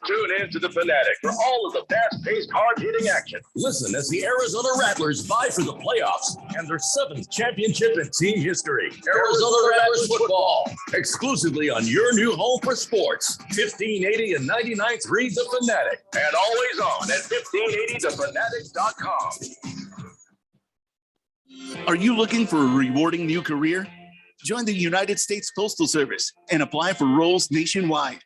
Tune in to The Fanatic for all of the fast-paced, hard-hitting action. Listen as the Arizona Rattlers vie for the playoffs and their 7th championship in team history. Arizona Rattlers football, exclusively on your new home for sports. 1580 and 99.3 The Fanatic, and always on at 1580thefanatic.com. Are you looking for a rewarding new career? Join the United States Postal Service and apply for roles nationwide.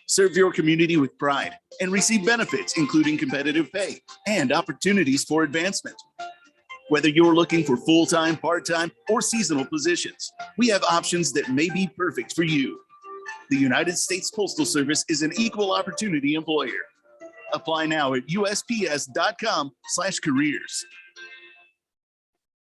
Serve your community with pride and receive benefits, including competitive pay and opportunities for advancement. Whether you're looking for full-time, part-time, or seasonal positions, we have options that may be perfect for you. The United States Postal Service is an equal opportunity employer. Apply now at usps.com/careers.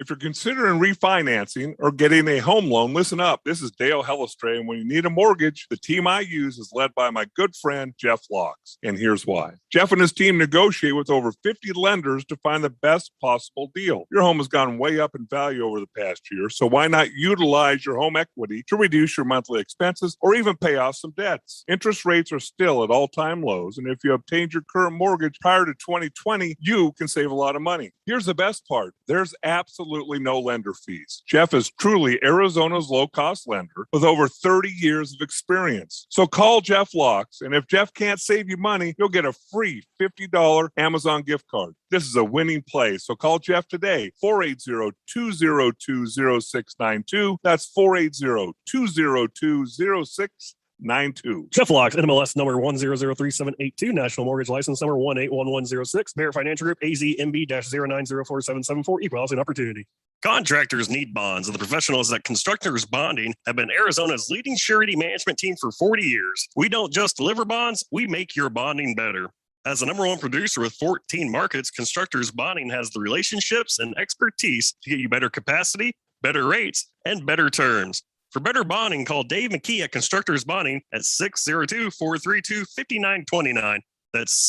If you're considering refinancing or getting a home loan, listen up. This is Dale Hellestray, and when you need a mortgage, the team I use is led by my good friend, Jeff Locks. And here's why. Jeff and his team negotiate with over 50 lenders to find the best possible deal. Your home has gone way up in value over the past year, so why not utilize your home equity to reduce your monthly expenses or even pay off some debts? Interest rates are still at all-time lows, and if you obtained your current mortgage prior to 2020, you can save a lot of money. Here's the best part. There's absolutely no lender fees. Jeff is truly Arizona's low-cost lender with over 30 years of experience. So call Jeff Locks, and if Jeff can't save you money, you'll get a free $50 Amazon gift card. This is a winning play, so call Jeff today, 480-202-0692. That's 480-202-0692. Jeff Locks, NMLS number 1003782, National Mortgage License number 181106, Bear Financial Group, AZMB-0904774, Equal Housing Opportunity. Contractors need bonds, and the professionals at Constructors Bonding have been Arizona's leading surety management team for 40 years. We don't just deliver bonds, we make your bonding better. As the number one producer with 14 markets, Constructors Bonding has the relationships and expertise to get you better capacity, better rates, and better terms. For better bonding, call Dave McKee at Constructors Bonding at 602-432-5929. That's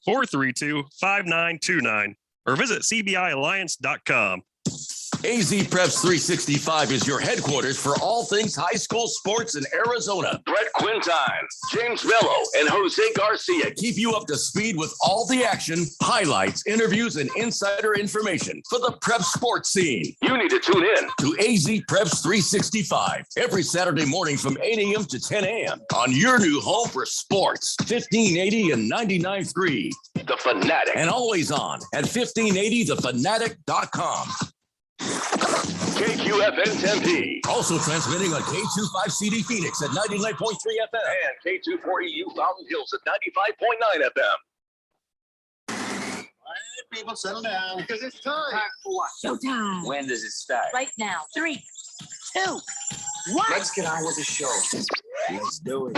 602-432-5929. Or visit cbialliance.com. AZ Preps 365 is your headquarters for all things high school sports in Arizona. Brett Quintine, James Mello, and Jose Garcia keep you up to speed with all the action, highlights, interviews, and insider information for the prep sports scene. You need to tune in to AZ Preps 365 every Saturday morning from 8 a.m. to 10 a.m. on your new home for sports, 1580 and 99.3 The Fanatic, and always on at 1580thefanatic.com. KQFN Tempe. Also transmitting on K25CD Phoenix at 99.3 FM and K240U Fountain Hills at 95.9 FM. All right, people, settle down. Because it's time. Time for what? Showtime. When does it start? Right now. 3, 2, 1. Let's get on with the show. Let's do it.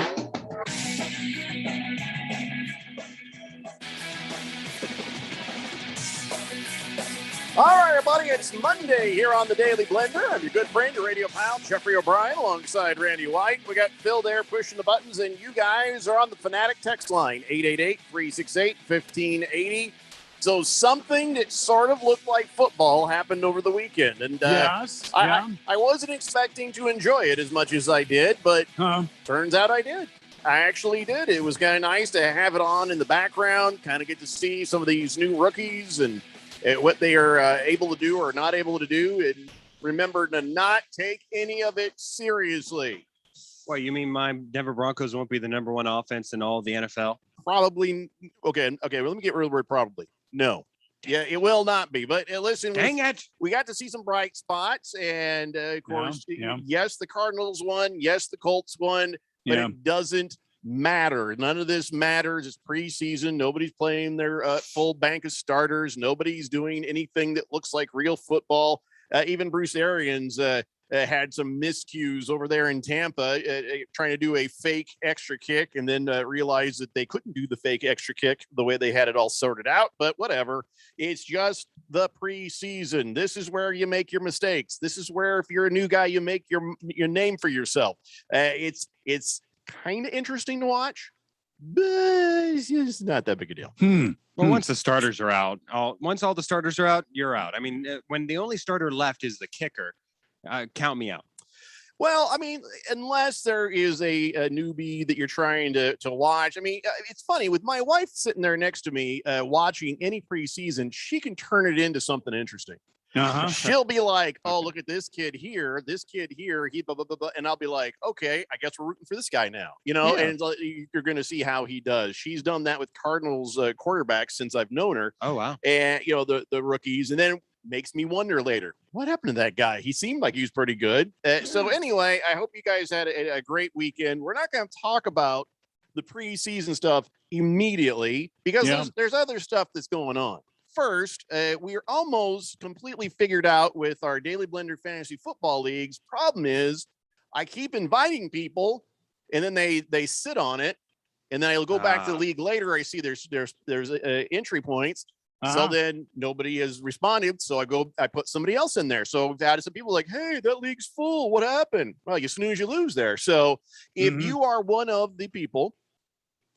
All right, everybody, it's Monday here on the Daily Blender. I'm your good friend, your radio pal, Jeffrey O'Brien, alongside Randy White. We got Phil there pushing the buttons, and you guys are on the Fanatic text line, 888-368-1580. So something that sort of looked like football happened over the weekend. And Yes. I wasn't expecting to enjoy it as much as I did, but turns out I did. I actually did. It was kind of nice to have it on in the background, kind of get to see some of these new rookies and what they are able to do or not able to do, and remember to not take any of it seriously. What, you mean my Denver Broncos won't be the number one offense in all of the NFL? Probably. Okay. Well, let me get rid of the word probably. No. Yeah, it will not be. But listen, we got to see some bright spots, and of course, yes, the Cardinals won. Yes, the Colts won, but it doesn't matter. None of this matters. It's preseason. Nobody's playing their full bank of starters. Nobody's doing anything that looks like real football. Even Bruce Arians had some miscues over there in Tampa, trying to do a fake extra kick, and then realized that they couldn't do the fake extra kick the way they had it all sorted out. But whatever. It's just the preseason. This is where you make your mistakes. This is where, if you're a new guy, you make your name for yourself. It's kind of interesting to watch, but it's not that big a deal. Well, once the starters are out, once all the starters are out, you're out. I mean, when the only starter left is the kicker, count me out. Well, I mean, unless there is a newbie that you're trying to watch. I mean, it's funny with my wife sitting there next to me watching any preseason, she can turn it into something interesting. She'll be like, "Oh, look at this kid here, he blah blah blah," blah. And I'll be like, "Okay, I guess we're rooting for this guy now." Yeah. And you're going to see how he does. She's done that with Cardinals quarterbacks since I've known her. Oh wow. And the rookies, and then makes me wonder later what happened to that guy. He seemed like he was pretty good. So anyway, I hope you guys had a great weekend. We're not going to talk about the preseason stuff immediately because there's other stuff that's going on. First, we're almost completely figured out with our Daily Blender Fantasy Football Leagues. Problem is, I keep inviting people, and then they sit on it, and then I'll go back to the league later. I see there's entry points. So then nobody has responded. So I put somebody else in there. So we've had some people like, "Hey, that league's full. What happened?" Well, you snooze, you lose there. So if you are one of the people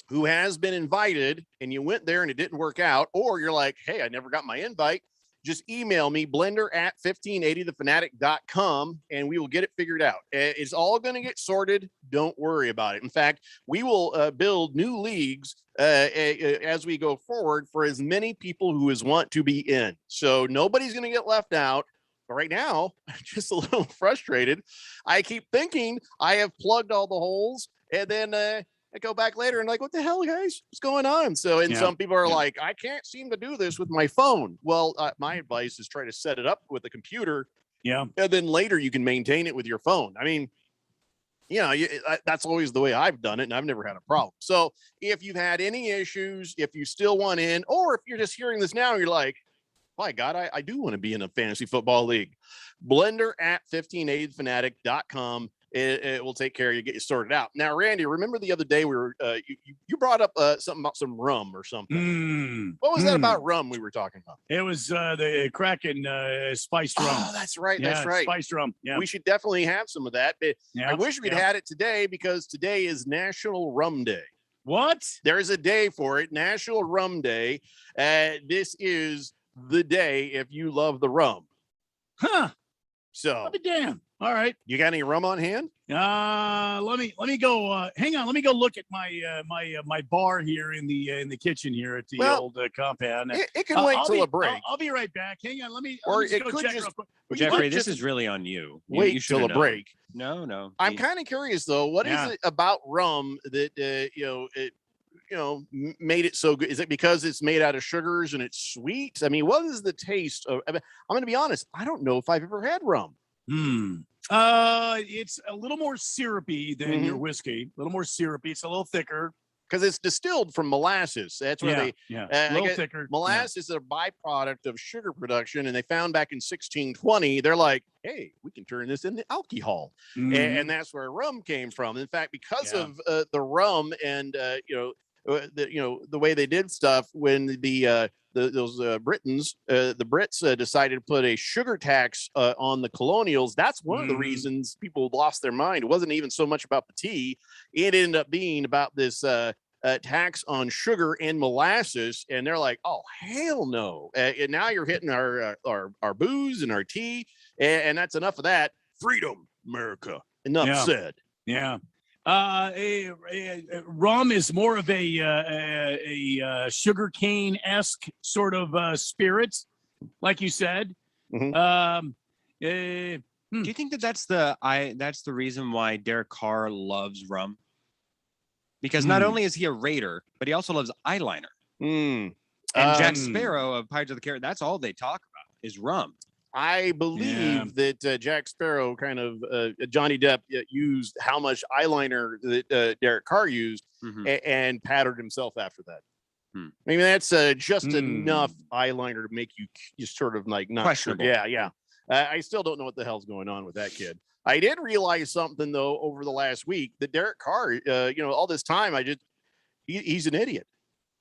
who has been invited and you went there and it didn't work out, or you're like, "Hey, I never got my invite," just email me blender@1580thefanatic.com and we will get it figured out. It's all going to get sorted. Don't worry about it. In fact, we will build new leagues as we go forward for as many people who want to be in. So nobody's going to get left out. But right now, I'm just a little frustrated. I keep thinking I have plugged all the holes, and then I go back later and like, what the hell, guys? What's going on? So, and some people are like, I can't seem to do this with my phone. Well, my advice is try to set it up with a computer. Yeah. And then later you can maintain it with your phone. I mean, that's always the way I've done it, and I've never had a problem. So if you've had any issues, if you still want in, or if you're just hearing this now, and you're like, my God, I do want to be in a fantasy football league. Blender@1580thefanatic.com. It will take care of you, get you sorted out. Now, Randy, remember the other day we were you brought up something about some rum or something. What was that about rum we were talking about? It was the Kraken spiced rum. Oh, that's right. Yeah, That's right. Spiced rum. Yeah. We should definitely have some of that. But I wish we'd had it today because today is National Rum Day. What? There's a day for it, National Rum Day. This is the day if you love the rum. Huh. So I'll be damned. All right. You got any rum on hand? Let me go. Hang on. Let me go look at my my bar here in the kitchen here at the old compound. It can wait till a break. I'll be right back. Hang on. Let me. Or it could check just. real quick. Jeffrey, this is really on you. Wait till a break. No. I'm kind of curious though. What is it about rum that made it so good? Is it because it's made out of sugars and it's sweet? I mean, what is the taste of? I'm going to be honest. I don't know if I've ever had rum. It's a little more syrupy than your whiskey. A little more syrupy. It's a little thicker because it's distilled from molasses. That's where a little thicker. Molasses is a byproduct of sugar production, and they found back in 1620. They're like, hey, we can turn this into alcohol, and that's where rum came from. In fact, because of the rum and the way they did stuff when those Brits decided to put a sugar tax on the colonials. That's one of the reasons people lost their mind. It wasn't even so much about the tea. It ended up being about this tax on sugar and molasses. And they're like, oh, hell no. And now you're hitting our booze and our tea. And that's enough of that. Freedom, America. Enough said. Yeah. Rum is more of a sugar cane-esque sort of spirit, like you said. Do you think that's the reason why Derek Carr loves rum? Because not only is he a Raider, but he also loves eyeliner. And Jack Sparrow of Pirates of the Caribbean, that's all they talk about is rum. I believe that Jack Sparrow kind of Johnny Depp used how much eyeliner that Derek Carr used and patterned himself after that. I mean, that's just enough eyeliner to make you just sort of like not questionable. Yeah. I still don't know what the hell's going on with that kid. I did realize something though over the last week that Derek Carr, all this time he's an idiot.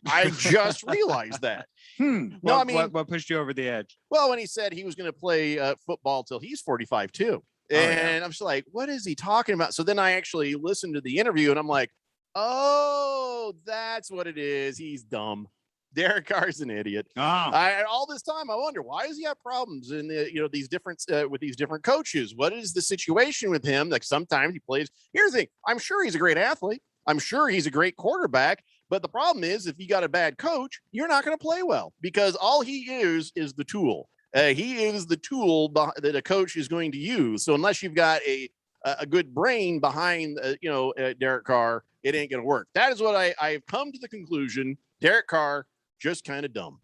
I just realized that. No, I mean, what pushed you over the edge? Well, when he said he was going to play football till he's 45 too. And I'm just like, what is he talking about? So then I actually listened to the interview and I'm like, oh, that's what it is. He's dumb. Derek Carr's an idiot. All this time, I wonder, why does he have problems in the, these different with these different coaches? What is the situation with him? Like sometimes he plays. Here's the thing: I'm sure he's a great athlete. I'm sure he's a great quarterback. But the problem is, if you got a bad coach, you're not going to play well because all he is the tool. He is the tool that a coach is going to use. So unless you've got a good brain behind, Derek Carr, it ain't going to work. That is what I've come to the conclusion. Derek Carr, just kind of dumb.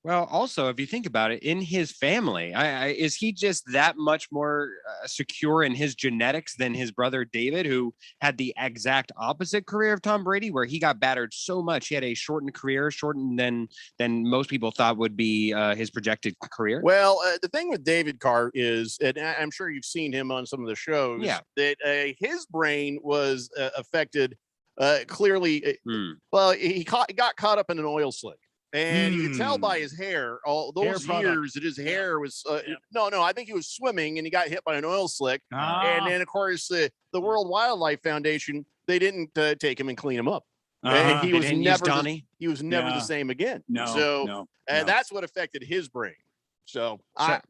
Well, also, if you think about it, in his family, is he just that much more secure in his genetics than his brother David, who had the exact opposite career of Tom Brady, where he got battered so much he had a shortened career, shortened than most people thought would be his projected career? Well, the thing with David Carr is, and I'm sure you've seen him on some of the shows, that his brain was affected clearly. Well, he got caught up in an oil slick. And you could tell by his hair, all those years that his hair was, no, I think he was swimming and he got hit by an oil slick. And then, of course, the World Wildlife Foundation, they didn't take him and clean him up. And he was never the same again. That's what affected his brain. So I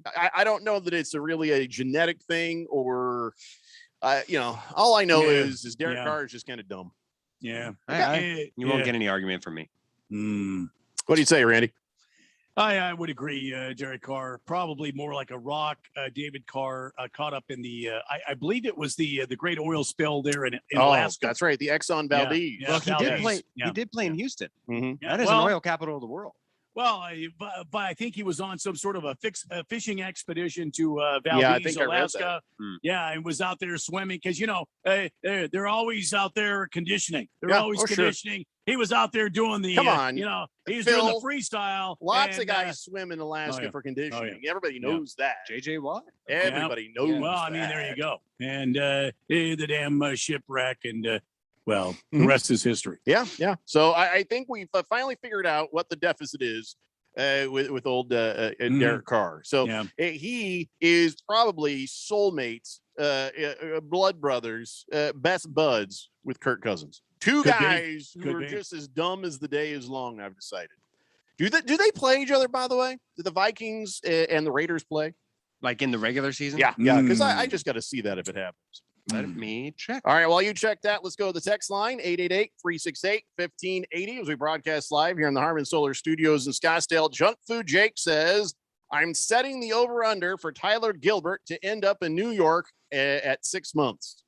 don't know that it's really a genetic thing or, all I know is Derek Carr is just kind of dumb. Yeah. You won't get any argument from me. What do you say, Randy? I would agree. Derek Carr, probably more like a rock. David Carr caught up in the, I believe it was the great oil spill there in Alaska. That's right. The Exxon Valdez. Well, he did play in Houston. Mm-hmm. That is an oil capital of the world. Well, but I think he was on some sort of a fishing expedition to Valdez, Alaska. And was out there swimming because, they're always out there conditioning. They're always conditioning. Sure. He was out there doing the, he's doing the freestyle. Lots of guys swim in Alaska for conditioning. Everybody knows that. JJ Watt. Everybody knows that. Well, I mean, there you go. And the damn shipwreck and, the rest is history. Yeah. So I think we've finally figured out what the deficit is with old Derek Carr. So he is probably soulmates, blood brothers, best buds with Kirk Cousins. Two guys who are just as dumb as the day is long, I've decided. Do they play each other, by the way? Do the Vikings and the Raiders play? Like in the regular season? Yeah, because I just got to see that if it happens. Let me check. All right, while you check that, let's go to the text line, 888-368-1580, as we broadcast live here in the Harmon Solar Studios in Scottsdale. Junk Food Jake says, I'm setting the over-under for Tyler Gilbert to end up in New York at 6 months.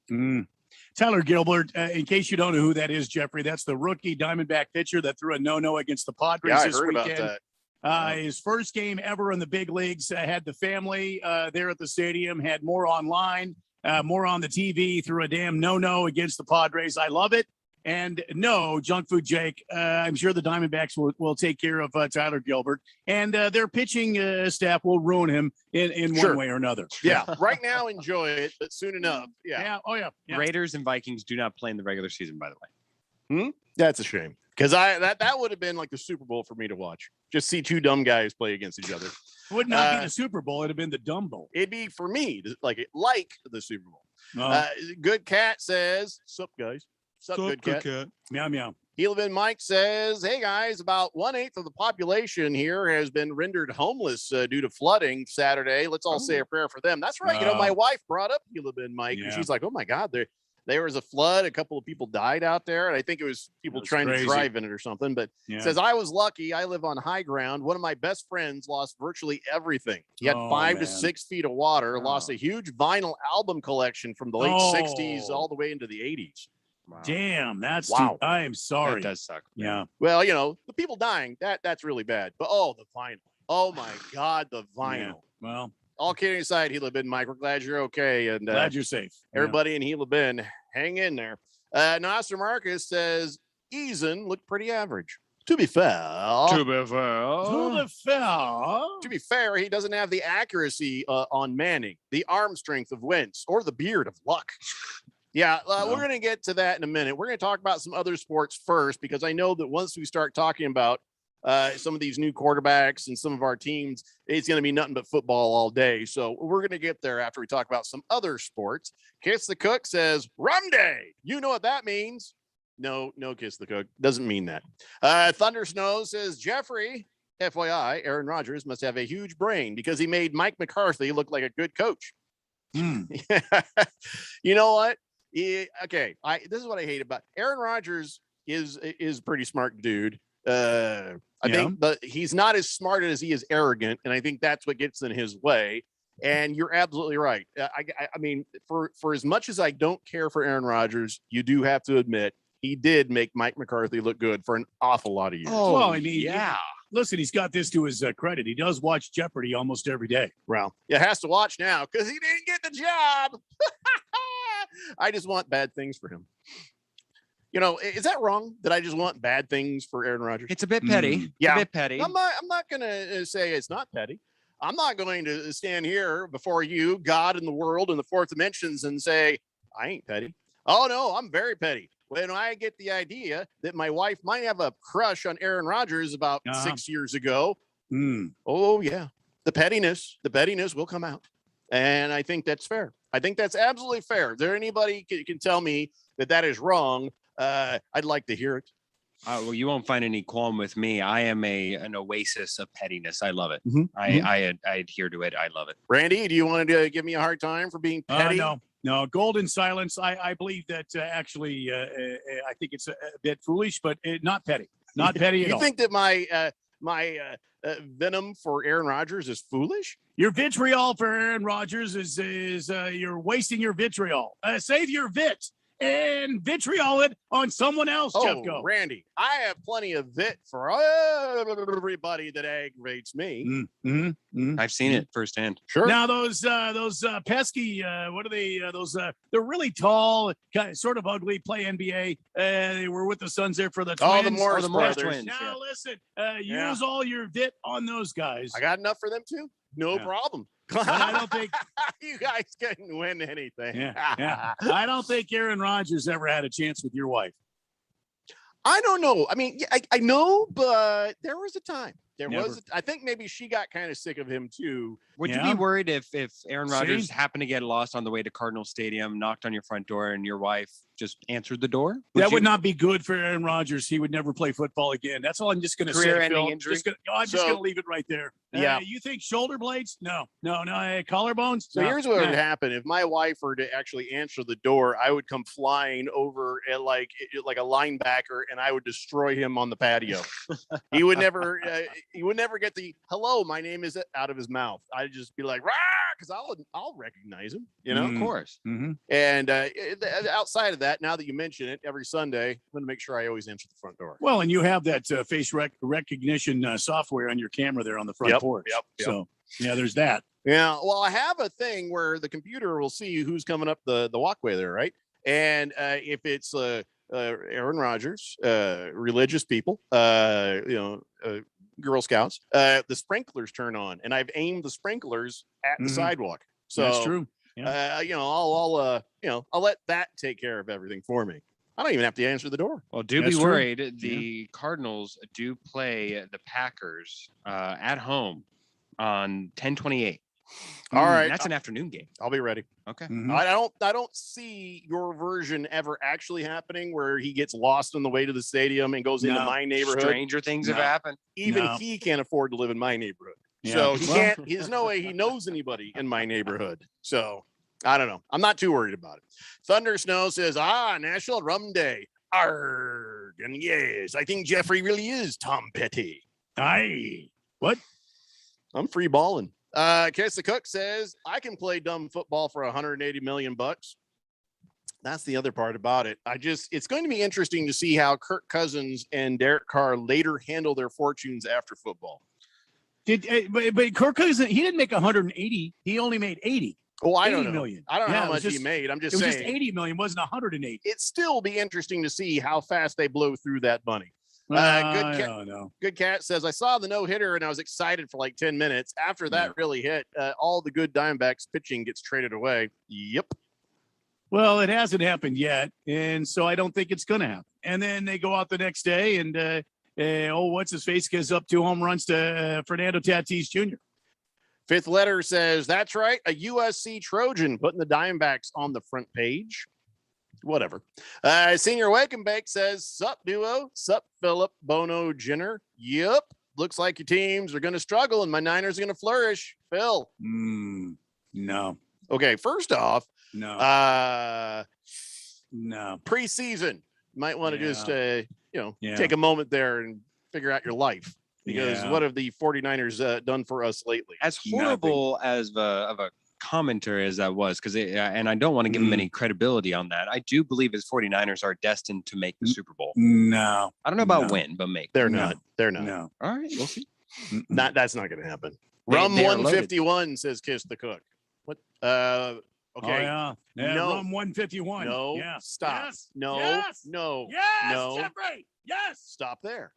Tyler Gilbert, in case you don't know who that is, Jeffrey, that's the rookie Diamondback pitcher that threw a no-no against the Padres this weekend. About that. His first game ever in the big leagues, had the family there at the stadium, had more online, more on the TV, threw a damn no-no against the Padres. I love it. And no, Junk Food Jake, I'm sure the Diamondbacks will take care of Tyler Gilbert, and their pitching staff will ruin him in one way or another. Yeah, right now enjoy it, but soon enough. Yeah. Oh, yeah. Raiders and Vikings do not play in the regular season, by the way. That's a shame because that would have been like the Super Bowl for me to watch. Just see two dumb guys play against each other. It would not be the Super Bowl. It'd have been the Dumb Bowl. It'd be for me like the Super Bowl. Good Cat says, "Sup guys." Sup, good cat. Meow, meow. Helaman Mike says, hey, guys, about 1/8 of the population here has been rendered homeless due to flooding Saturday. Let's all say a prayer for them. That's right. My wife brought up Helaman Mike, and she's like, oh, my God, there was a flood. A couple of people died out there, and I think it was people trying to drive in it or something. But says, I was lucky. I live on high ground. One of my best friends lost virtually everything. He had 5 to 6 feet of water, lost a huge vinyl album collection from the late 60s all the way into the 80s. Wow. Damn, that's I am sorry. That does suck. Yeah. Well, the people dying, that's really bad. But the vinyl. Oh my God, the vinyl. Yeah. Well, all kidding aside, Gila Bend, Mike, we're glad you're okay. And glad you're safe. Everybody in Gila Bend, hang in there. Nasser Marcus says Eason looked pretty average. To be fair, he doesn't have the accuracy on Manning, the arm strength of Wentz, or the beard of Luck. Yeah, we're going to get to that in a minute. We're going to talk about some other sports first, because I know that once we start talking about some of these new quarterbacks and some of our teams, it's going to be nothing but football all day. So we're going to get there after we talk about some other sports. Kiss the Cook says, Rum Day. You know what that means. No, kiss the cook. Doesn't mean that. Thunder Snow says, Jeffrey, FYI, Aaron Rodgers must have a huge brain because he made Mike McCarthy look like a good coach. You know what? Okay. This is what I hate about Aaron Rodgers is a pretty smart dude. I think, but he's not as smart as he is arrogant. And I think that's what gets in his way. And you're absolutely right. I mean, for as much as I don't care for Aaron Rodgers, you do have to admit he did make Mike McCarthy look good for an awful lot of years. Oh, well, I mean, yeah. Listen, he's got this to his credit. He does watch Jeopardy almost every day. Well, he has to watch now because he didn't get the job. I just want bad things for him. You know, is that wrong that I just want bad things for Aaron Rodgers? It's a bit petty. Yeah, a bit petty. I'm not going to say it's not petty. I'm not going to stand here before you, God and the world and the fourth dimensions, and say I ain't petty. Oh no, I'm very petty. When I get the idea that my wife might have a crush on Aaron Rodgers about 6 years ago, oh yeah, the pettiness will come out, and I think that's fair. I think that's absolutely fair. If there anybody can tell me that is wrong, I'd like to hear it. Well, you won't find any qualm with me. I am an oasis of pettiness. I love it. I adhere to it. I love it. Randy, do you want to give me a hard time for being petty? No, golden silence. I believe that actually, I think it's a bit foolish, but not petty. Not petty at all. You think that my venom for Aaron Rodgers is foolish? Your vitriol for Aaron Rodgers is you're wasting your vitriol. Save your vit and vitriol it on someone else, Jeff. Go. Randy, I have plenty of vit for everybody that aggravates me. I've seen it firsthand. Sure. Now those pesky, what are they? They're really tall, kind of, sort of ugly. Play NBA. They were with the Suns there for the Twins. Oh, the Morris brothers. Twins. Now listen, use all your vit on those guys. I got enough for them too. No problem. I don't think you guys couldn't win anything. Yeah. I don't think Aaron Rodgers ever had a chance with your wife. I don't know. I mean, I know, but there was a time. Never. I think maybe she got kind of sick of him too. Would you be worried if Aaron Rodgers happened to get lost on the way to Cardinal Stadium, knocked on your front door, and your wife just answered the door? Would not be good for Aaron Rodgers. He would never play football again. That's all I'm just going to say. Career-ending injury. I'm just going to leave it right there. You think shoulder blades? No. Collarbones? So here's what would happen if my wife were to actually answer the door. I would come flying over at like a linebacker, and I would destroy him on the patio. He would never get the hello. My name is out of his mouth. I'd just be like, rah, because I'll recognize him. You know, of course. And outside of that, now that you mention it, every Sunday, I'm going to make sure I always answer the front door. Well, and you have that face recognition software on your camera there on the front porch. Yep. So, yeah, there's that. Yeah. Well, I have a thing where the computer will see who's coming up the walkway there, right? And if it's Aaron Rodgers, religious people, Girl Scouts, the sprinklers turn on, and I've aimed the sprinklers at the sidewalk. So that's true. Yeah. I'll let that take care of everything for me. I don't even have to answer the door. Well, be worried. The Cardinals do play the Packers at home on 10/28. All right, that's an afternoon game. I'll be ready. Okay. I don't see your version ever actually happening where he gets lost on the way to the stadium and goes into my neighborhood. Stranger things have happened. Even he can't afford to live in my neighborhood. Yeah. So he can't. There's no way he knows anybody in my neighborhood. So I don't know. I'm not too worried about it. Thunder Snow says, National Rum Day. Arg. And yes, I think Jeffrey really is Tom Petty. What? I'm free balling. Kiss the Cook says, I can play dumb football for $180 million. That's the other part about it. It's going to be interesting to see how Kirk Cousins and Derek Carr later handle their fortunes after football. But Kirk Cousins, he didn't make 180. He only made 80. Oh, I don't know. Million. I don't know how much he made. I'm just saying. It was just 80 million, wasn't 180. It'd still be interesting to see how fast they blow through that money. Good Cat says, I saw the no-hitter and I was excited for like 10 minutes. After that really hit, all the good Diamondbacks pitching gets traded away. Yep. Well, it hasn't happened yet, and so I don't think it's going to happen. And then they go out the next day, and what's his face gives up 2 home runs to Fernando Tatis Jr. Fifth Letter says, that's right, a USC Trojan putting the Diamondbacks on the front page. Whatever. Senior Wake and Bake says, sup, duo. Sup, Philip, Bono, Jenner. Yep. Looks like your teams are going to struggle and my Niners are going to flourish. Phil. No. Okay, first off, No. No. Preseason. Might want to just, Yeah. take a moment there and figure out your life. Because what have the 49ers done for us lately? As horrible as of a commentary as that was, because and I don't want to give him any credibility on that. I do believe his 49ers are destined to make the Super Bowl. No. I don't know about win, but make. They're not. They're not. No. All right, we'll see. That's not going to happen. They Rum are 151 says kiss the cook. What? Okay. Oh, yeah. No. Rum 151. No. Yeah. Stop. Yes. No. Yes. No. Yes, No. Jeffrey. Yes. Stop there.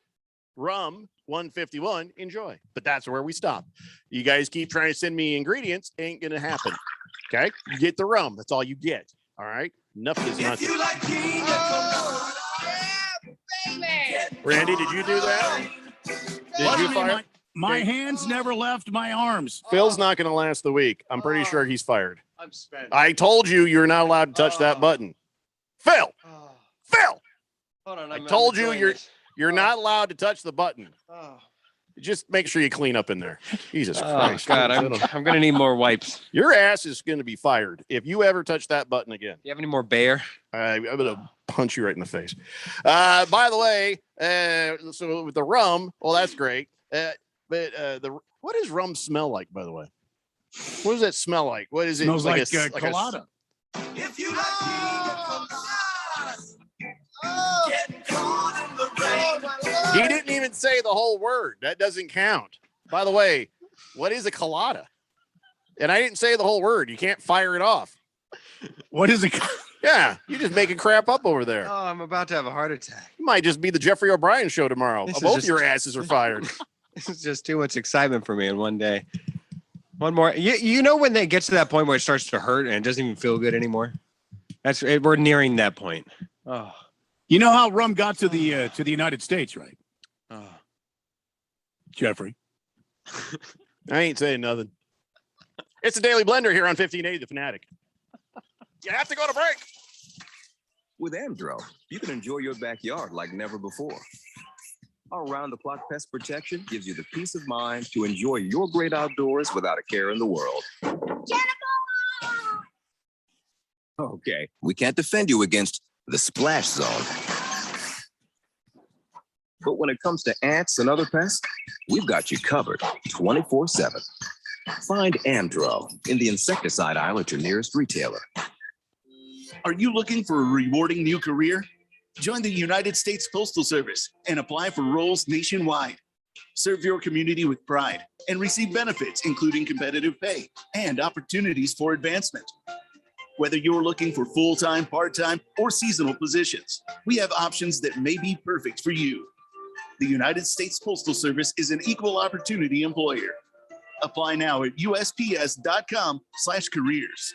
Rum 151. Enjoy. But that's where we stop. You guys keep trying to send me ingredients. Ain't going to happen. Okay. You get the rum. That's all you get. All right. Enough of this nonsense. Randy, did you do that? Did you fire? My hands never left my arms. Phil's not going to last the week. I'm pretty sure he's fired. I'm spent. I told you you're not allowed to touch that button. Phil. Phil. Hold on, I told you you're not allowed to touch the button. Just make sure you clean up in there. Jesus Christ. God, I'm gonna need more wipes. Your ass is going to be fired if you ever touch that button again. Do you have any more Bayer? I'm going to punch you right in the face. By the way, so with the rum, well, that's great. What does rum smell like, by the way? What does that smell like? What is it? Smells like a colada. If you like He didn't even say the whole word. That doesn't count. By the way, what is a colada? And I didn't say the whole word. You can't fire it off. What is it? Yeah, you're just making crap up over there. Oh, I'm about to have a heart attack. It might just be the Jeffrey O'Brien show tomorrow. This is Both just- your asses are fired. This is just too much excitement for me in one day. One more. You know when they get to that point where it starts to hurt and it doesn't even feel good anymore? We're nearing that point. Oh. You know how rum got to the United States, right? Oh. Jeffrey. I ain't saying nothing. It's a Daily Blender here on 1580 The Fanatic. You have to go to break. With Amdro, you can enjoy your backyard like never before. Our round-the-clock pest protection gives you the peace of mind to enjoy your great outdoors without a care in the world. Okay, we can't defend you against the splash zone. But when it comes to ants and other pests, we've got you covered 24/7. Find Amdro in the insecticide aisle at your nearest retailer. Are you looking for a rewarding new career? Join the United States Postal Service and apply for roles nationwide. Serve your community with pride and receive benefits, including competitive pay and opportunities for advancement. Whether you're looking for full-time, part-time, or seasonal positions, we have options that may be perfect for you. The United States Postal Service is an equal opportunity employer. Apply now at USPS.com/careers.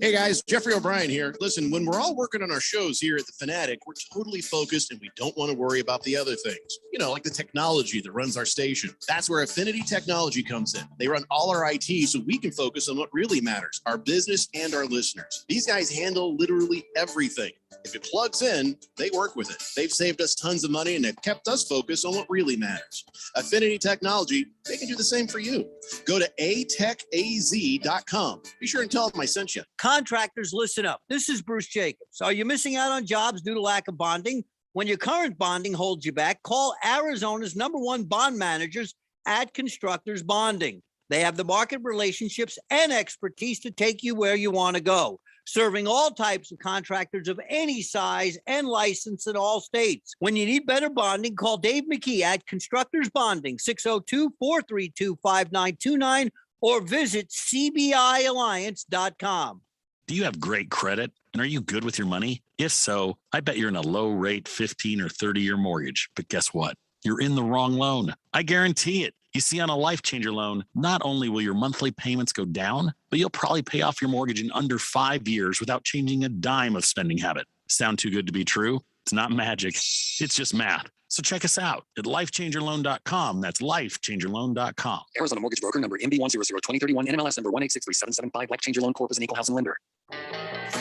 Hey guys, Jeffrey O'Brien here. Listen, when we're all working on our shows here at The Fanatic, we're totally focused and we don't want to worry about the other things. You know, like the technology that runs our station. That's where Affinity Technology comes in. They run all our IT so we can focus on what really matters, our business and our listeners. These guys handle literally everything. If it plugs in, they work with it. They've saved us tons of money and they've kept us focused on what really matters. Affinity Technology, they can do the same for you. Go to atechaz.com. Be sure and tell them I sent you. Contractors, listen up. This is Bruce Jacobs. Are you missing out on jobs due to lack of bonding? When your current bonding holds you back, call Arizona's #1 bond managers at Constructors Bonding. They have the market relationships and expertise to take you where you want to go, serving all types of contractors of any size and license in all states. When you need better bonding, call Dave McKee at Constructors Bonding, 602-432-5929, or visit cbialliance.com. Do you have great credit? And are you good with your money? If so, I bet you're in a low-rate 15 or 30-year mortgage. But guess what? You're in the wrong loan. I guarantee it. You see, on a Life Changer loan, not only will your monthly payments go down, but you'll probably pay off your mortgage in under 5 years without changing a dime of spending habit. Sound too good to be true? It's not magic. It's just math. So So check us out at lifechangerloan.com. That's lifechangerloan.com. Arizona Mortgage Broker number MB1002031, NMLS number 1863775. Life Changer Loan Corp is an equal housing lender.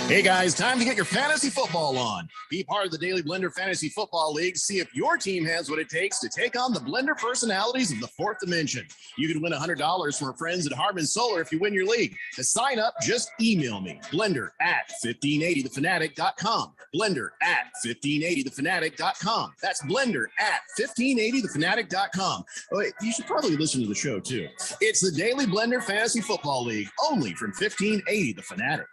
Hey guys, time to get your fantasy football on. Be part of the Daily Blender Fantasy Football League. See if your team has what it takes to take on the Blender personalities of the fourth dimension. You could win $100 from our friends at Harman Solar if you win your league. To sign up, just email me, blender@1580thefanatic.com. Blender@1580thefanatic.com. That's blender@1580thefanatic.com. Oh, wait, you should probably listen to the show too. It's the Daily Blender Fantasy Football League, only from 1580 The Fanatic.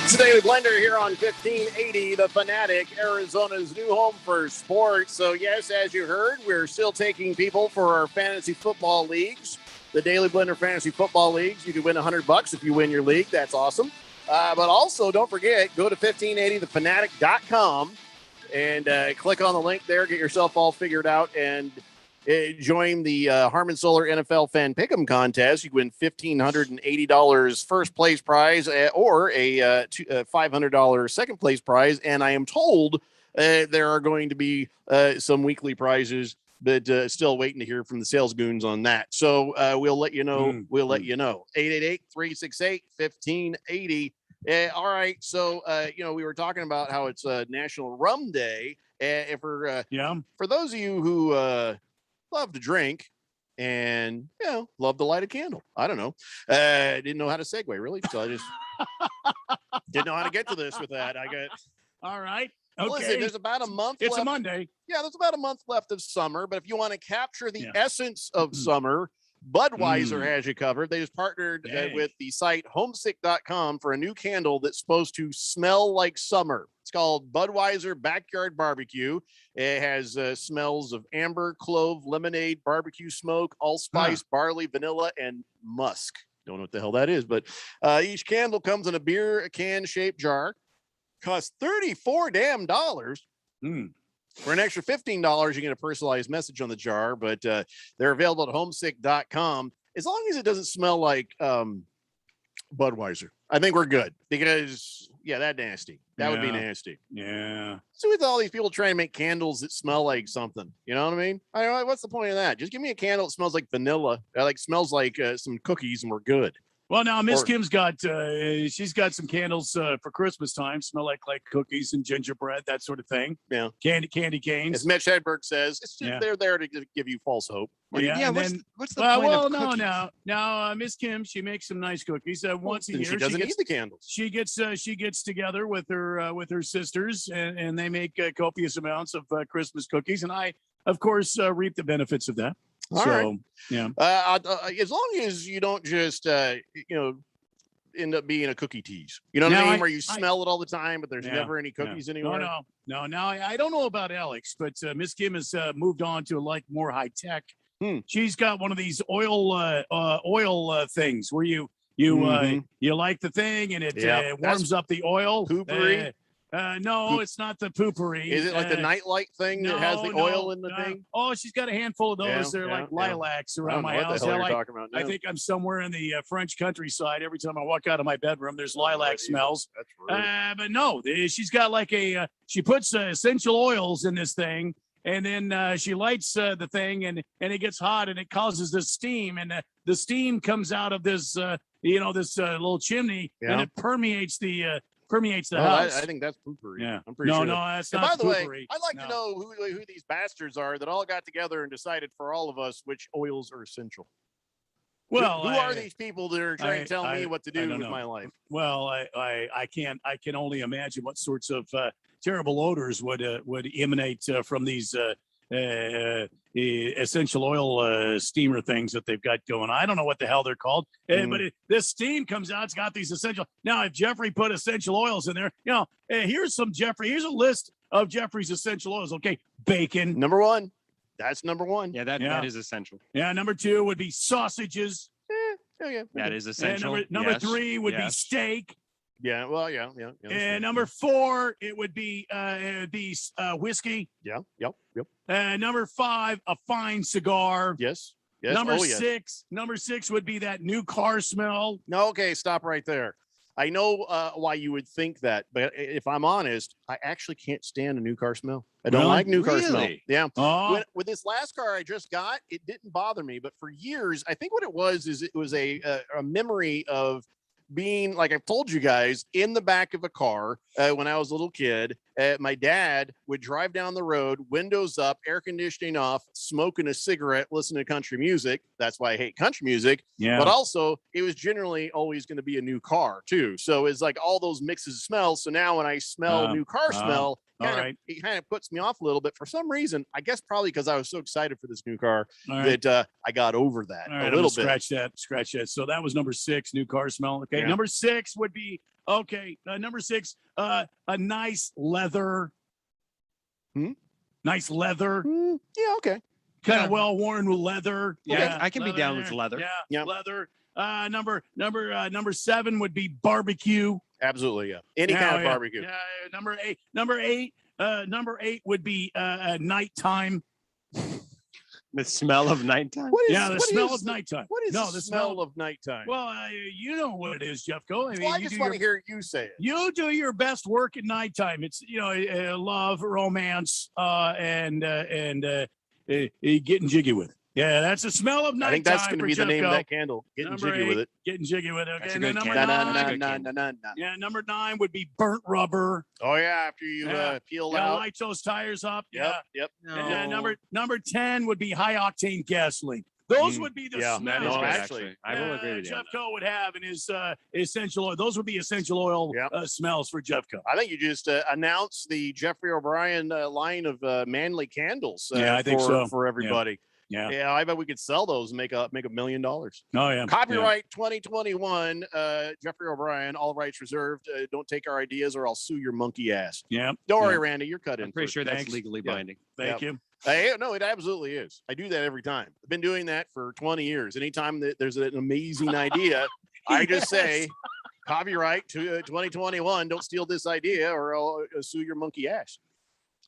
It's the Daily Blender here on 1580 The Fanatic, Arizona's new home for sports. So yes, as you heard, we're still taking people for our fantasy football leagues. The Daily Blender Fantasy Football Leagues. You can win $100 if you win your league. That's awesome. But also, don't forget, go to 1580thefanatic.com and click on the link there. Get yourself all figured out and join the Harman Solar NFL Fan Pick'em contest. You can win $1,580 first place prize or a $500 second place prize. And I am told there are going to be some weekly prizes, but still waiting to hear from the sales goons on that. So we'll let you know. We'll let you know. 888-368-1580. All right. So, we were talking about how it's National Rum Day. For those of you who love to drink and, love to light a candle. I don't know. Didn't know how to segue, really. So I just didn't know how to get to this with that. All right. Okay. Listen, there's about a month It's left. a Monday. Yeah, there's about a month left of summer. But if you want to capture the essence of summer, Budweiser has you covered. They just partnered with the site homesick.com for a new candle that's supposed to smell like summer. It's called Budweiser Backyard Barbecue. It has smells of amber, clove, lemonade, barbecue smoke, allspice, barley, vanilla, and musk. Don't know what the hell that is, but each candle comes in a beer can shaped jar. Costs $34 damn dollars. For an extra $15, you get a personalized message on the jar, but they're available at homesick.com. As long as it doesn't smell like Budweiser, I think we're good because, that nasty. That would be nasty. Yeah. So with all these people trying to make candles that smell like something, you know what I mean? I don't know, what's the point of that? Just give me a candle that smells like vanilla, smells like some cookies, and we're good. Well, now Miss Kim's got she's got some candles for Christmas time. Smell like cookies and gingerbread, that sort of thing. Yeah, candy canes. As Mitch Hedberg says, it's just they're there to give you false hope. What's the point of cookies? Now Miss Kim, she makes some nice cookies once a year. She doesn't need the candles. She gets together with her sisters and they make copious amounts of Christmas cookies, and I of course reap the benefits of that. All right. Yeah. As long as you don't just end up being a cookie tease, you know what I mean? Where you smell it all the time, but there's never any cookies anywhere. No. Now I don't know about Alex, but Miss Kim has moved on to more high tech. She's got one of these oil things where you light the thing and it warms up the oil. Poopery. No, it's not the poopery. Is it like the nightlight thing that has the oil in the thing? Oh, she's got a handful of those. They're like lilacs around my house. I think I'm somewhere in the French countryside. Every time I walk out of my bedroom, there's lilac smells. But no, she's got she puts essential oils in this thing. And then she lights the thing and it gets hot and it causes this steam. And the steam comes out of this, this little chimney and it permeates the house. I think that's poopery. Yeah. I'm pretty sure. No, that's not. By the poopery. way, I'd like to know who these bastards are that all got together and decided for all of us which oils are essential. Well, who are these people that are trying to tell me what to do with my life? Well, I can only imagine what sorts of terrible odors would emanate from these essential oil steamer things that they've got going. I don't know what the hell they're called, but this steam comes out. It's got these essential. Now, if Jeffrey put essential oils in there, here's a list of Jeffrey's essential oils. Okay, bacon, number one. That's number one. Yeah, that is essential. Yeah, number two would be sausages. That is essential. Number three would be steak. Yeah. Well, yeah. And number 4, it would be whiskey. Yeah. Yep. Number 5, a fine cigar. Yes. Number Oh, yes. 6, number 6 would be that new car smell. No, okay, stop right there. I know why you would think that, but if I'm honest, I actually can't stand a new car smell. I don't Really? like new car smell. Really? Yeah. Oh, With this last car I just got, it didn't bother me, but for years, I think what it was is it was a memory of being, like I've told you guys, in the back of a car when I was a little kid. My dad would drive down the road, windows up, air conditioning off, smoking a cigarette, listening to country music. That's why I hate country music. yeah. But also, it was generally always going to be a new car too. So it's like all those mixes of smells. So now when I smell new car smell, it kind of puts me off a little bit for some reason. I guess probably because I was so excited for this new car that I got over that All right, a little bit. Scratch that. So that was number 6, new car smell. Okay, Yeah. number 6 would be number 6, a nice leather. Nice leather. Yeah, okay. Kind of well worn with leather. Yeah, I can be down with leather. Yeah, leather. Number 7 would be barbecue. Absolutely, yeah. Any kind of barbecue. Number eight would be nighttime. The smell of nighttime. The smell of nighttime. What is the the smell of nighttime? Well, you know what it is, Jeffco. I mean, I you just do want to your- hear you say it. You do your best work at nighttime. It's love, romance, and getting jiggy with it. Yeah, that's the smell of nighttime. I think that's going to for be the name of Jeffco. that candle. Getting Number jiggy with 8, it. Getting jiggy with it. That's Okay, a and then good number candle. 9. Yeah, number 9 would be burnt rubber. Oh yeah, after you peel out. Light those tires up. Yeah. Yep. And then number 10 would be high octane gasoline. Those would be the smells. That is No, good, actually. I will agree with you. on Jeffco would have in his essential oil. Those would be essential oil smells for Jeffco. I think you just announced the Jeffrey O'Brien line of manly candles. I think so. For everybody. Yeah. I bet we could sell those and make $1 million. Oh yeah. Copyright 2021, Jeffrey O'Brien, all rights reserved. Don't take our ideas or I'll sue your monkey ass. Yeah. Don't worry, Randy, you're cut in. I'm pretty first. sure that's Thanks. legally Yeah. binding. Thank you. No, it absolutely is. I do that every time. I've been doing that for 20 years. Anytime that there's an amazing idea, I just say, copyright to 2021. Don't steal this idea or I'll sue your monkey ass.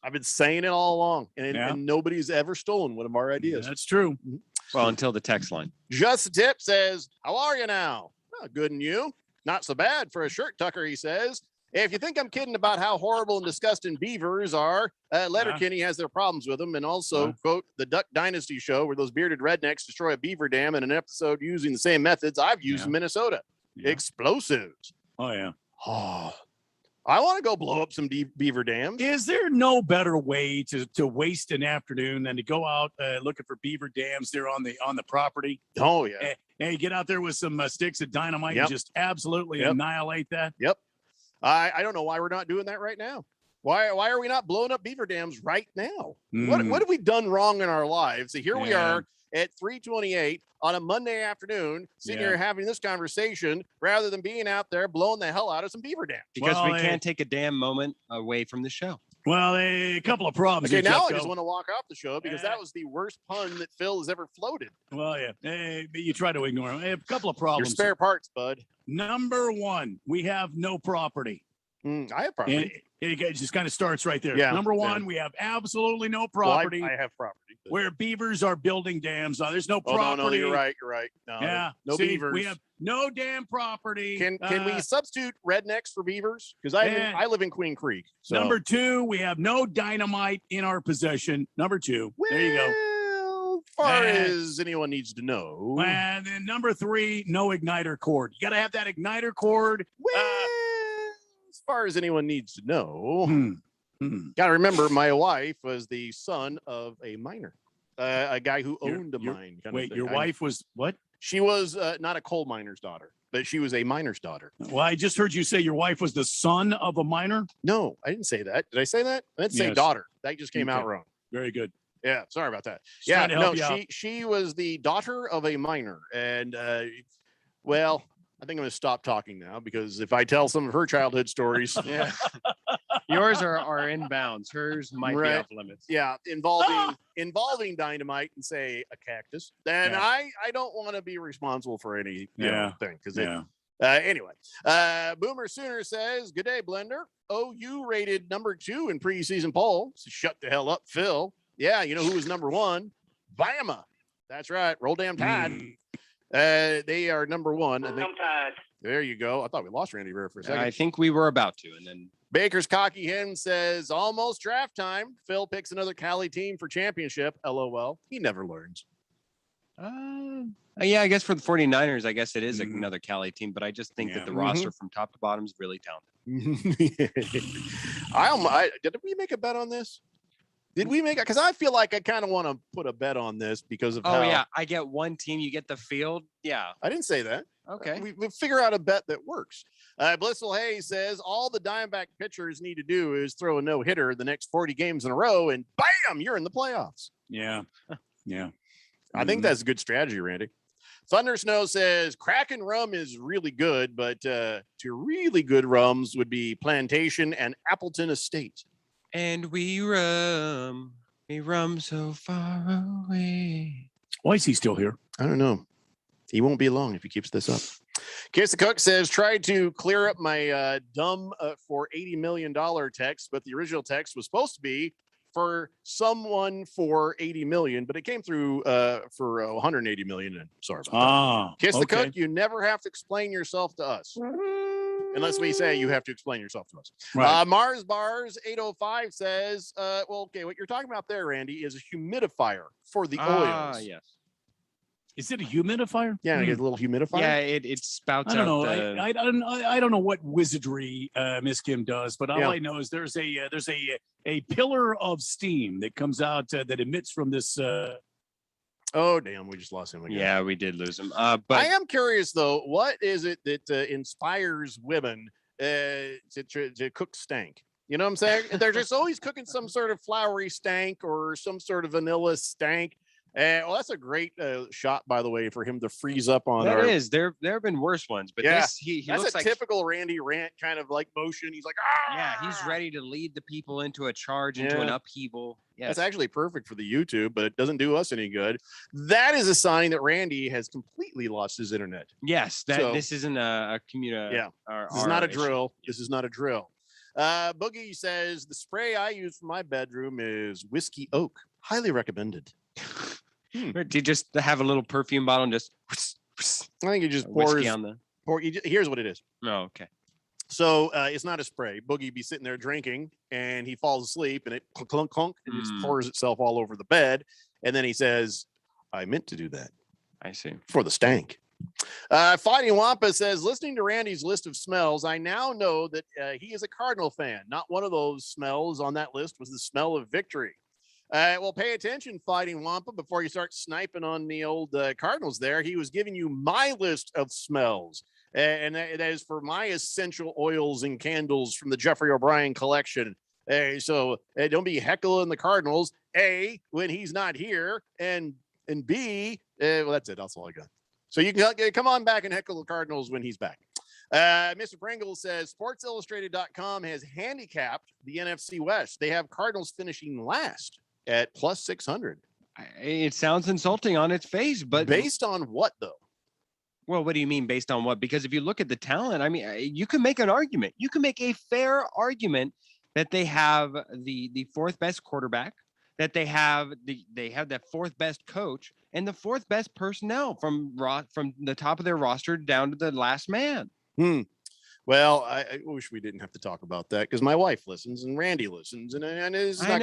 I've been saying it all along, and nobody's ever stolen one of our ideas. That's true. Well, until the text line. Just a Tip says, how are you now? Oh, good, and you? Not so bad for a shirt tucker, he says. If you think I'm kidding about how horrible and disgusting beavers are, Letterkenny has their problems with them. And also, quote, the Duck Dynasty show where those bearded rednecks destroy a beaver dam in an episode using the same methods I've used in Minnesota. Explosives. Oh, yeah. Oh, I want to go blow up some beaver dams. Is there no better way to waste an afternoon than to go out looking for beaver dams there on the property? Oh, yeah. And get out there with some sticks of dynamite and just absolutely annihilate that? Yep. I don't know why we're not doing that right now. Why are we not blowing up beaver dams right now? What have we done wrong in our lives? So here we are at 3:28 on a Monday afternoon, sitting here having this conversation rather than being out there blowing the hell out of some beaver dams. Because we can't take a damn moment away from the show. Well, a couple of problems. Okay, here, now I Jeffco. just want to walk off the show because that was the worst pun that Phil has ever floated. Well, but you try to ignore them. A couple of problems. Your spare parts, bud. Number 1, we have no property. I have property. And it just kind of starts right there. Yeah, Number 1, we have absolutely no property. Well, I have property. Where beavers are building dams. There's no property. No, you're right. You're right. No, no See, beavers. We have no damn property. Can we substitute rednecks for beavers? Because I live in Queen Creek. So. Number 2, we have no dynamite in our possession. Number 2. There you go. As far as anyone needs to know. And then number 3, no igniter cord. You got to have that igniter cord. As far as anyone needs to know. Got to remember, my wife was the son of a miner, a guy who owned a mine. Wait, your wife was what? She was not a coal miner's daughter, but she was a miner's daughter. Well, I just heard you say your wife was the son of a miner. No, I didn't say that. Did I say that? I didn't say daughter. That just came out wrong. Very good. Yeah, sorry about that. Just no, she was the daughter of a miner, and well, I think I'm going to stop talking now because if I tell some of her childhood stories, yours are in bounds. Hers might be off limits. Yeah, involving dynamite and say a cactus, then I don't want to be responsible for any thing because Anyway, Boomer Sooner says, good day, Blender. OU rated number 2 in preseason poll. So shut the hell up, Phil. Yeah, you know who was number 1? Bama. That's right. Roll damn Tide. They are number 1. I think. There you go. I thought we lost Randy Rare for a second. I think we were about to, and then Baker's Cocky Hen says, almost draft time. Phil picks another Cali team for championship. LOL. He never learns. Yeah, I guess for the 49ers, I guess it is another Cali team, but I just think that the roster from top to bottom is really talented. Did we make a bet on this? Did we make it? Because I feel like I kind of want to put a bet on this because of how. Yeah, I get one team, you get the field. Yeah, I didn't say that. Okay, we figure out a bet that works. Blissful Hayes says all the Diamondback pitchers need to do is throw a no hitter the next 40 games in a row, and bam, you're in the playoffs. Yeah, yeah. I think that's a good strategy, Randy. Thunder Snow says Kraken rum is really good, but two really good rums would be Plantation and Appleton Estate. And we rum so far away. Why is he still here? I don't know. He won't be long if he keeps this up. Kiss the Cook says, tried to clear up my dumb for $80 million text, but the original text was supposed to be for someone for 80 million, but it came through for 180 million. And sorry about that. Kiss the Cook, you never have to explain yourself to us. Unless we say you have to explain yourself to us. Right. Mars Bars 805 says, well, okay, what you're talking about there, Randy, is a humidifier for the oils. Yes. Is it a humidifier? Yeah, a little humidifier. Yeah, it spouts I don't know. out. I don't know what wizardry Miss Kim does, but all I know is there's a pillar of steam that comes out that emits from this. Oh damn, we just lost him again. Yeah, we did lose him. But I am curious though, what is it that inspires women to cook stank? You know what I'm saying? They're just always cooking some sort of flowery stank or some sort of vanilla stank. Well, that's a great shot, by the way, for him to freeze up on. That is. There have been worse ones, but this he that's looks a like typical Randy Rant kind of like motion. He's like, yeah, he's ready to lead the people into a charge, into an upheaval. Yes. That's actually perfect for the YouTube, but it doesn't do us any good. That is a sign that Randy has completely lost his internet. Yes, this isn't a community. Yeah, this is not a drill. This is not a drill. Boogie says the spray I use for my bedroom is Whiskey Oak. Highly recommended. Do you just have a little perfume bottle and just? I think you just whiskey on the. Here's what it is. Oh, okay. So it's not a spray. Boogie be sitting there drinking, and he falls asleep, and it clunk clunk clunk, and it pours itself all over the bed, and then he says, "I meant to do that." I see. For the stank. Fighting Wampa says, listening to Randy's list of smells, I now know that he is a Cardinal fan. Not one of those smells on that list was the smell of victory. Well, pay attention, Fighting Wampa, before you start sniping on the old Cardinals there. He was giving you my list of smells, and that is for my essential oils and candles from the Jeffrey O'Brien collection. So don't be heckling the Cardinals, A, when he's not here, and B, well, that's it. That's all I got. So you can come on back and heckle the Cardinals when he's back. Mr. Pringle says SportsIllustrated.com has handicapped the NFC West. They have Cardinals finishing last at plus 600. It sounds insulting on its face, but based on what though? Well, what do you mean based on what? Because if you look at the talent, I mean, you can make an argument. You can make a fair argument that they have the fourth best quarterback, that they have that fourth best coach, and the fourth best personnel from the top of their roster down to the last man. Well, I wish we didn't have to talk about that because my wife listens and Randy listens, and it's not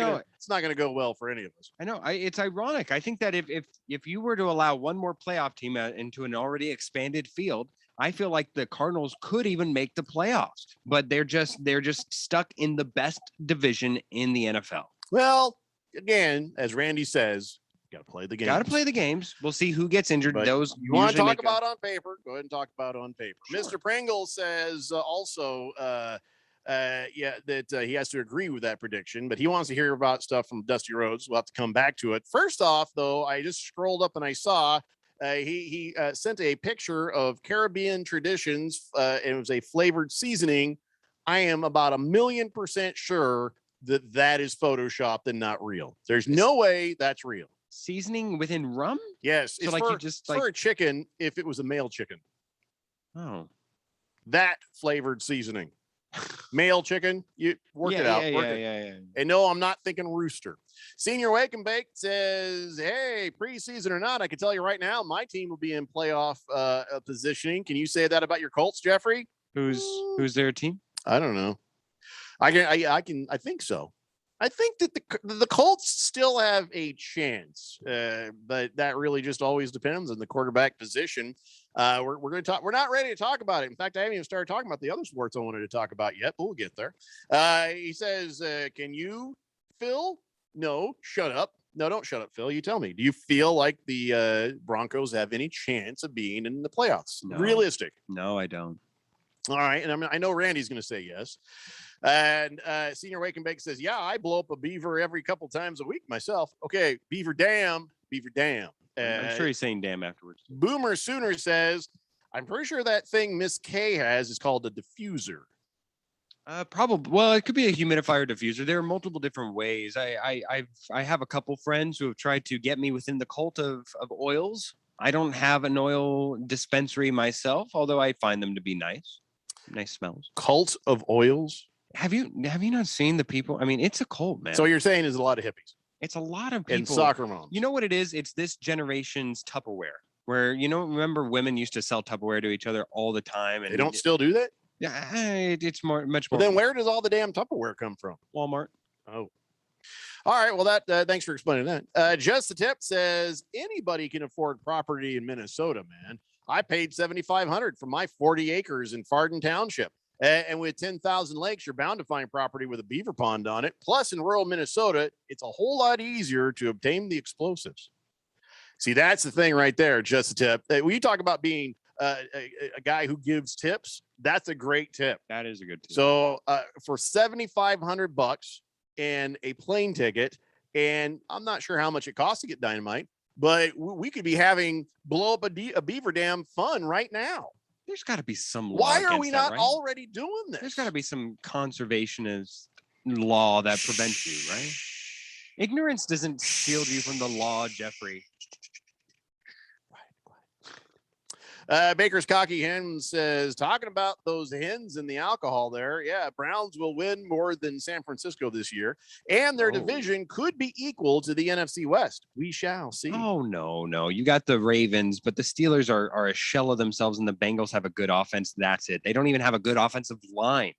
going to go well for any of us. I know. It's ironic. I think that if you were to allow one more playoff team into an already expanded field, I feel like the Cardinals could even make the playoffs, but they're just stuck in the best division in the NFL. Well, again, as Randy says, got to play the games. Got to play the games. We'll see who gets injured. But those you want to talk about on paper? Go ahead and talk about it on paper. Sure. Mr. Pringle says also, that he has to agree with that prediction, but he wants to hear about stuff from Dusty Rhodes. We'll have to come back to it. First off, though, I just scrolled up and I saw he sent a picture of Caribbean traditions. It was a flavored seasoning. I am about 1,000,000% sure that is photoshopped and not real. There's no way that's real. Seasoning within rum? Yes. So it's for a chicken if it was a male chicken. Oh. that flavored seasoning. Male chicken, you work it out. Yeah. And no, I'm not thinking rooster. Senior Wake and Bake says, hey, preseason or not, I can tell you right now, my team will be in playoff positioning. Can you say that about your Colts, Jeffrey? Who's their team? I don't know. I think so. I think that the Colts still have a chance, but that really just always depends on the quarterback position. We're going to talk. We're not ready to talk about it. In fact, I haven't even started talking about the other sports I wanted to talk about yet, but we'll get there. He says, can you, Phil? No, shut up. No, don't shut up, Phil. You tell me. Do you feel like the Broncos have any chance of being in the playoffs? No. Realistic? No, I don't. All right. And I know Randy's going to say yes. And Senior Wake and Bake says, yeah, I blow up a beaver every couple times a week myself. Okay. Beaver dam. I'm sure he's saying damn afterwards. Boomer Sooner says, I'm pretty sure that thing Miss K has is called a diffuser. Probably. Well, it could be a humidifier diffuser. There are multiple different ways. I have a couple friends who have tried to get me within the cult of oils. I don't have an oil dispensary myself, although I find them to be nice smells. Cult of oils. Have you not seen the people? I mean, it's a cult, man. So you're saying is a lot of hippies. It's a lot of people. And soccer moms. You know what it is? It's this generation's Tupperware, where, remember women used to sell Tupperware to each other all the time. And they don't still do that? Yeah, it's much more. Well, then where does all the damn Tupperware come from? Walmart. Oh. All right. Well, thanks for explaining that. Just the Tip says anybody can afford property in Minnesota, man. I paid $7,500 for my 40 acres in Fardin Township. And with 10,000 lakes, you're bound to find property with a beaver pond on it. Plus, in rural Minnesota, it's a whole lot easier to obtain the explosives. See, that's the thing right there, Just a Tip. When you talk about being a guy who gives tips, that's a great tip. That is a good tip. So for $7,500 and a plane ticket, and I'm not sure how much it costs to get dynamite, but we could be having blow up a beaver dam fun right now. There's got to be some law. Why are we not right? already doing this? There's got to be some conservationist law that prevents you, right? Ignorance doesn't shield you from the law, Jeffrey. Baker's Cocky Hen says, talking about those hens and the alcohol there. Yeah, Browns will win more than San Francisco this year, and their division could be equal to the NFC West. We shall see. Oh, no. You got the Ravens, but the Steelers are a shell of themselves, and the Bengals have a good offense. That's it. They don't even have a good offensive line.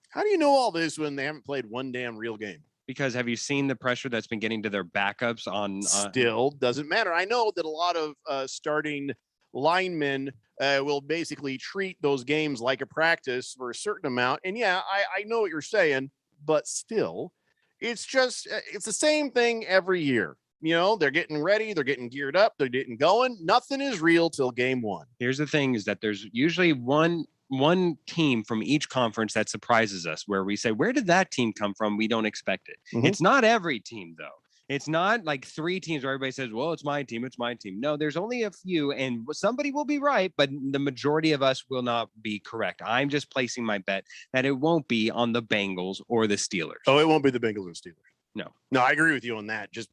How do you know all this when they haven't played one damn real game? Because have you seen the pressure that's been getting to their backups on? Still doesn't matter. I know that a lot of starting linemen will basically treat those games like a practice for a certain amount. And yeah, I know what you're saying, but still, it's the same thing every year. They're getting ready, they're getting geared up, they're getting going. Nothing is real till game one. Here's the thing is that there's usually one team from each conference that surprises us, where we say, where did that team come from? We don't expect it. Mm-hmm. It's not every team, though. It's not like three teams where everybody says, well, it's my team. No, there's only a few, and somebody will be right, but the majority of us will not be correct. I'm just placing my bet that it won't be on the Bengals or the Steelers. Oh, it won't be the Bengals or Steelers. No, I agree with you on that. Just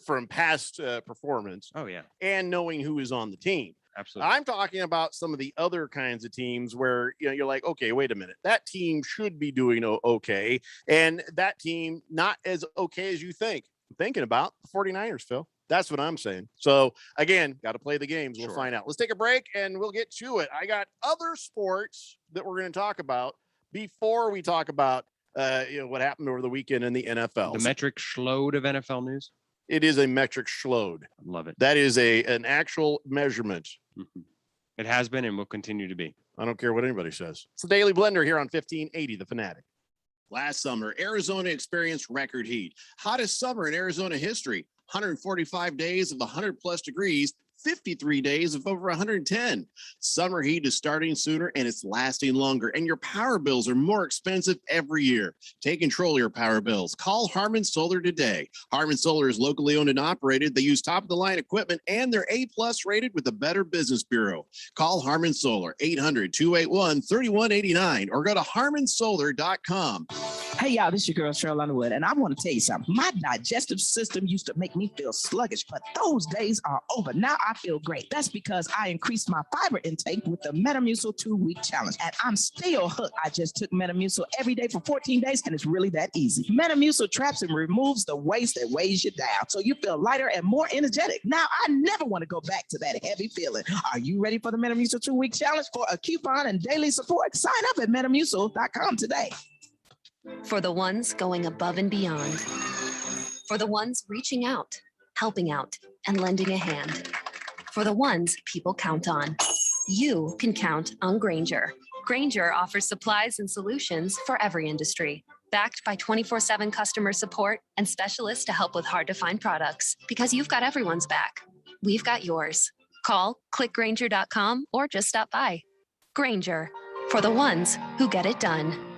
from past performance. Oh, yeah. And knowing who is on the team. Absolutely. I'm talking about some of the other kinds of teams where you're like, okay, wait a minute. That team should be doing okay. And that team not as okay as you think. Thinking about the 49ers, Phil. That's what I'm saying. So again, got to play the games. We'll find out. Let's take a break and we'll get to it. I got other sports that we're going to talk about before we talk about what happened over the weekend in the NFL. The metric schlode of NFL news. It is a metric schlode. I love it. That is an actual measurement. Mm-hmm. It has been and will continue to be. I don't care what anybody says. It's the Daily Blender here on 1580 The Fanatic. Last summer, Arizona experienced record heat. Hottest summer in Arizona history. 145 days of 100+ degrees, 53 days of over 110. Summer heat is starting sooner and it's lasting longer, and your power bills are more expensive every year. Take control of your power bills. Call Harmon Solar today. Harmon Solar is locally owned and operated. They use top-of-the-line equipment, and they're A+ rated with the Better Business Bureau. Call Harmon Solar, 800-281-3189, or go to harmonsolar.com. Hey, y'all, this is your girl, Cheryl Underwood, and I want to tell you something. My digestive system used to make me feel sluggish, but those days are over. Now I feel great. That's because I increased my fiber intake with the Metamucil 2-week challenge, and I'm still hooked. I just took Metamucil every day for 14 days, and it's really that easy. Metamucil traps and removes the waste that weighs you down, so you feel lighter and more energetic. Now I never want to go back to that heavy feeling. Are you ready for the Metamucil 2-week challenge? For a coupon and daily support, sign up at metamucil.com today. For the ones going above and beyond. For the ones reaching out, helping out, and lending a hand. For the ones people count on. You can count on Grainger. Grainger offers supplies and solutions for every industry. Backed by 24/7 customer support and specialists to help with hard-to-find products. Because you've got everyone's back. We've got yours. Call, click Grainger.com, or just stop by. Grainger, for the ones who get it done.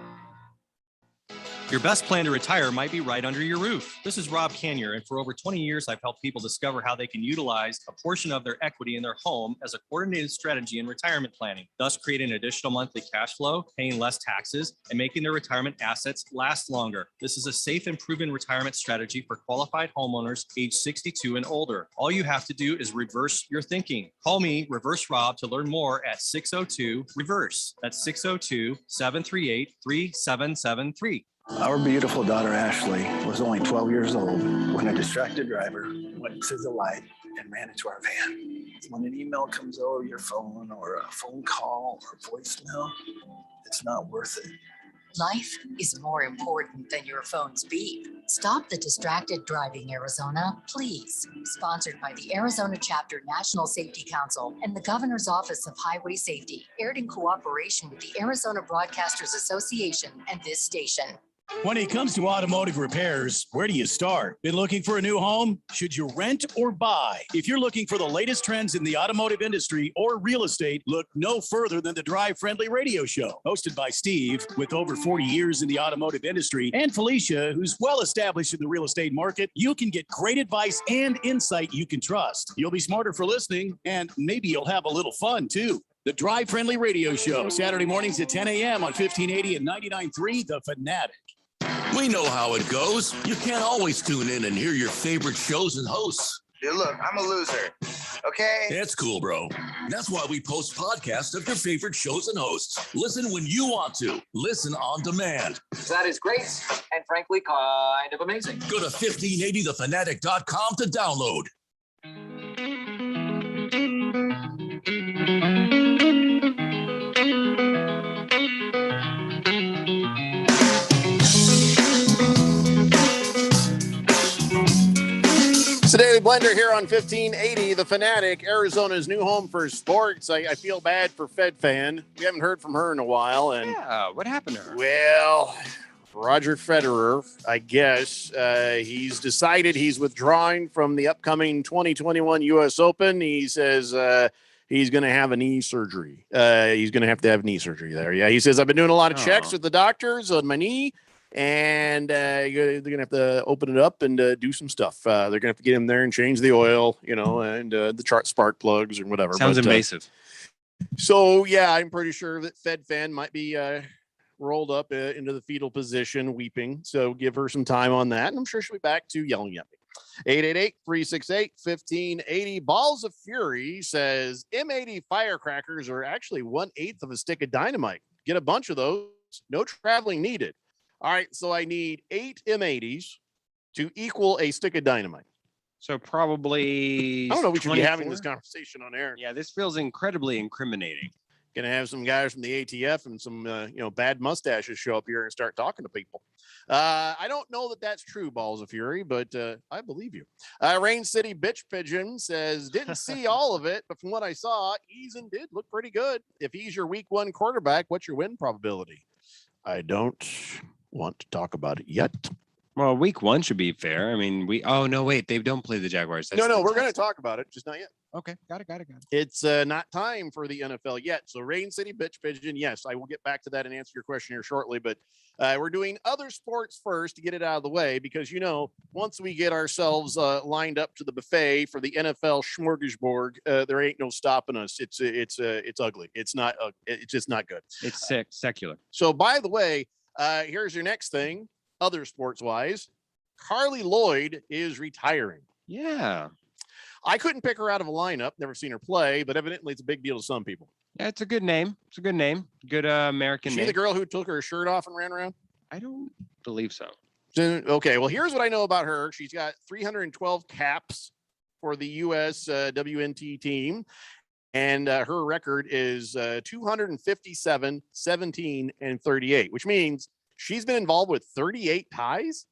Your best plan to retire might be right under your roof. This is Rob Canyer, and for over 20 years, I've helped people discover how they can utilize a portion of their equity in their home as a coordinated strategy in retirement planning, thus creating additional monthly cash flow, paying less taxes, and making their retirement assets last longer. This is a safe and proven retirement strategy for qualified homeowners age 62 and older. All you have to do is reverse your thinking. Call me, Reverse Rob, to learn more at 602-REVERSE. That's 602-738-3773. Our beautiful daughter Ashley was only 12 years old when a distracted driver went to the light and ran into our van. When an email comes over your phone or a phone call or voicemail, it's not worth it. Life is more important than your phone's beep. Stop the distracted driving, Arizona, please. Sponsored by the Arizona Chapter National Safety Council and the Governor's Office of Highway Safety, aired in cooperation with the Arizona Broadcasters Association and this station. When it comes to automotive repairs, where do you start? Been looking for a new home? Should you rent or buy? If you're looking for the latest trends in the automotive industry or real estate, look no further than the Drive Friendly Radio Show. Hosted by Steve, with over 40 years in the automotive industry, and Felicia, who's well established in the real estate market, you can get great advice and insight you can trust. You'll be smarter for listening, and maybe you'll have a little fun too. The Drive Friendly Radio Show, Saturday mornings at 10 a.m. on 1580 and 99.3 The Fanatic. We know how it goes. You can't always tune in and hear your favorite shows and hosts. Dude, look, I'm a loser. Okay? It's cool, bro. That's why we post podcasts of your favorite shows and hosts. Listen when you want to. Listen on demand. That is great and frankly kind of amazing. Go to 1580thefanatic.com to download. It's the Daily Blender here on 1580 The Fanatic, Arizona's new home for sports. I feel bad for FedFan. We haven't heard from her in a while. And yeah, what happened to her? Well, Roger Federer, I guess, he's decided he's withdrawing from the upcoming 2021 U.S. Open. He says he's going to have a knee surgery. He's going to have knee surgery there. Yeah, he says, I've been doing a lot of checks with the doctors on my knee. And they're going to have to open it up and do some stuff. They're going to have to get in there and change the oil, and the spark plugs or whatever. Sounds invasive. So, yeah, I'm pretty sure that FedFan might be rolled up into the fetal position, weeping. So give her some time on that. And I'm sure she'll be back to yelling at me. 888-368-1580. Balls of Fury says M80 firecrackers are actually 1/8 of a stick of dynamite. Get a bunch of those. No traveling needed. All right, so I need 8 M80s to equal a stick of dynamite. So probably. I don't know. We should be having this conversation on air. Yeah, this feels incredibly incriminating. Gonna have some guys from the ATF and some bad mustaches show up here and start talking to people. I don't know that that's true, Balls of Fury, but I believe you. Rain City Bitch Pigeon says, didn't see all of it, but from what I saw, Eason did look pretty good. If he's your week 1 quarterback, what's your win probability? I don't want to talk about it yet. Well, week 1 should be fair. I mean, they don't play the Jaguars. No, we're going to talk about it, just not yet. Okay, got it. It's not time for the NFL yet. So Rain City Bitch Pigeon, yes, I will get back to that and answer your question here shortly. But we're doing other sports first to get it out of the way because, once we get ourselves lined up to the buffet for the NFL smorgasbord, there ain't no stopping us. It's ugly. It's not. It's just not good. It's secular. So, by the way, Here's your next thing. Other sports wise, Carly Lloyd is retiring. Yeah. I couldn't pick her out of a lineup. Never seen her play, but evidently it's a big deal to some people. Yeah, it's a good name. It's a good name. Good American Is she name. the girl who took her shirt off and ran around? I don't believe so. Okay, well, here's what I know about her. She's got 312 caps for the U.S. WNT team, and her record is 257, 17, and 38, which means she's been involved with 38 ties.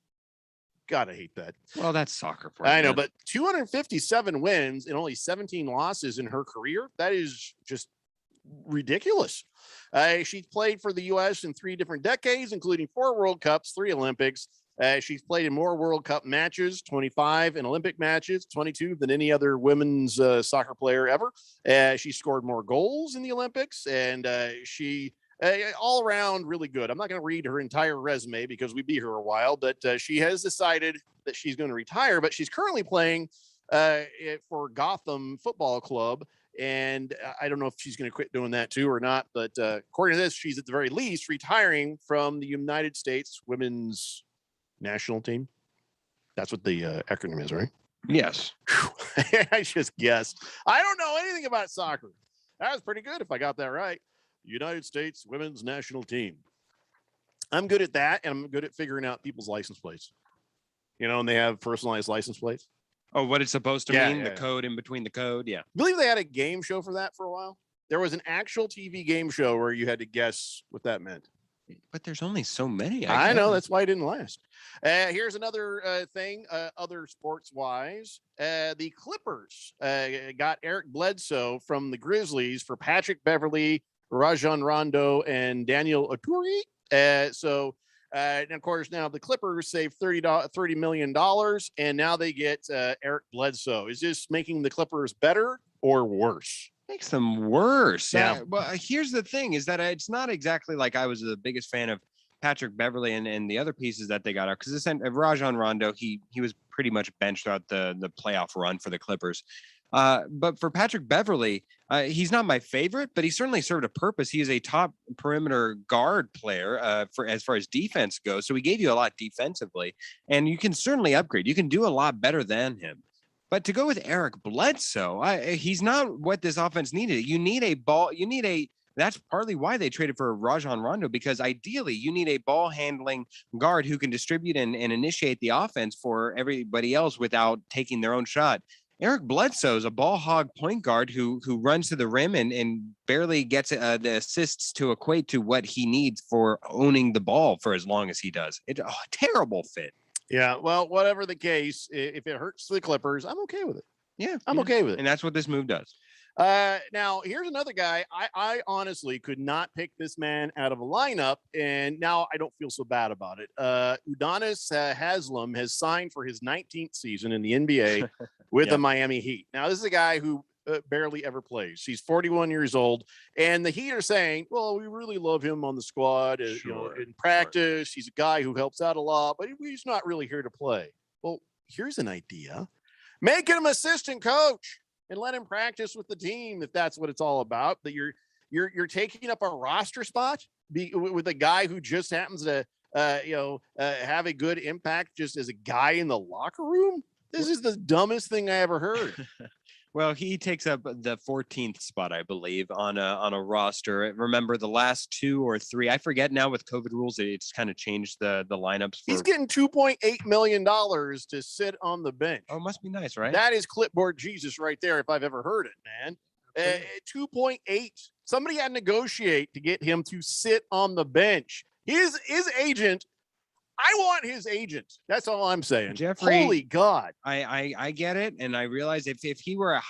Gotta hate that. Well, that's soccer for I know, man. but 257 wins and only 17 losses in her career. That is just ridiculous. She's played for the U.S. in 3 different decades, including 4 World Cups, 3 Olympics. She's played in more World Cup matches, 25, and Olympic matches, 22 than any other women's soccer player ever. She scored more goals in the Olympics, and she all around really good. I'm not going to read her entire resume because we'd be here a while, but she has decided that she's going to retire, but she's currently playing for Gotham Football Club. And I don't know if she's going to quit doing that too or not, but according to this, she's at the very least retiring from the United States women's national team. That's what the acronym is, right? Yes. I just guessed. I don't know anything about soccer. That was pretty good if I got that right. United States women's national team. I'm good at that, and I'm good at figuring out people's license plates. You know, and they have personalized license plates. Oh, what it's supposed to Yeah, mean? yeah, The yeah. code in between the code? Yeah. I believe they had a game show for that for a while. There was an actual TV game show where you had to guess what that meant. But there's only so many. I know. guess. That's why it didn't last. Here's another thing, other sports wise. The Clippers got Eric Bledsoe from the Grizzlies for Patrick Beverly, Rajon Rondo, and Daniel Oturi. And of course, now the Clippers saved $30 million, and now they get Eric Bledsoe. Is this making the Clippers better or worse? Makes them worse. Yeah. Well, here's the thing is that it's not exactly like I was the biggest fan of Patrick Beverly and the other pieces that they got out, because Rajon Rondo, he was pretty much benched throughout the playoff run for the Clippers. But for Patrick Beverly, he's not my favorite, but he certainly served a purpose. He is a top perimeter guard player for as far as defense goes. So he gave you a lot defensively, and you can certainly upgrade. You can do a lot better than him. But to go with Eric Bledsoe, he's not what this offense needed. You need a ball. That's partly why they traded for Rajon Rondo, because ideally you need a ball handling guard who can distribute and initiate the offense for everybody else without taking their own shot. Eric Bledsoe is a ball hog point guard who runs to the rim and barely gets the assists to equate to what he needs for owning the ball for as long as he does. It's a terrible fit. Yeah, well, whatever the case, if it hurts the Clippers, I'm okay with it. Yeah, I'm okay with it. And that's what this move does. Now, here's another guy. I honestly could not pick this man out of a lineup, and now I don't feel so bad about it. Udonis Haslem has signed for his 19th season in the NBA with the Miami Heat. Now, this is a guy who barely ever plays. He's 41 years old, and the Heat are saying, well, we really love him on the squad. You know, in practice, he's a guy who helps out a lot, but he's not really here to play. Well, here's an idea. Make him assistant coach and let him practice with the team if that's what it's all about. That you're taking up a roster spot with a guy who just happens to have a good impact just as a guy in the locker room. This is the dumbest thing I ever heard. Well, he takes up the 14th spot, I believe, on a roster. Remember the last 2 or 3, I forget now with COVID rules, it's kind of changed the lineups. He's getting $2.8 million to sit on the bench. Oh, must be nice, right? That is clipboard Jesus right there, if I've ever heard it, man. 2.8. Somebody had to negotiate to get him to sit on the bench. His agent. I want his agent. That's all I'm saying. Jeffrey, holy God. I get it. And I realize if he were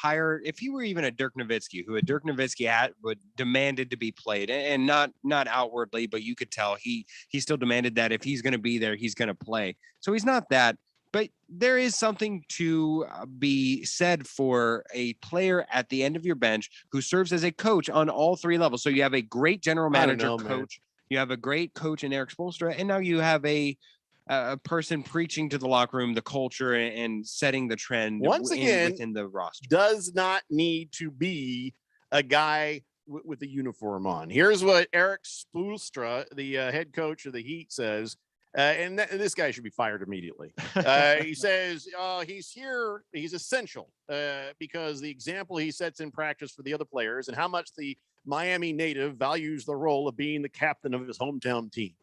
if he were even a Dirk Nowitzki, who a Dirk Nowitzki would demanded to be played, and not outwardly, but you could tell he still demanded that if he's going to be there, he's going to play. So he's not that. But there is something to be said for a player at the end of your bench who serves as a coach on all 3 levels. So you have a great general manager coach. You have a great coach in Eric Spoelstra, and now you have a person preaching to the locker room, the culture, and setting the trend once again within the roster. Does not need to be a guy with the uniform on. Here's what Eric Spoelstra, the head coach of the Heat, says. And this guy should be fired immediately. He says he's here. He's essential because the example he sets in practice for the other players and how much the Miami native values the role of being the captain of his hometown team.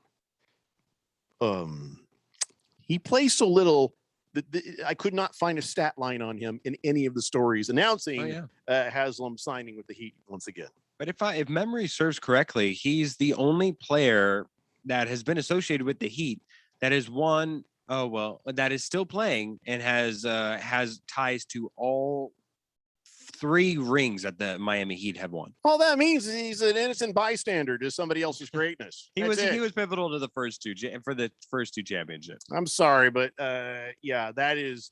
He plays so little that I could not find a stat line on him in any of the stories announcing Haslam signing with the Heat once again. But if memory serves correctly, he's the only player that has been associated with the Heat that is that is still playing and has ties to all 3 rings that the Miami Heat have won. All that means is he's an innocent bystander to somebody else's greatness. He was pivotal to the first 2 championships. I'm sorry, but that is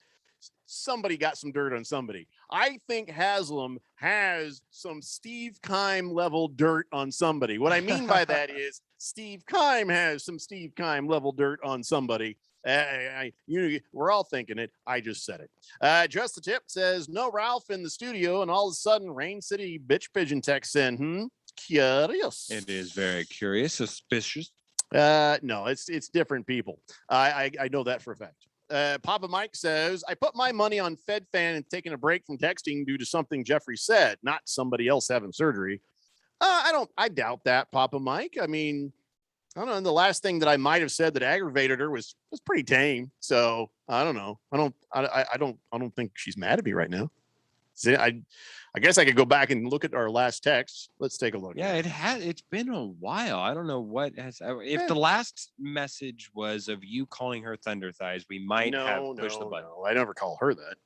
somebody got some dirt on somebody. I think Haslam has some Steve Keim level dirt on somebody. What I mean by that is Steve Keim has some Steve Keim level dirt on somebody. We're all thinking it. I just said it. Just the Tip says no Ralph in the studio, and all of a sudden Rain City bitch pigeon text in. Curious. It is very curious, suspicious. No, it's different people. I know that for a fact. Papa Mike says, I put my money on FedFan and taking a break from texting due to something Jeffrey said, not somebody else having surgery. I doubt that, Papa Mike. I mean, I don't know. The last thing that I might have said that aggravated her was pretty tame. So I don't know. I don't think she's mad at me right now. See, I guess I could go back and look at our last text. Let's take a look. Yeah, it's been a while. I don't know what has. If the last message was of you calling her Thunder Thighs, we might have pushed the button. No, I never call her that.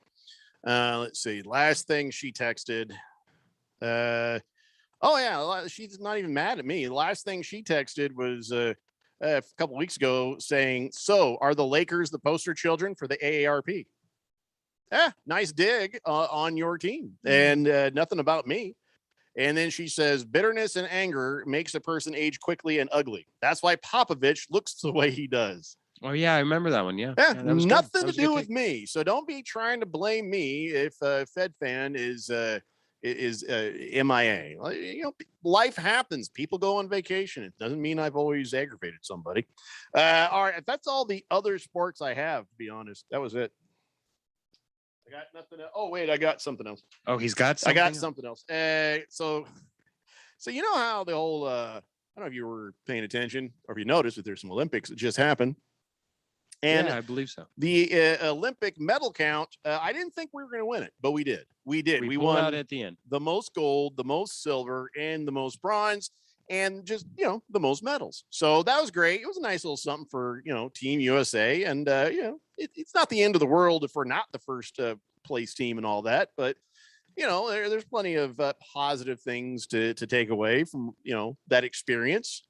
Let's see. Last thing she texted. She's not even mad at me. The last thing she texted was a couple weeks ago saying, "So are the Lakers the poster children for the AARP?" Nice dig on your team, and nothing about me. And then she says, bitterness and anger makes a person age quickly and ugly. That's why Popovich looks the way he does. Oh, yeah, I remember that one. Yeah. Nothing to do with me. So don't be trying to blame me if FedFan is MIA. Life happens. People go on vacation. It doesn't mean I've always aggravated somebody. All right. That's all the other sports I have, to be honest. That was it. I got nothing else. Oh, wait, I got something else. Oh, he's got something. I got something else. So you know how the whole I don't know if you were paying attention or if you noticed that there's some Olympics that just happened. And yeah, I believe so. The Olympic medal count, I didn't think we were going to win it, but we did. We won out at the end. The most gold, the most silver, and the most bronze, and just, the most medals. So that was great. It was a nice little something for, Team USA. And, it's not the end of the world if we're not the first place team and all that. But, there's plenty of positive things to take away from, that experience.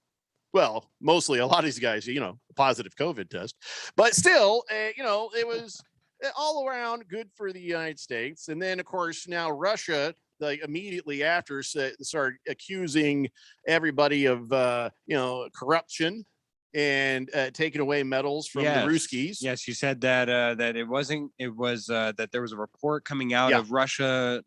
Well, mostly a lot of these guys, a positive COVID test. But still, it was all around good for the United States. And then, of course, now Russia, immediately after, started accusing everybody of corruption and taking away medals from the Ruskies. Yes, you said that that it wasn't. It was that there was a report coming out of Russian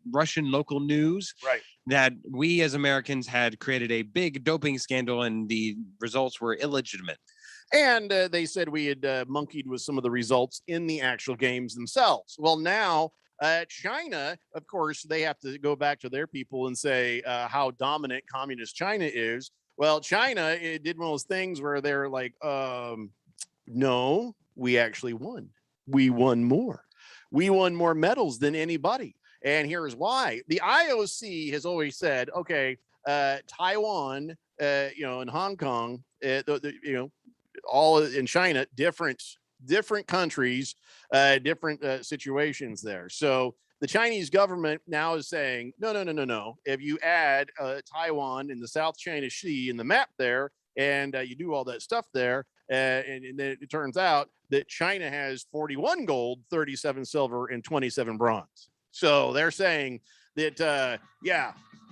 local news, right? That we as Americans had created a big doping scandal, and the results were illegitimate. And they said we had monkeyed with some of the results in the actual games themselves. Well, now. China, of course, they have to go back to their people and say how dominant communist China is. Well, China, it did one of those things where they're like, no, we actually won. We won more. We won more medals than anybody. And here's why. The IOC has always said, okay, Taiwan, and Hong Kong, all in China, different countries, different situations there. So the Chinese government now is saying, no. If you add Taiwan in the South China Sea in the map there, and you do all that stuff there, and then it turns out that China has 41 gold, 37 silver, and 27 bronze. So they're saying that,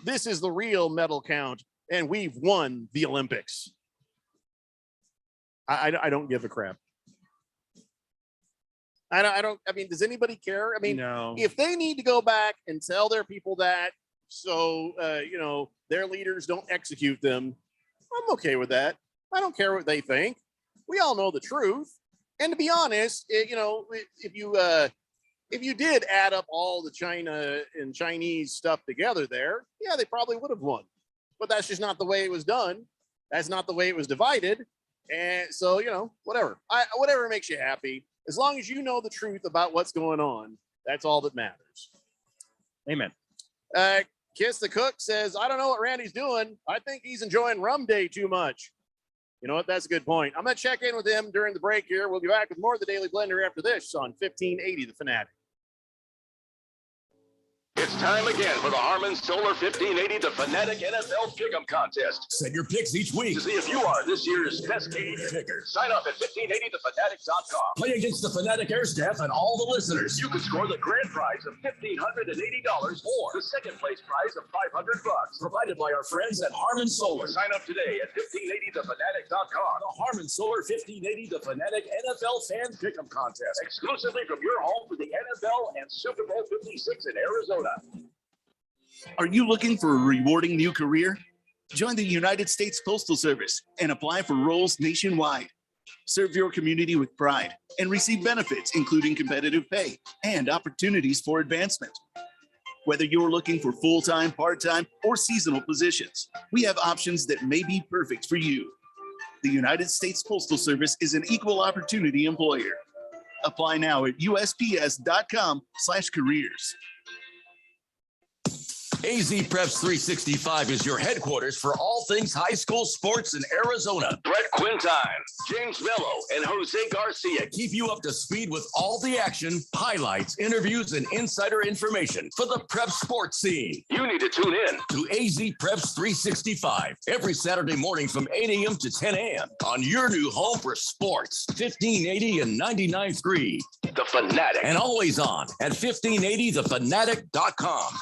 this is the real medal count, and we've won the Olympics. I don't give a crap. I mean, does anybody care? I mean, no. If they need to go back and tell their people that, so their leaders don't execute them. I'm okay with that. I don't care what they think. We all know the truth. And to be honest, if you did add up all the China and Chinese stuff together there, yeah, they probably would have won. But that's just not the way it was done. That's not the way it was divided. And so, whatever. Whatever makes you happy. As long as you know the truth about what's going on, that's all that matters. Amen. Kiss the Cook says, I don't know what Randy's doing. I think he's enjoying Rum Day too much. You know what? That's a good point. I'm going to check in with him during the break here. We'll be back with more of the Daily Blender after this on 1580 The Fanatic. It's time again for the Harman Solar 1580 The Fanatic NFL Pick'em Contest. Send your picks each week to see if you are this year's best game picker. Sign up at 1580thefanatic.com. Play against the Fanatic Air Staff and all the listeners. You can score the grand prize of $1,580 or the second place prize of $500. Provided by our friends at Harman Solar. Sign up today at 1580thefanatic.com. The Harman Solar 1580 The Fanatic NFL Fan Pick'em Contest. Exclusively from your home for the NFL and Super Bowl 56 in Arizona. Are you looking for a rewarding new career? Join the United States Postal Service and apply for roles nationwide. Serve your community with pride and receive benefits, including competitive pay and opportunities for advancement. Whether you're looking for full-time, part-time, or seasonal positions, we have options that may be perfect for you. The United States Postal Service is an equal opportunity employer. Apply now at USPS.com/careers. AZ Preps 365 is your headquarters for all things high school sports in Arizona. Brett Quintine, James Mello, and Jose Garcia keep you up to speed with all the action, highlights, interviews, and insider information for the prep sports scene. You need to tune in to AZ Preps 365 every Saturday morning from 8 a.m. to 10 a.m. on your new home for sports, 1580 and 99.3. The Fanatic. And always on at 1580thefanatic.com.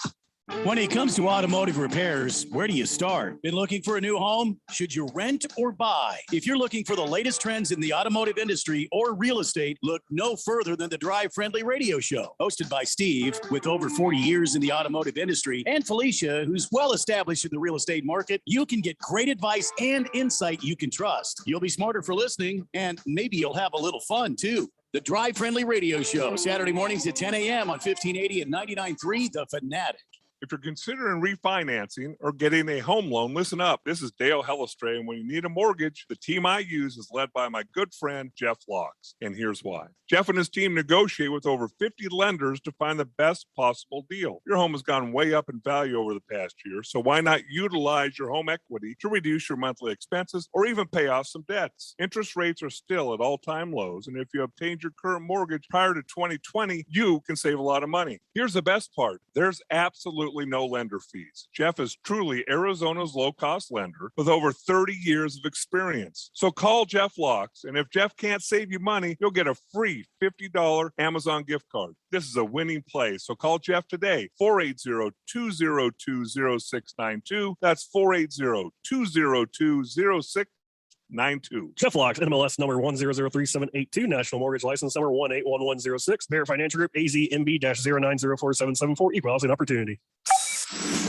When it comes to automotive repairs, where do you start? Been looking for a new home? Should you rent or buy? If you're looking for the latest trends in the automotive industry or real estate, look no further than the Drive Friendly Radio Show. Hosted by Steve, with over 40 years in the automotive industry, and Felicia, who's well established in the real estate market, you can get great advice and insight you can trust. You'll be smarter for listening, and maybe you'll have a little fun too. The Drive Friendly Radio Show, Saturday mornings at 10 a.m. on 1580 and 99.3 The Fanatic. If you're considering refinancing or getting a home loan, listen up. This is Dale Hellestray, and when you need a mortgage, the team I use is led by my good friend, Jeff Locks. And here's why. Jeff and his team negotiate with over 50 lenders to find the best possible deal. Your home has gone way up in value over the past year, so why not utilize your home equity to reduce your monthly expenses or even pay off some debts? Interest rates are still at all-time lows, and if you obtained your current mortgage prior to 2020, you can save a lot of money. Here's the best part. There's absolutely no lender fees. Jeff is truly Arizona's low-cost lender with over 30 years of experience. So call Jeff Locks, and if Jeff can't save you money, you'll get a free $50 Amazon gift card. This is a winning play, so call Jeff today, 480-202-0692. That's 480-202-0692. Jeff Locks, NMLS number 1003782, National Mortgage License number 181106, Bear Financial Group, AZMB-0904774, Equal Housing Opportunity.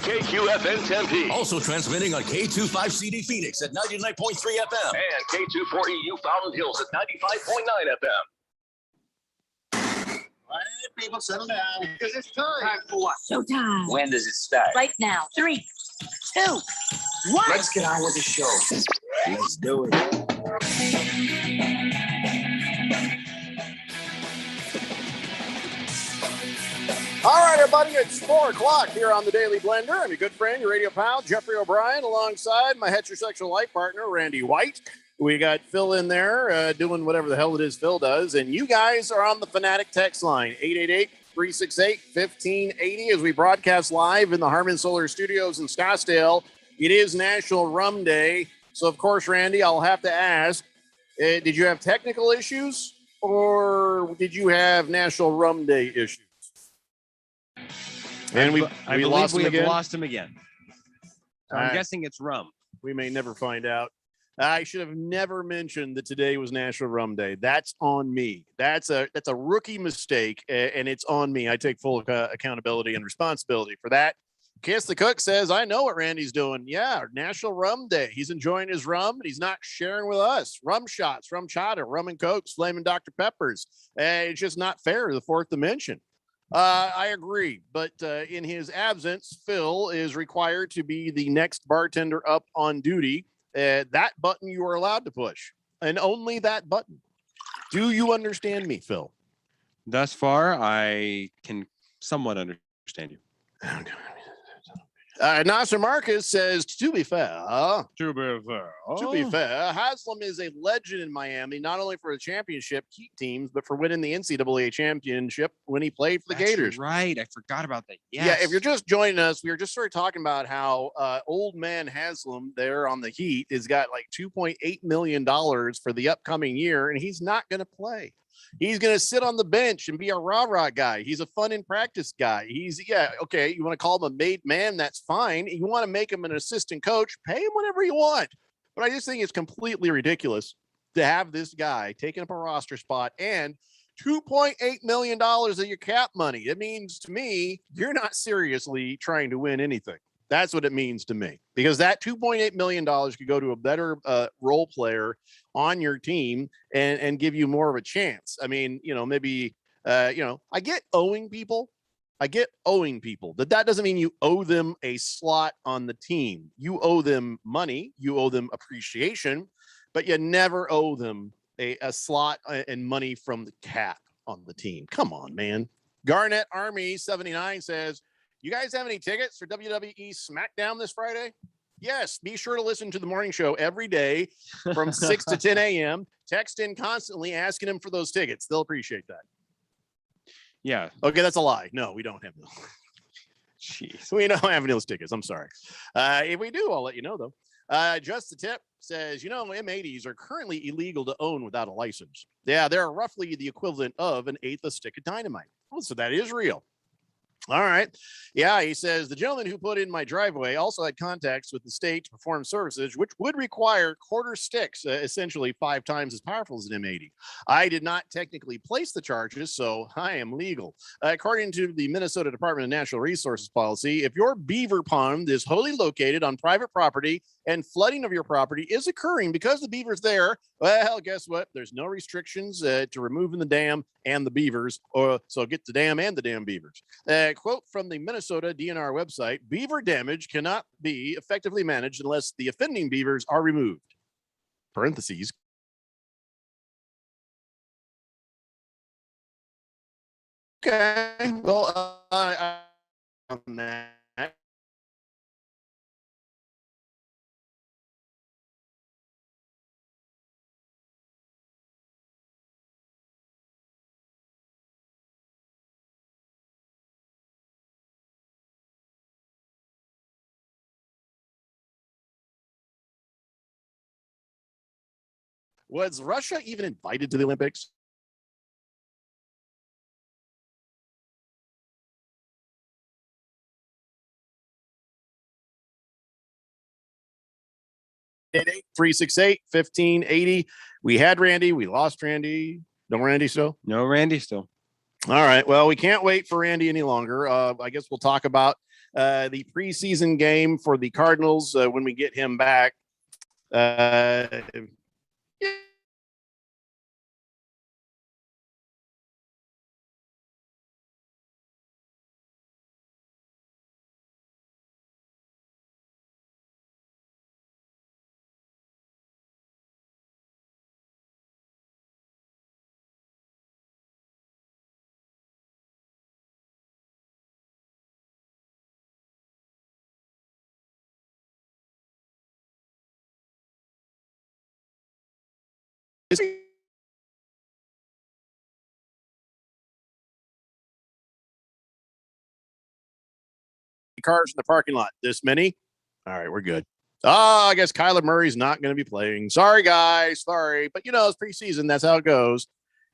KQFN Tempe. Also transmitting on K25CD Phoenix at 99.3 FM. And K24EU Fountain Hills at 95.9 FM. All right, people, settle down. Because it's time. Time for what? Showtime. When does it start? Right now. 3, 2, 1. Let's get on with the show. Let's do it. All right, everybody, it's 4 o'clock here on the Daily Blender. I'm your good friend, your radio pal, Jeffrey O'Brien, alongside my heterosexual life partner, Randy White. We got Phil in there doing whatever the hell it is Phil does. And you guys are on the Fanatic text line, 888-368-1580, as we broadcast live in the Harman Solar Studios in Scottsdale. It is National Rum Day. So, of course, Randy, I'll have to ask, did you have technical issues or did you have National Rum Day issues? And we lost him again. Lost him again. So I'm guessing it's rum. We may never find out. I should have never mentioned that today was National Rum Day. That's on me. That's a rookie mistake, and it's on me. I take full accountability and responsibility for that. Kiss the Cook says, I know what Randy's doing. Yeah, National Rum Day. He's enjoying his rum, and he's not sharing with us. Rum shots, rum chata, rum and cokes, flaming Dr. Peppers. It's just not fair to the fourth dimension. I agree, but in his absence, Phil is required to be the next bartender up on duty. That button you are allowed to push, and only that button. Do you understand me, Phil? Thus far, I can somewhat understand you. Nasser Marcus says, to be fair, Haslam is a legend in Miami, not only for the championship Heat teams, but for winning the NCAA championship when he played for the Gators. Right. I forgot about that. Yes. Yeah, if you're just joining us, we were just sort of talking about how old man Haslam there on the Heat has got like $2.8 million for the upcoming year, and he's not going to play. He's going to sit on the bench and be a rah-rah guy. He's a fun in practice guy. Okay, you want to call him a made man, that's fine. You want to make him an assistant coach, pay him whatever you want. But I just think it's completely ridiculous to have this guy taking up a roster spot and $2.8 million of your cap money. It means to me, you're not seriously trying to win anything. That's what it means to me, because that $2.8 million could go to a better role player on your team and give you more of a chance. I mean, maybe, I get owing people. That doesn't mean you owe them a slot on the team. You owe them money. You owe them appreciation, but you never owe them a slot and money from the cap on the team. Come on, man. Garnett Army 79 says, you guys have any tickets for WWE SmackDown this Friday? Yes, be sure to listen to the morning show every day from 6 to 10 a.m. Text in constantly asking them for those tickets. They'll appreciate that. Yeah. Okay, that's a lie. No, we don't have those. Jeez. We don't have any of those tickets. I'm sorry. If we do, I'll let you know, though. Just the Tip says, M80s are currently illegal to own without a license. Yeah, they're roughly the equivalent of an eighth of stick of dynamite. Oh, so that is real. All right. Yeah, he says the gentleman who put in my driveway also had contacts with the state to perform services, which would require quarter sticks, essentially 5 times as powerful as an M80. I did not technically place the charges, so I am legal. According to the Minnesota Department of Natural Resources policy, if your beaver pond is wholly located on private property and flooding of your property is occurring because the beaver's there, well, guess what? There's no restrictions to removing the dam and the beavers, so get the dam and the damn beavers. Quote from the Minnesota DNR website, beaver damage cannot be effectively managed unless the offending beavers are removed. Parentheses. Okay, well, on that. Was Russia even invited to the Olympics? Eight 368-1580. We had Randy. We lost Randy. No Randy still? No Randy still. All right. Well, we can't wait for Randy any longer. I guess we'll talk about the preseason game for the Cardinals when we get him back. Cars in the parking lot. This many? All right, we're good. I guess Kyler Murray's not going to be playing. Sorry, guys. Sorry. But, it's preseason. That's how it goes.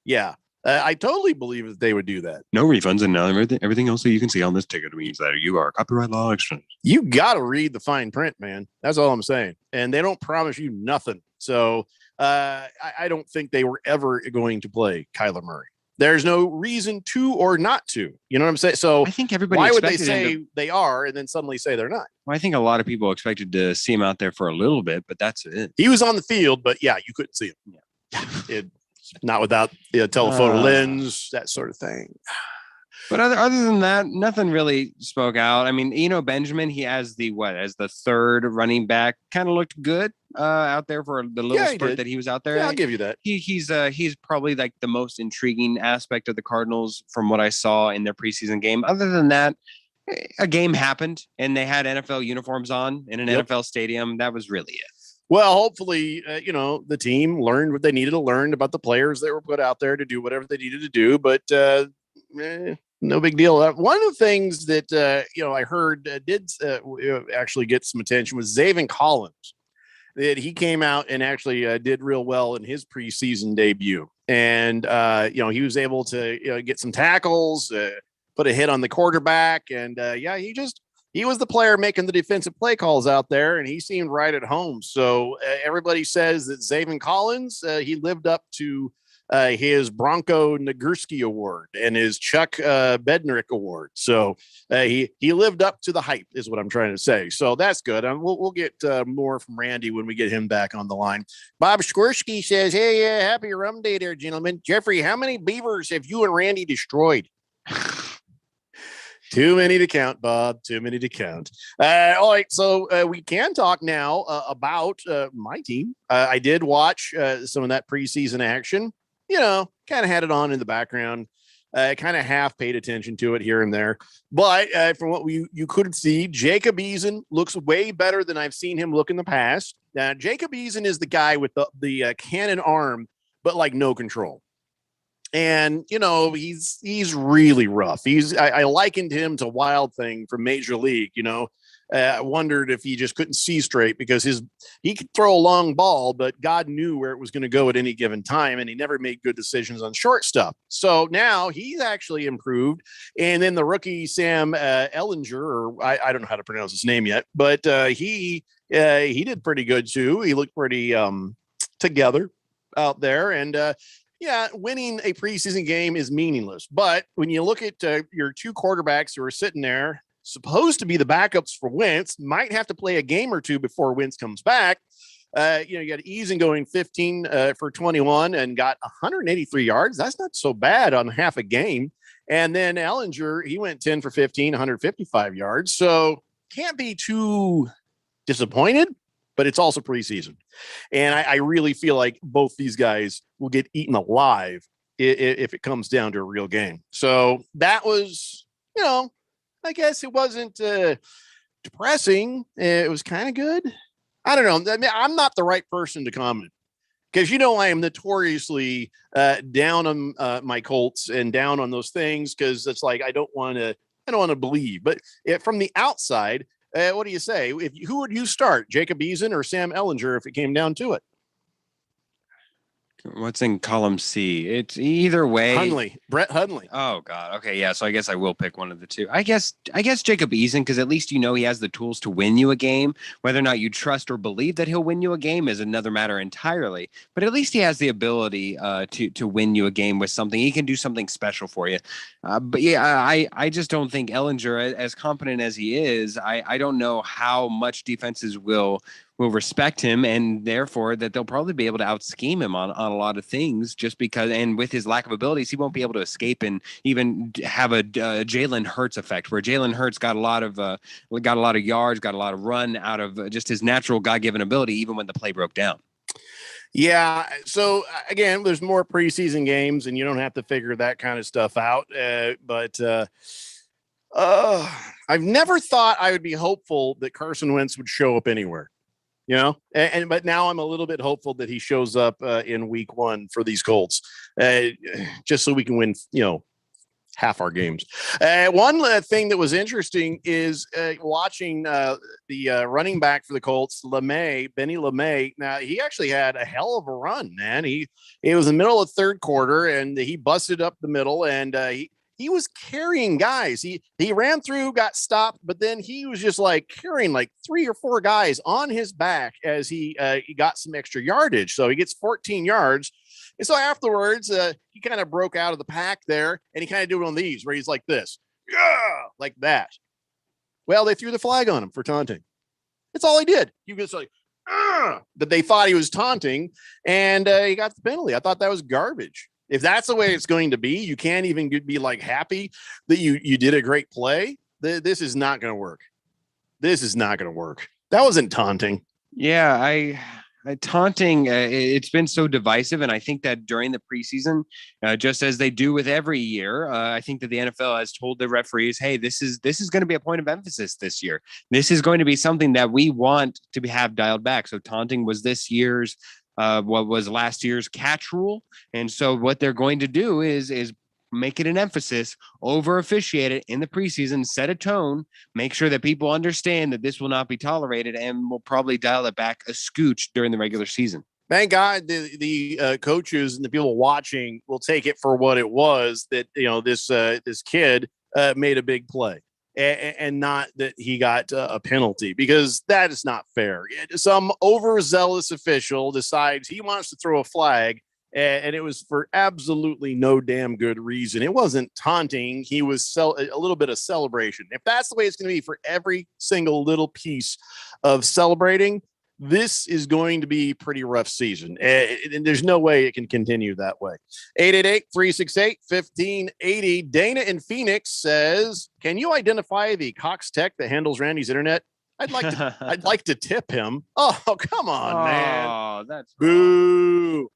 Yeah. I totally believe that they would do that. No refunds, and now everything else that you can see on this ticket means that you are copyright law extras. You got to read the fine print, man. That's all I'm saying. And they don't promise you nothing. So I don't think they were ever going to play Kyler Murray. There's no reason to or not to. You know what I'm saying? So I think everybody. Why would they expected him say to- they are and then suddenly say they're not? Well, I think a lot of people expected to see him out there for a little bit, but that's it. He was on the field, but yeah, you couldn't see him. Not without the telephoto lens, that sort of thing. But other than that, nothing really spoke out. I mean, Benjamin, he has as the third running back, kind of looked good out there for the little spurt that he was out there. Yeah, I'll give you that. He's probably like the most intriguing aspect of the Cardinals from what I saw in their preseason game. Other than that, a game happened and they had NFL uniforms on in an NFL stadium. That was really it. Well, hopefully, the team learned what they needed to learn about the players that were put out there to do whatever they needed to do. But no big deal. One of the things that, I heard did actually get some attention was Zaven Collins. That he came out and actually did real well in his preseason debut. And, he was able to get some tackles, put a hit on the quarterback. And, he was the player making the defensive play calls out there, and he seemed right at home. So everybody says that Zaven Collins, he lived up to his Bronco Nagurski Award and his Chuck Bednarik Award. So he lived up to the hype is what I'm trying to say. So that's good. We'll get more from Randy when we get him back on the line. Bob Skwersky says, hey, happy rum day there, gentlemen. Jeffrey, how many beavers have you and Randy destroyed? Too many to count, Bob. Too many to count. All right. So we can talk now about my team. I did watch some of that preseason action. Kind of had it on in the background. Kind of half paid attention to it here and there. But from what you could see, Jacob Eason looks way better than I've seen him look in the past. Now, Jacob Eason is the guy with the cannon arm, but like no control. And, he's really rough. I likened him to Wild Thing from Major League, I wondered if he just couldn't see straight because he could throw a long ball, but God knew where it was going to go at any given time. And he never made good decisions on short stuff. So now he's actually improved. And then the rookie, Sam Ellinger, or I don't know how to pronounce his name yet, but he did pretty good too. He looked pretty together out there. And, winning a preseason game is meaningless. But when you look at your two quarterbacks who are sitting there, supposed to be the backups for Wentz, might have to play a game or two before Wentz comes back. You got Eason going 15 for 21 and got 183 yards. That's not so bad on half a game. And then Ellinger, he went 10 for 15, 155 yards. So can't be too disappointed, but it's also preseason. And I really feel like both these guys will get eaten alive if it comes down to a real game. So that was, I guess it wasn't depressing. It was kind of good. I don't know. I mean, I'm not the right person to comment because, I am notoriously down on my Colts and down on those things because it's like I don't want to believe. But from the outside, what do you say? Who would you start, Jacob Eason or Sam Ellinger, if it came down to it? What's in column C? It's either way. Brett Hundley. Oh God. Okay. Yeah. So I guess I will pick one of the two. I guess Jacob Eason, because at least he has the tools to win you a game. Whether or not you trust or believe that he'll win you a game is another matter entirely. But at least he has the ability to win you a game with something. He can do something special for you. But yeah, I just don't think Ellinger, as competent as he is, I don't know how much defenses will respect him, and therefore that they'll probably be able to out scheme him on a lot of things just because, and with his lack of abilities, he won't be able to escape and even have a Jalen Hurts effect where Jalen Hurts got a lot of yards, got a lot of run out of just his natural God-given ability, even when the play broke down. Yeah. So again, there's more preseason games and you don't have to figure that kind of stuff out. But I've never thought I would be hopeful that Carson Wentz would show up anywhere. But now I'm a little bit hopeful that he shows up in week 1 for these Colts, just so we can win, half our games. One thing that was interesting is watching the running back for the Colts, Benny LeMay. Now he actually had a hell of a run, man. It was in the middle of third quarter and he busted up the middle and he was carrying guys. He ran through, got stopped, but then he was just like carrying like 3 or 4 guys on his back as he got some extra yardage. So he gets 14 yards. And so afterwards, he kind of broke out of the pack there, and he kind of did one of these where he's like this, yeah, like that. Well, they threw the flag on him for taunting. That's all he did. He was like, but they thought he was taunting, and he got the penalty. I thought that was garbage. If that's the way it's going to be, you can't even be like happy that you did a great play. This is not going to work. This is not going to work. That wasn't taunting. Yeah, taunting, it's been so divisive. And I think that during the preseason, just as they do with every year, I think that the NFL has told the referees, hey, this is going to be a point of emphasis this year. This is going to be something that we want to have dialed back. So taunting was this year's, what was last year's catch rule. And so what they're going to do is make it an emphasis, over officiate it in the preseason, set a tone, make sure that people understand that this will not be tolerated, and we'll probably dial it back a scooch during the regular season. Thank God the coaches and the people watching will take it for what it was, that, this kid made a big play and not that he got a penalty, because that is not fair. Some overzealous official decides he wants to throw a flag, and it was for absolutely no damn good reason. It wasn't taunting. He was a little bit of celebration. If that's the way it's going to be for every single little piece of celebrating, this is going to be a pretty rough season. And there's no way it can continue that way. 888-368-1580. Dana in Phoenix says, can you identify the Cox Tech that handles Randy's internet? I'd like to tip him. Oh, come on, man. Oh, that's boo.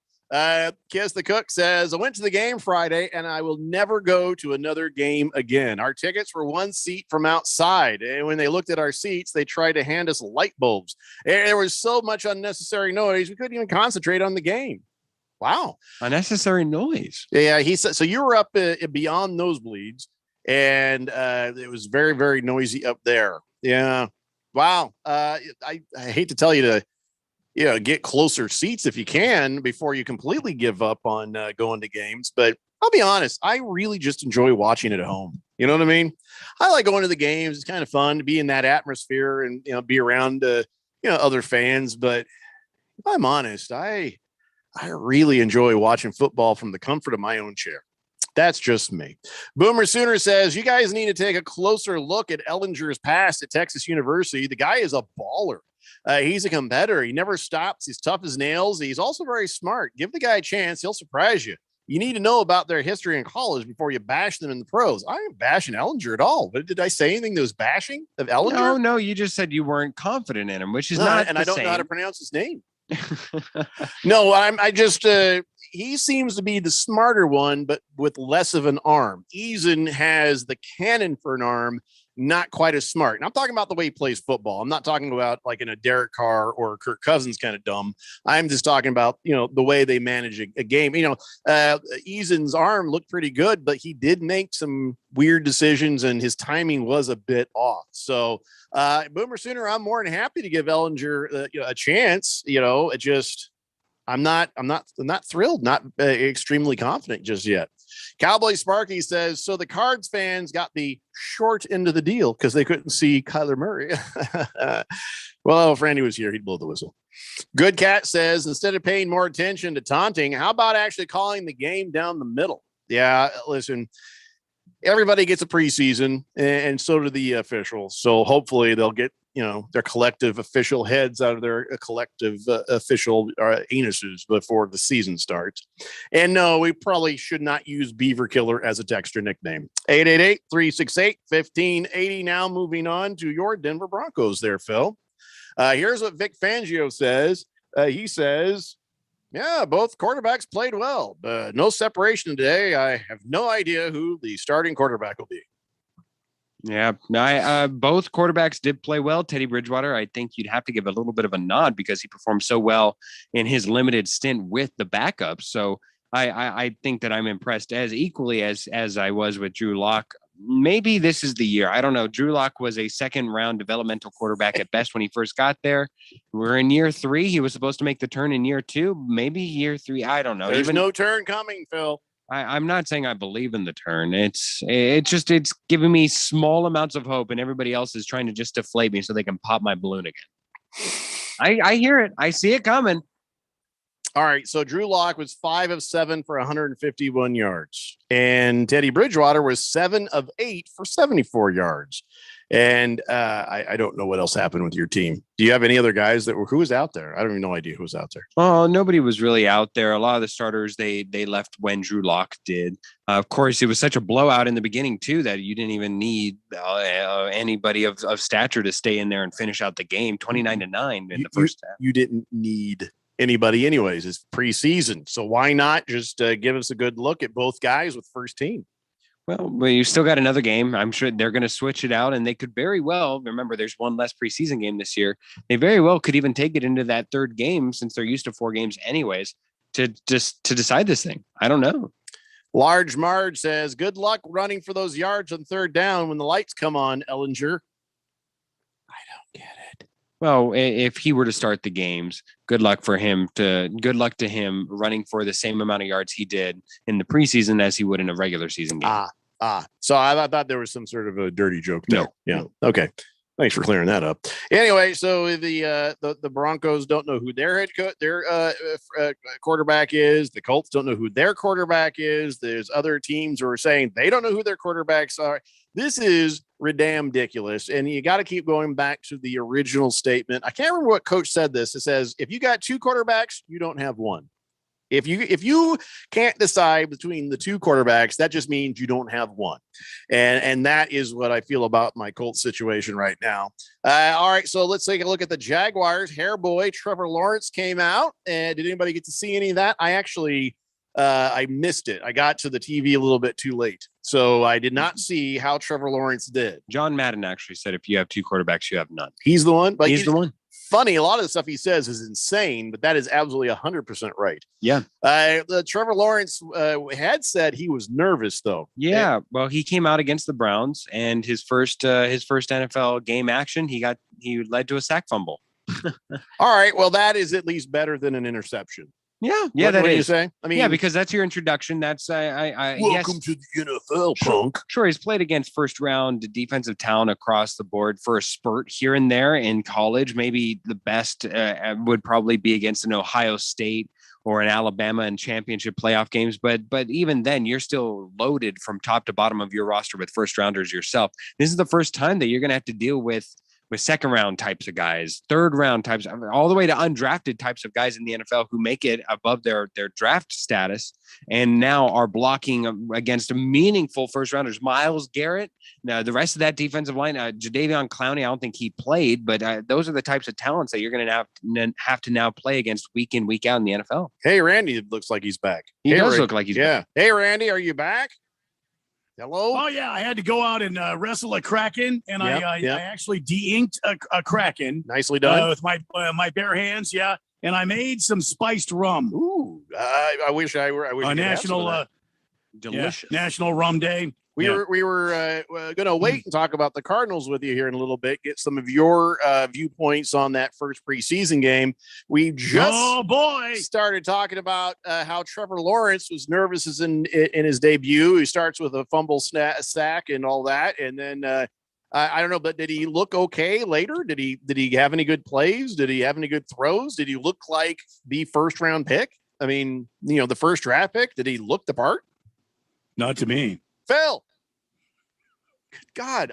Kiss the Cook says, I went to the game Friday and I will never go to another game again. Our tickets were one seat from outside. And when they looked at our seats, they tried to hand us light bulbs. And there was so much unnecessary noise, we couldn't even concentrate on the game. Wow. Unnecessary noise. Yeah, he said, so you were up beyond nosebleeds, and it was very, very noisy up there. Yeah. Wow. I hate to tell you to, get closer seats if you can before you completely give up on going to games. But I'll be honest, I really just enjoy watching it at home. You know what I mean? I like going to the games. It's kind of fun to be in that atmosphere and, be around, other fans. But if I'm honest, I really enjoy watching football from the comfort of my own chair. That's just me. Boomer Sooner says, you guys need to take a closer look at Ellinger's past at Texas University. The guy is a baller. He's a competitor. He never stops. He's tough as nails. He's also very smart. Give the guy a chance. He'll surprise you. You need to know about their history in college before you bash them in the pros. I ain't bashing Ellinger at all. But did I say anything that was bashing of Ellinger? No, you just said you weren't confident in him, which is not. And I don't know how to pronounce his name. No, I just he seems to be the smarter one, but with less of an arm. Eason has the cannon for an arm, not quite as smart. And I'm talking about the way he plays football. I'm not talking about like in a Derek Carr or Kirk Cousins kind of dumb. I'm just talking about, the way they manage a game. Eason's arm looked pretty good, but he did make some weird decisions and his timing was a bit off. So Boomer Sooner, I'm more than happy to give Ellinger a chance. I'm not thrilled, not extremely confident just yet. Cowboy Sparky says, so the Cards fans got the short end of the deal because they couldn't see Kyler Murray. Well, if Randy was here, he'd blow the whistle. Good Cat says, instead of paying more attention to taunting, how about actually calling the game down the middle? Yeah, listen, everybody gets a preseason, and so do the officials. So hopefully they'll get, their collective official heads out of their collective official anuses before the season starts. And no, we probably should not use Beaver Killer as a Texter nickname. 888-368-1580. Now moving on to your Denver Broncos there, Phil. Here's what Vic Fangio says. He says, yeah, both quarterbacks played well, but no separation today. I have no idea who the starting quarterback will be. Yeah, both quarterbacks did play well. Teddy Bridgewater, I think you'd have to give a little bit of a nod because he performed so well in his limited stint with the backups. So I think that I'm impressed as equally as I was with Drew Lock. Maybe this is the year. I don't know. Drew Lock was a second-round developmental quarterback at best when he first got there. We're in year 3. He was supposed to make the turn in year 2, maybe year 3. I don't know. There's no turn coming, Phil. I'm not saying I believe in the turn. It's giving me small amounts of hope, and everybody else is trying to just deflate me so they can pop my balloon again. I hear it. I see it coming. All right. So Drew Lock was 5 of 7 for 151 yards. And Teddy Bridgewater was 7 of 8 for 74 yards. And I don't know what else happened with your team. Do you have any other guys who was out there? I don't even know idea who was out there. Well, nobody was really out there. A lot of the starters, they left when Drew Lock did. Of course, it was such a blowout in the beginning, too, that you didn't even need anybody of stature to stay in there and finish out the game 29-9 in the first half. You didn't need anybody anyways. It's preseason. So why not just give us a good look at both guys with first team? Well, you still got another game. I'm sure they're going to switch it out, and they could very well, remember, there's one less preseason game this year. They very well could even take it into that third game, since they're used to 4 games anyways, to decide this thing. I don't know. Large Marge says, good luck running for those yards on third down when the lights come on, Ellinger. I don't get it. Well, if he were to start the games, good luck to him running for the same amount of yards he did in the preseason as he would in a regular season game. So I thought there was some sort of a dirty joke there. No. Okay. Thanks for clearing that up. Anyway, so the Broncos don't know who their quarterback is. The Colts don't know who their quarterback is. There's other teams who are saying they don't know who their quarterbacks are. This is ridiculous. And you got to keep going back to the original statement. I can't remember what coach said this. It says, if you got 2 quarterbacks, you don't have one. If you can't decide between the 2 quarterbacks, that just means you don't have one. And that is what I feel about my Colts situation right now. All right, so let's take a look at the Jaguars. Hair boy Trevor Lawrence came out. And did anybody get to see any of that? I actually I missed it. I got to the TV a little bit too late. So I did not see how Trevor Lawrence did. John Madden actually said if you have 2 quarterbacks, you have none. He's the one? But he's the one. Funny, a lot of the stuff he says is insane, but that is absolutely 100% right. Yeah. Trevor Lawrence had said he was nervous, though. Yeah. Well, he came out against the Browns, and his first NFL game action, he led to a sack fumble. All right. Well, that is at least better than an interception. Yeah, what do you say? I mean, yeah, because that's your introduction. That's welcome to the NFL, punk. Sure, he's played against first-round defensive talent across the board for a spurt here and there in college. Maybe the best would probably be against an Ohio State or an Alabama in championship playoff games. But even then, you're still loaded from top to bottom of your roster with first-rounders yourself. This is the first time that you're going to have to deal with second round types of guys, third round types, all the way to undrafted types of guys in the NFL who make it above their draft status and now are blocking against meaningful first rounders. Myles Garrett, now the rest of that defensive line, Jadeveon Clowney, I don't think he played, but those are the types of talents that you're going to have to now play against week in, week out in the NFL. Hey, Randy looks like he's back. He does look like he's back. Hey, Randy, are you back? Hello? Oh, yeah. I had to go out and wrestle a Kraken, and I actually de-inked a Kraken. Nicely done. With my bare hands, yeah. And I made some spiced rum. Ooh, I wish I were. I wish National delicious National Rum Day. We were going to wait and talk about the Cardinals with you here in a little bit. Get some of your viewpoints on that first preseason game. We just started talking about how Trevor Lawrence was nervous in his debut. He starts with a fumble sack and all that, and then I don't know, but did he look okay later? Did he have any good plays? Did he have any good throws? Did he look like the first round pick? I mean, the first draft pick. Did he look the part? Not to me. Phil, good God,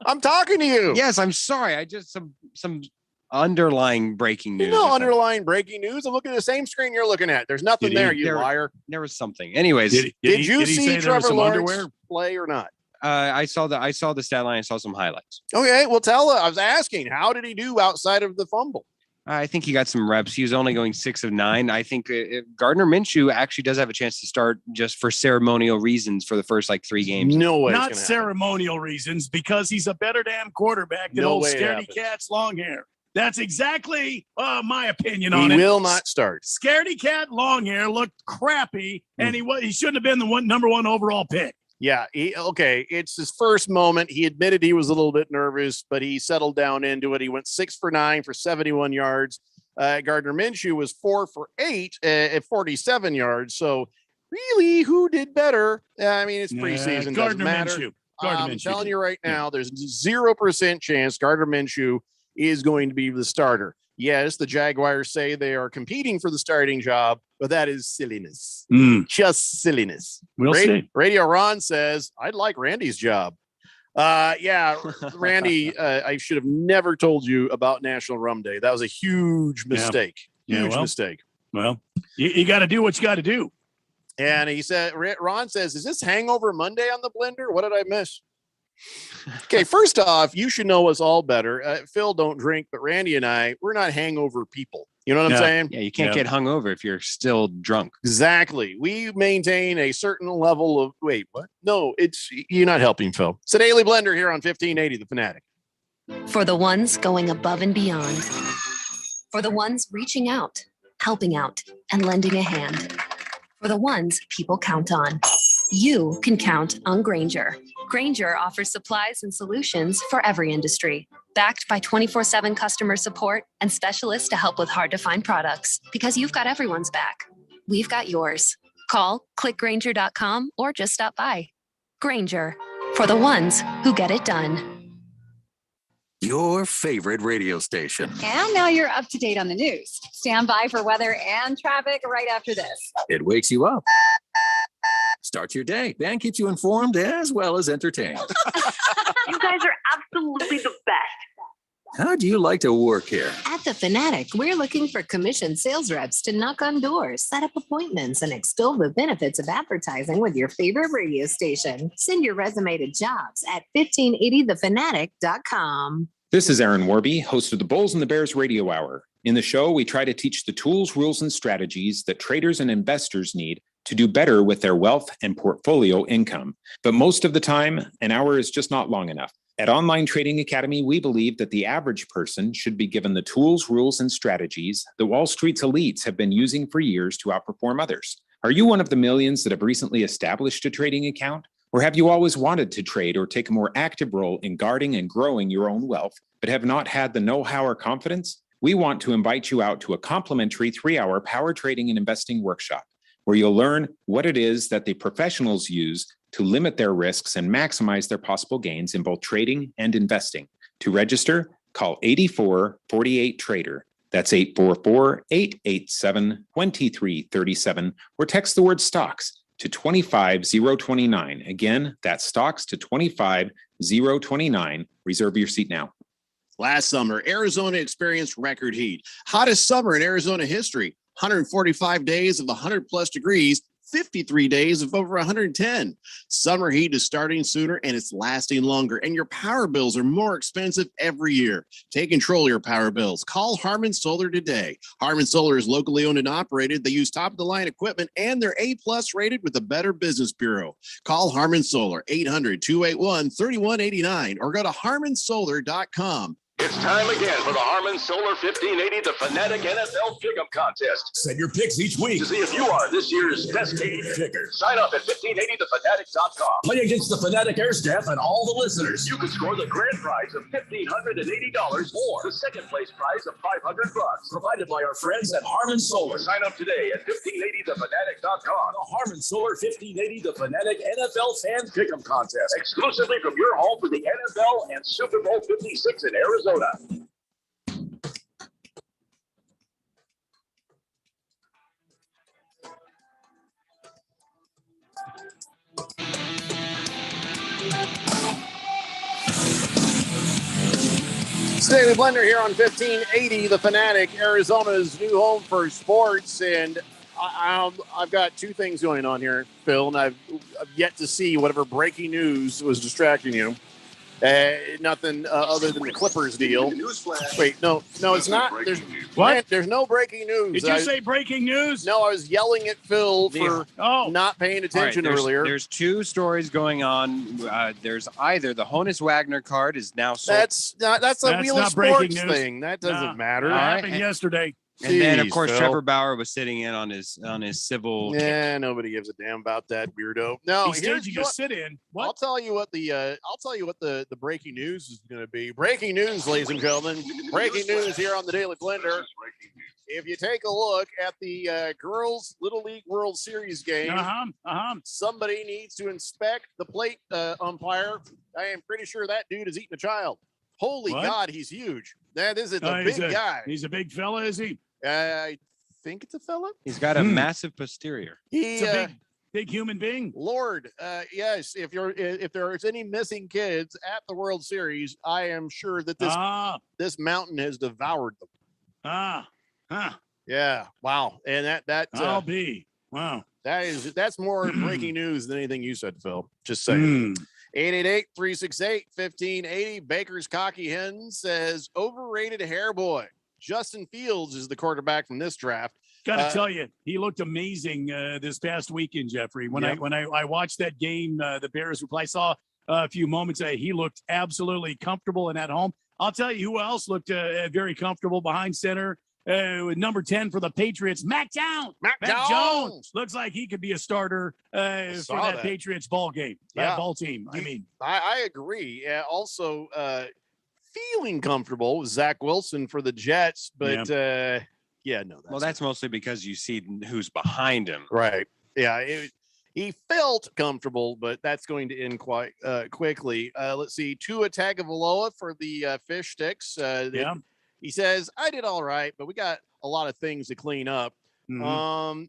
I'm talking to you. Yes, I'm sorry. I just some underlying breaking news. Underlying breaking news. I'm looking at the same screen you're looking at. There's nothing there, you liar. There was something. Anyways, did you see Trevor Lawrence play or not? I saw the stat line. I saw some highlights. Okay, well, I was asking, how did he do outside of the fumble? I think he got some reps. He was only going 6 of 9. I think Gardner Minshew actually does have a chance to start just for ceremonial reasons for the first 3 games. No way. Not ceremonial reasons, because he's a better damn quarterback than old Scaredy Cat's long hair. That's exactly my opinion on it. He will not start. Scaredy Cat long hair looked crappy, and he shouldn't have been the number 1 overall pick. Yeah. It's his first moment. He admitted he was a little bit nervous, but he settled down into it. He went 6 for 9 for 71 yards. Gardner Minshew was 4 for 8 at 47 yards. So really, who did better? I mean, it's preseason. Gardner doesn't matter. Minshew. I'm telling you right now, there's 0% chance Gardner Minshew is going to be the starter. Yes, the Jaguars say they are competing for the starting job, but that is silliness. Just silliness. We'll see. Radio Ron says, I'd like Randy's job. Randy, I should have never told you about National Rum Day. That was a huge mistake. Huge mistake. Well, you got to do what you got to do. And he said, Ron says, is this Hangover Monday on the blender? What did I miss? Okay, first off, you should know us all better. Phil don't drink, but Randy and I, we're not hangover people. You know what I'm saying? Yeah, you can't get hungover if you're still drunk. Exactly. We maintain a certain level of, wait, what? No, you're not helping, Phil. It's a Daily Blender here on 1580, The Fanatic. For the ones going above and beyond. For the ones reaching out, helping out, and lending a hand. For the ones people count on. You can count on Grainger. Grainger offers supplies and solutions for every industry. Backed by 24/7 customer support and specialists to help with hard-to-find products. Because you've got everyone's back. We've got yours. Call, click Grainger.com, or just stop by. Grainger, for the ones who get it done. Your favorite radio station. And now you're up to date on the news. Stand by for weather and traffic right after this. It wakes you up. Start your day and keeps you informed as well as entertained. You guys are absolutely the best. How do you like to work here? At The Fanatic, we're looking for commissioned sales reps to knock on doors, set up appointments, and extol the benefits of advertising with your favorite radio station. Send your resume to jobs at 1580thefanatic.com. This is Aaron Warby, host of the Bulls and the Bears Radio Hour. In the show, we try to teach the tools, rules, and strategies that traders and investors need to do better with their wealth and portfolio income. But most of the time, an hour is just not long enough. At Online Trading Academy, we believe that the average person should be given the tools, rules, and strategies that Wall Street's elites have been using for years to outperform others. Are you one of the millions that have recently established a trading account? Or have you always wanted to trade or take a more active role in guarding and growing your own wealth, but have not had the know-how or confidence? We want to invite you out to a complimentary 3-hour power trading and investing workshop, where you'll learn what it is that the professionals use to limit their risks and maximize their possible gains in both trading and investing. To register, call 8448-TRADER. That's 844-887-2337, or text the word stocks to 25029. Again, that's stocks to 25029. Reserve your seat now. Last summer, Arizona experienced record heat. Hottest summer in Arizona history. 145 days of 100 plus degrees, 53 days of over 110. Summer heat is starting sooner and it's lasting longer, and your power bills are more expensive every year. Take control of your power bills. Call Harman Solar today. Harman Solar is locally owned and operated. They use top-of-the-line equipment, and they're A-plus rated with the Better Business Bureau. Call Harman Solar, 800-281-3189, or go to harmansolar.com. It's time again for the Harman Solar 1580 The Fanatic NFL Pick'em Contest. Send your picks each week to see if you are this year's best paid picker. Sign up at 1580thefanatic.com. Play against the Fanatic Air Staff and all the listeners. You can score the grand prize of $1,580 or the second place prize of $500. Provided by our friends at Harman Solar. Sign up today at 1580thefanatic.com. The Harman Solar 1580 The Fanatic NFL Fans Pick'em Contest. Exclusively from your home for the NFL and Super Bowl 56 in Arizona. Daily Blender here on 1580 The Fanatic, Arizona's new home for sports. And I've got two things going on here, Phil, and I've yet to see whatever breaking news was distracting you. Nothing other than the Clippers deal. Wait, no, it's not. There's what? There's no breaking news. Did you say breaking news? No, I was yelling at Phil for not paying attention earlier. There's two stories going on. There's either the Honus Wagner card is now sold. That's a Wheel of Sports thing. That doesn't matter. It happened yesterday. And then, of course, Phil. Trevor Bauer was sitting in on his civil. Yeah, nobody gives a damn about that weirdo. No, here's you just sit in. What? I'll tell you what the breaking news is going to be. Breaking news, ladies and gentlemen. Breaking news here on the Daily Blender. If you take a look at the girls Little League World Series game, somebody needs to inspect the plate umpire. I am pretty sure that dude is eating a child. Holy What? God, he's huge. That is a He's big guy. He's a big fella, is he? I think it's a fella. He's got a massive posterior. He, It's a big human being. Lord, yes. If there's any missing kids at the World Series, I am sure that this mountain has devoured them. Yeah. Wow. And that I'll be. Wow. That's more breaking news than anything you said, Phil. Just saying. 888-368-1580. Baker's Cocky Hen says overrated hair boy. Justin Fields is the quarterback from this draft. Got to tell you, he looked amazing this past weekend, Jeffrey. When I watched that game, the Bears. I saw a few moments. He looked absolutely comfortable in that home. I'll tell you who else looked very comfortable behind center. With number 10 for the Patriots, Mac Jones. Mac Jones looks like he could be a starter for that Patriots ball game. That ball team. I agree. Also, feeling comfortable with Zach Wilson for the Jets, but that's mostly because you see who's behind him. Right. Yeah. He felt comfortable, but that's going to end quite quickly. Let's see. Tua Tagovailoa for the fish sticks. He says, I did all right, but we got a lot of things to clean up. Mm-hmm.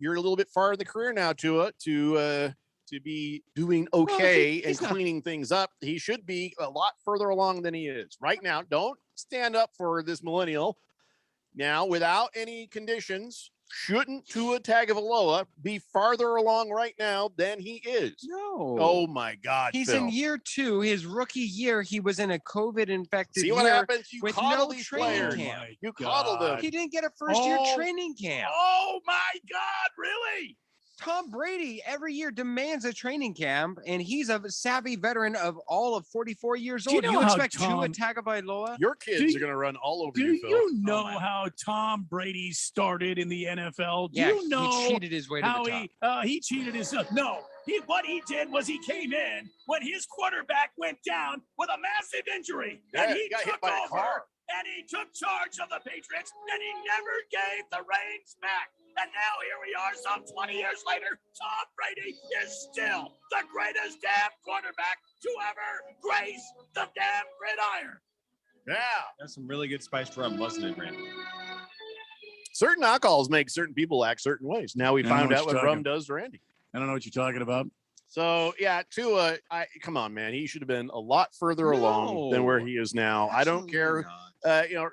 You're a little bit far in the career now, Tua, to be doing okay and cleaning things up. He should be a lot further along than he is right now. Don't stand up for this millennial. Now, without any conditions, shouldn't Tua Tagovailoa be farther along right now than he is? No. Oh my God. He's Phil. in year 2. His rookie year, he was in a COVID-infected See what year happens? You with coddle no these training players. camp. You coddle them. He didn't get a first-year training camp. Oh my God! Really? Tom Brady every year demands a training camp, and he's a savvy veteran of all of 44 years Do you old. know You how expect Tom- Tua Tagovailoa? Your kids are going to run all over Do you, Phil. you know how Tom Brady started in the NFL? Do Yeah, you know he cheated his way to how the top. he cheated himself? No, what he did was he came in when his quarterback went down with a massive injury, and he got hit took by a over car. and he took charge of the Patriots, and he never gave the reins back. And now here we are, some 20 years later. Tom Brady is still the greatest damn quarterback to ever grace the damn gridiron. Yeah. That's some really good spiced rum, wasn't it, Randy? Certain alcohols make certain people act certain ways. Now we I don't found know out what what you're rum talking- does to Randy. I don't know what you're talking about. So yeah, Tua, come on, man. He should have been a lot further along than where he is now. I don't care.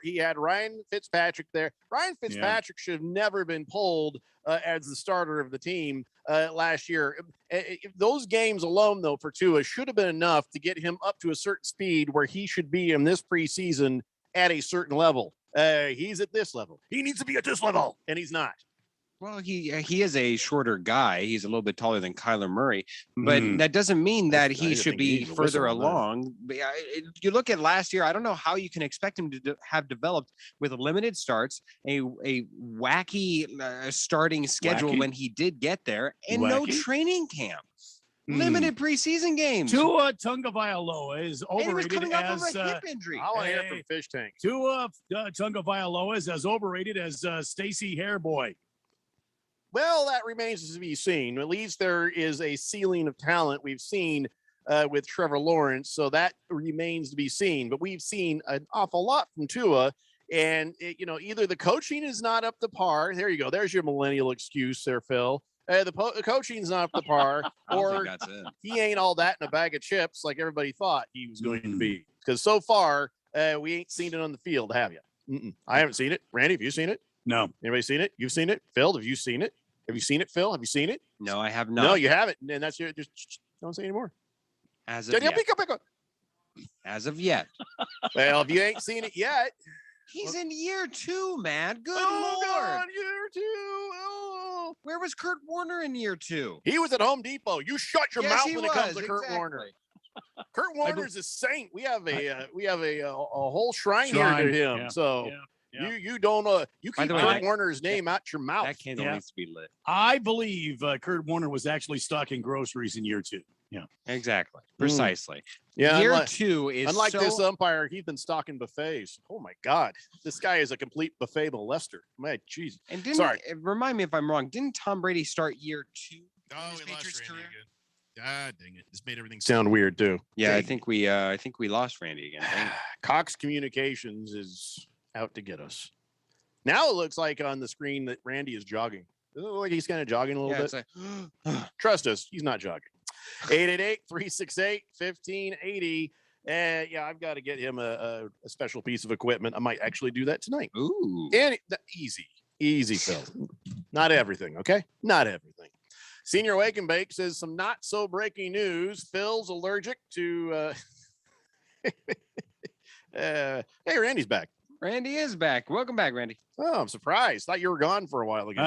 He had Ryan Fitzpatrick there. Ryan Fitzpatrick should have never been pulled as the starter of the team last year. Those games alone, though, for Tua should have been enough to get him up to a certain speed where he should be in this preseason at a certain level. He's at this level. He needs to be at this level, and he's not. Well, he is a shorter guy. He's a little bit taller than Kyler Murray, but that doesn't mean that he should be further along. You look at last year. I don't know how you can expect him to have developed with limited starts, a wacky starting schedule when he did get there, and no training camp. Limited preseason games. Tua Tagovailoa is And he was overrated coming off as of a hip injury. I want to hear from Fish Tank. Tua Tagovailoa is as overrated as Stacy Hairboy. Well, that remains to be seen. At least there is a ceiling of talent we've seen with Trevor Lawrence, so that remains to be seen. But we've seen an awful lot from Tua, and either the coaching is not up to par. There you go. There's your millennial excuse, there, Phil. The coaching's not up to par, or he ain't all that in a bag of chips like everybody thought he was going to be. Because so far, we ain't seen it on the field, have you? I haven't seen it. Randy, have you seen it? No. Anybody seen it? You've seen it? Phil, have you seen it? Have you seen it, Phil? Have you seen it? No, I have not. No, you haven't. And that's your just don't say anymore. As of yet. Pick up. As of yet. Well, if you ain't seen it yet. He's in year 2, man. Good Lord. Lord. Year 2. Oh. Where was Kurt Warner in year 2? He was at Home Depot. You shut your mouth when it comes to Kurt exactly. Warner. Kurt Warner's a saint. We have a whole shrine here to him. Yeah. So you don't you keep Kurt Warner's name out your mouth. That candle needs to be lit. I believe Kurt Warner was actually stocking groceries in year 2. Yeah, exactly, precisely. Yeah, year 2 is unlike so... this umpire. He's been stocking buffets. Oh my God, this guy is a complete buffet molester. Man, Jesus. And remind me if I'm wrong. Didn't Tom Brady start year 2? Oh, he lost Randy again. God dang it! This made everything sound weird too. Yeah, I think we lost Randy again. Cox Communications is out to get us. Now it looks like on the screen that Randy is jogging. Doesn't it look like he's kind of jogging a little bit? Trust us, he's not jogging. 888-368-1580. And yeah, I've got to get him a special piece of equipment. I might actually do that tonight. Ooh. And easy, Phil. Not everything, okay? Not everything. Senior Wake and Bake says some not so breaking news. Phil's allergic to hey, Randy's back. Randy is back. Welcome back, Randy. Oh, I'm surprised. Thought you were gone for a while ago.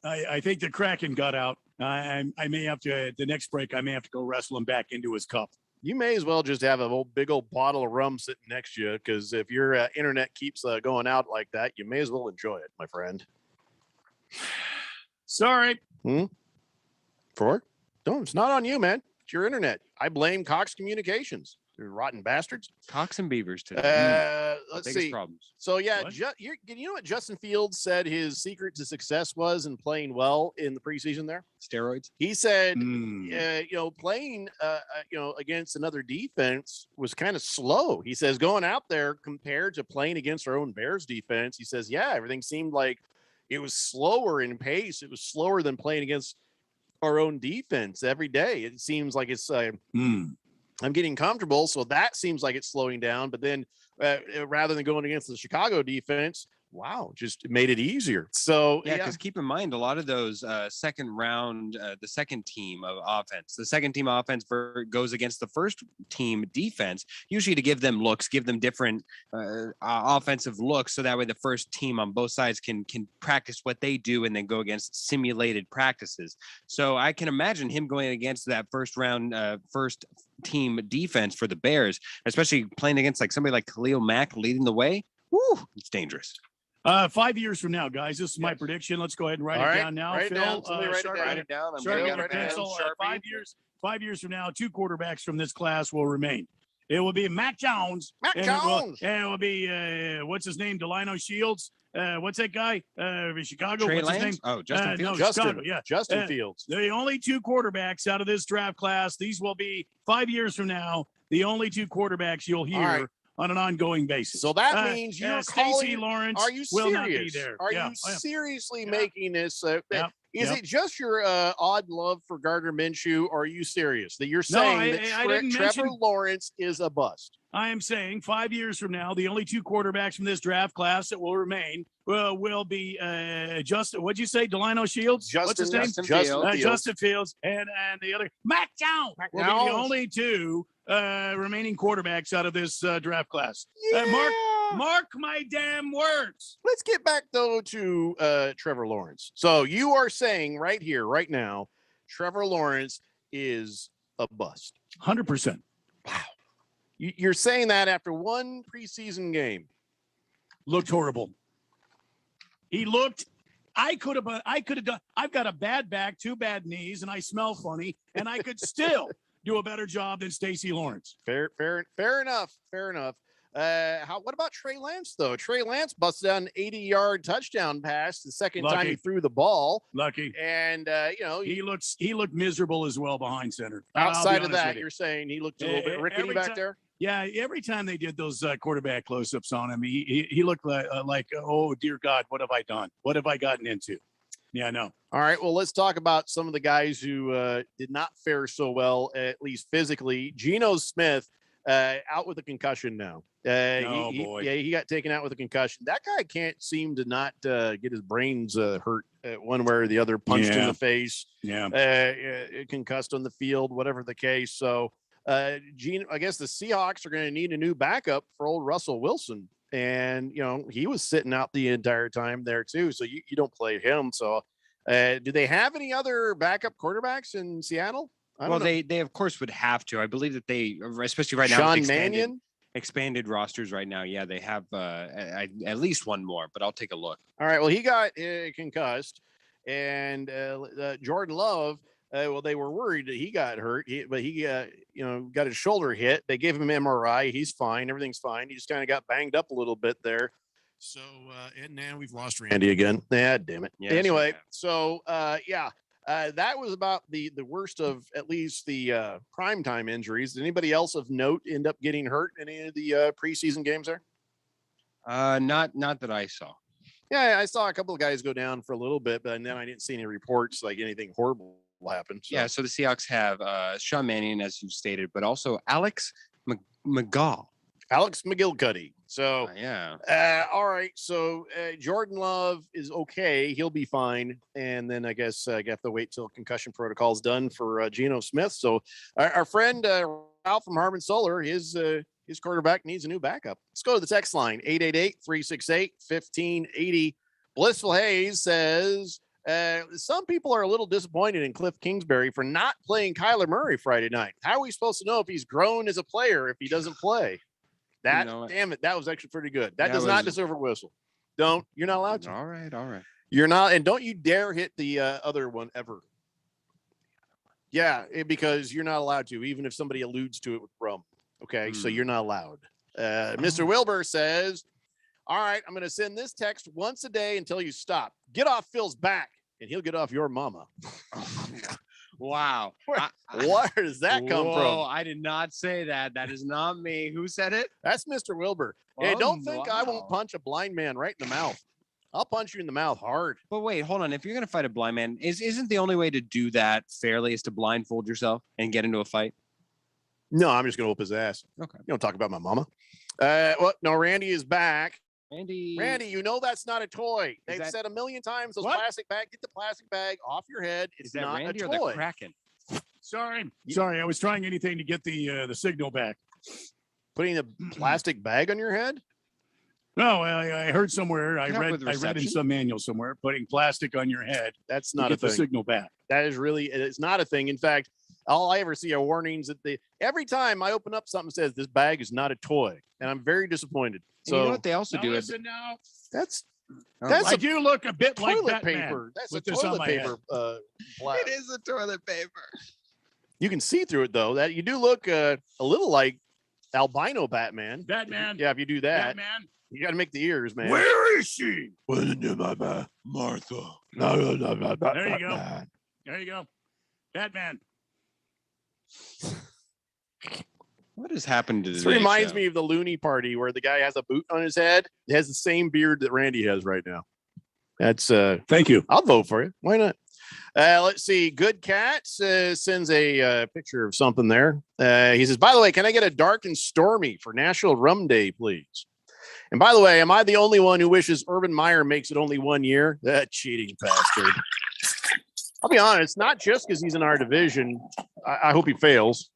I think the Kraken got out. I may have to the next break. I may have to go wrestle him back into his cup. You may as well just have a big old bottle of rum sitting next to you, because if your internet keeps going out like that, you may as well enjoy it, my friend. Sorry. For? No, it's not on you, man. It's your internet. I blame Cox Communications. They're rotten bastards. Cox and Beavers today. Let's Biggest see. problems. So yeah, you know what Justin Fields said his secret to success was in playing well in the preseason there? Steroids. He said, playing, against another defense was kind of slow. He says going out there compared to playing against our own Bears defense, he says, yeah, everything seemed like it was slower in pace. It was slower than playing against our own defense every day. It seems like it's, I'm getting comfortable. So that seems like it's slowing down, but then rather than going against the Chicago defense, wow, just made it easier. So yeah, because keep in mind a lot of those second round, the second team of offense, the second team offense goes against the first team defense, usually to give them looks, give them different offensive looks, so that way the first team on both sides can practice what they do and then go against simulated practices. So I can imagine him going against that first round, first team defense for the Bears, especially playing against like somebody like Khalil Mack leading the way. Woo, it's dangerous. 5 years from now, guys, this is my prediction. Let's go ahead and write it down now. Write it Phil, down. Write it down. Pencil. 5 years from now, 2 quarterbacks from this class will remain. It will be Mac Jones. It will be what's his name? Delino Shields. What's that guy? Chicago. Trey what's Lance? his name? Oh, Justin Fields. Chicago, yeah. Justin Fields. The only 2 quarterbacks out of this draft class. These will be 5 years from now. The only 2 quarterbacks you'll hear on an ongoing basis. So that means you're calling Stacey Lawrence. Are you will not be serious? there. Are you seriously making this? Is Yep. it just your odd love for Gardner Minshew, or are you serious that you're saying that Trevor Lawrence is a bust? I am saying 5 years from now, the only 2 quarterbacks from this draft class that will remain will be Justin. What'd you say? Delino Shields. What's his name? Justin Fields, and the other Mac Jones will be the only 2 remaining quarterbacks out of this draft class. Mark my damn words. Let's get back though to Trevor Lawrence. So you are saying right here, right now, Trevor Lawrence is a bust. 100%. Wow. You're saying that after one preseason game. Looked horrible. He looked. I could have done. I've got a bad back, 2 bad knees, and I smell funny, and I could still do a better job than Stacey Lawrence. Fair enough. What about Trey Lance though? Trey Lance busted out an 80-yard touchdown pass the second time he threw the ball. Lucky. And he looked miserable as well behind center. Outside of that, you're saying he looked a little bit rickety back there? Yeah, every time they did those quarterback close-ups on him, he looked like, oh dear God, what have I done? What have I gotten into? Yeah, I know. All right, well, let's talk about some of the guys who did not fare so well, at least physically. Geno Smith out with a concussion now. He got taken out with a concussion. That guy can't seem to not get his brains hurt one way or the other, punched in the face, concussed on the field, whatever the case. So, Gene, I guess the Seahawks are going to need a new backup for old Russell Wilson. And, he was sitting out the entire time there too. So you don't play him. So do they have any other backup quarterbacks in Seattle? Well, they of course would have to. I believe that they, especially right now, Sean Mannion. Expanded rosters right now. Yeah, they have at least one more, but I'll take a look. All right. Well, he got concussed, and Jordan Love. Well, they were worried that he got hurt, but he got his shoulder hit. They gave him MRI. He's fine. Everything's fine. He just kind of got banged up a little bit there. So, and now we've lost Randy again. Yeah, damn it. Yes, anyway, so That was about the worst of at least the primetime injuries. Did anybody else of note end up getting hurt in any of the preseason games there? Not that I saw. Yeah, I saw a couple of guys go down for a little bit, but then I didn't see any reports like anything horrible happened. So. Yeah, so the Seahawks have Sean Mannion, as you stated, but also Alex McGaw. Alex McGillicuddy. So yeah. All right. So Jordan Love is okay. He'll be fine. And then I guess I have to wait till concussion protocol is done for Geno Smith. So our friend Ralph from Harmon Solar, his quarterback needs a new backup. Let's go to the text line 888-368-1580. Blissful Hayes says some people are a little disappointed in Cliff Kingsbury for not playing Kyler Murray Friday night. How are we supposed to know if he's grown as a player if he doesn't play? That, damn it, that was actually pretty good. That does not deserve a whistle. You're not allowed to. All right. You're not, and don't you dare hit the other one ever. Yeah, because you're not allowed to, even if somebody alludes to it with rum. Okay, so you're not allowed. Mr. Wilbur says, all right, I'm going to send this text once a day until you stop. Get off Phil's back, and he'll get off your mama. Wow. Where does that come from? I did not say that. That is not me. Who said it? That's Mr. Wilbur. Hey, don't think I won't punch a blind man right in the mouth. I'll punch you in the mouth hard. But wait, hold on. If you're going to fight a blind man, isn't the only way to do that fairly is to blindfold yourself and get into a fight? No, I'm just going to whoop his ass. Okay. You don't talk about my mama. No, Randy is back. Randy, you know that's not a toy. They've said a million times, those plastic bag, get the plastic bag off your head. It's not Randy a or toy. the Kraken? Sorry. I was trying anything to get the signal back. Putting a plastic bag on your head? No, I heard somewhere. I read in some manual somewhere putting plastic on your head. That's not a thing. The signal back. That is really, it's not a thing. In fact, all I ever see are warnings that every time I open up something says this bag is not a toy, and I'm very disappointed. So you know what they also do is I do look a bit like toilet Batman paper. That's a with this on toilet my paper. It is a toilet paper. You can see through it though. That you do look a little like albino Batman. Batman. Yeah, if you do that, Batman. you got to make the ears, man. Where is she? Martha. There you go. There you go. Batman. What has happened to this? This reminds me of the Looney Party where the guy has a boot on his head. He has the same beard that Randy has right now. That's thank you. I'll vote for you. Why not? Let's see. Good Cats sends a picture of something there. He says, by the way, can I get a dark and stormy for National Rum Day, please? And by the way, am I the only one who wishes Urban Meyer makes it only 1 year? That cheating bastard. I'll be honest, not just because he's in our division. I hope he fails.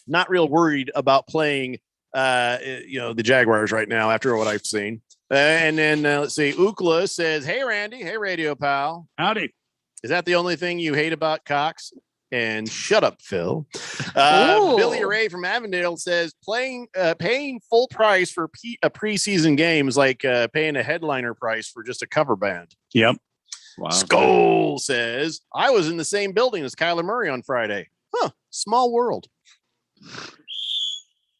Not real worried about playing, the Jaguars right now after what I've seen. And then let's see. Ukla says, hey, Randy. Hey, Radio Pal. Howdy. Is that the only thing you hate about Cox? And shut up, Phil. Billy Ray from Avondale says paying full price for a preseason game is like paying a headliner price for just a cover band. Yep. Wow. Skull says, I was in the same building as Kyler Murray on Friday. Huh. Small world.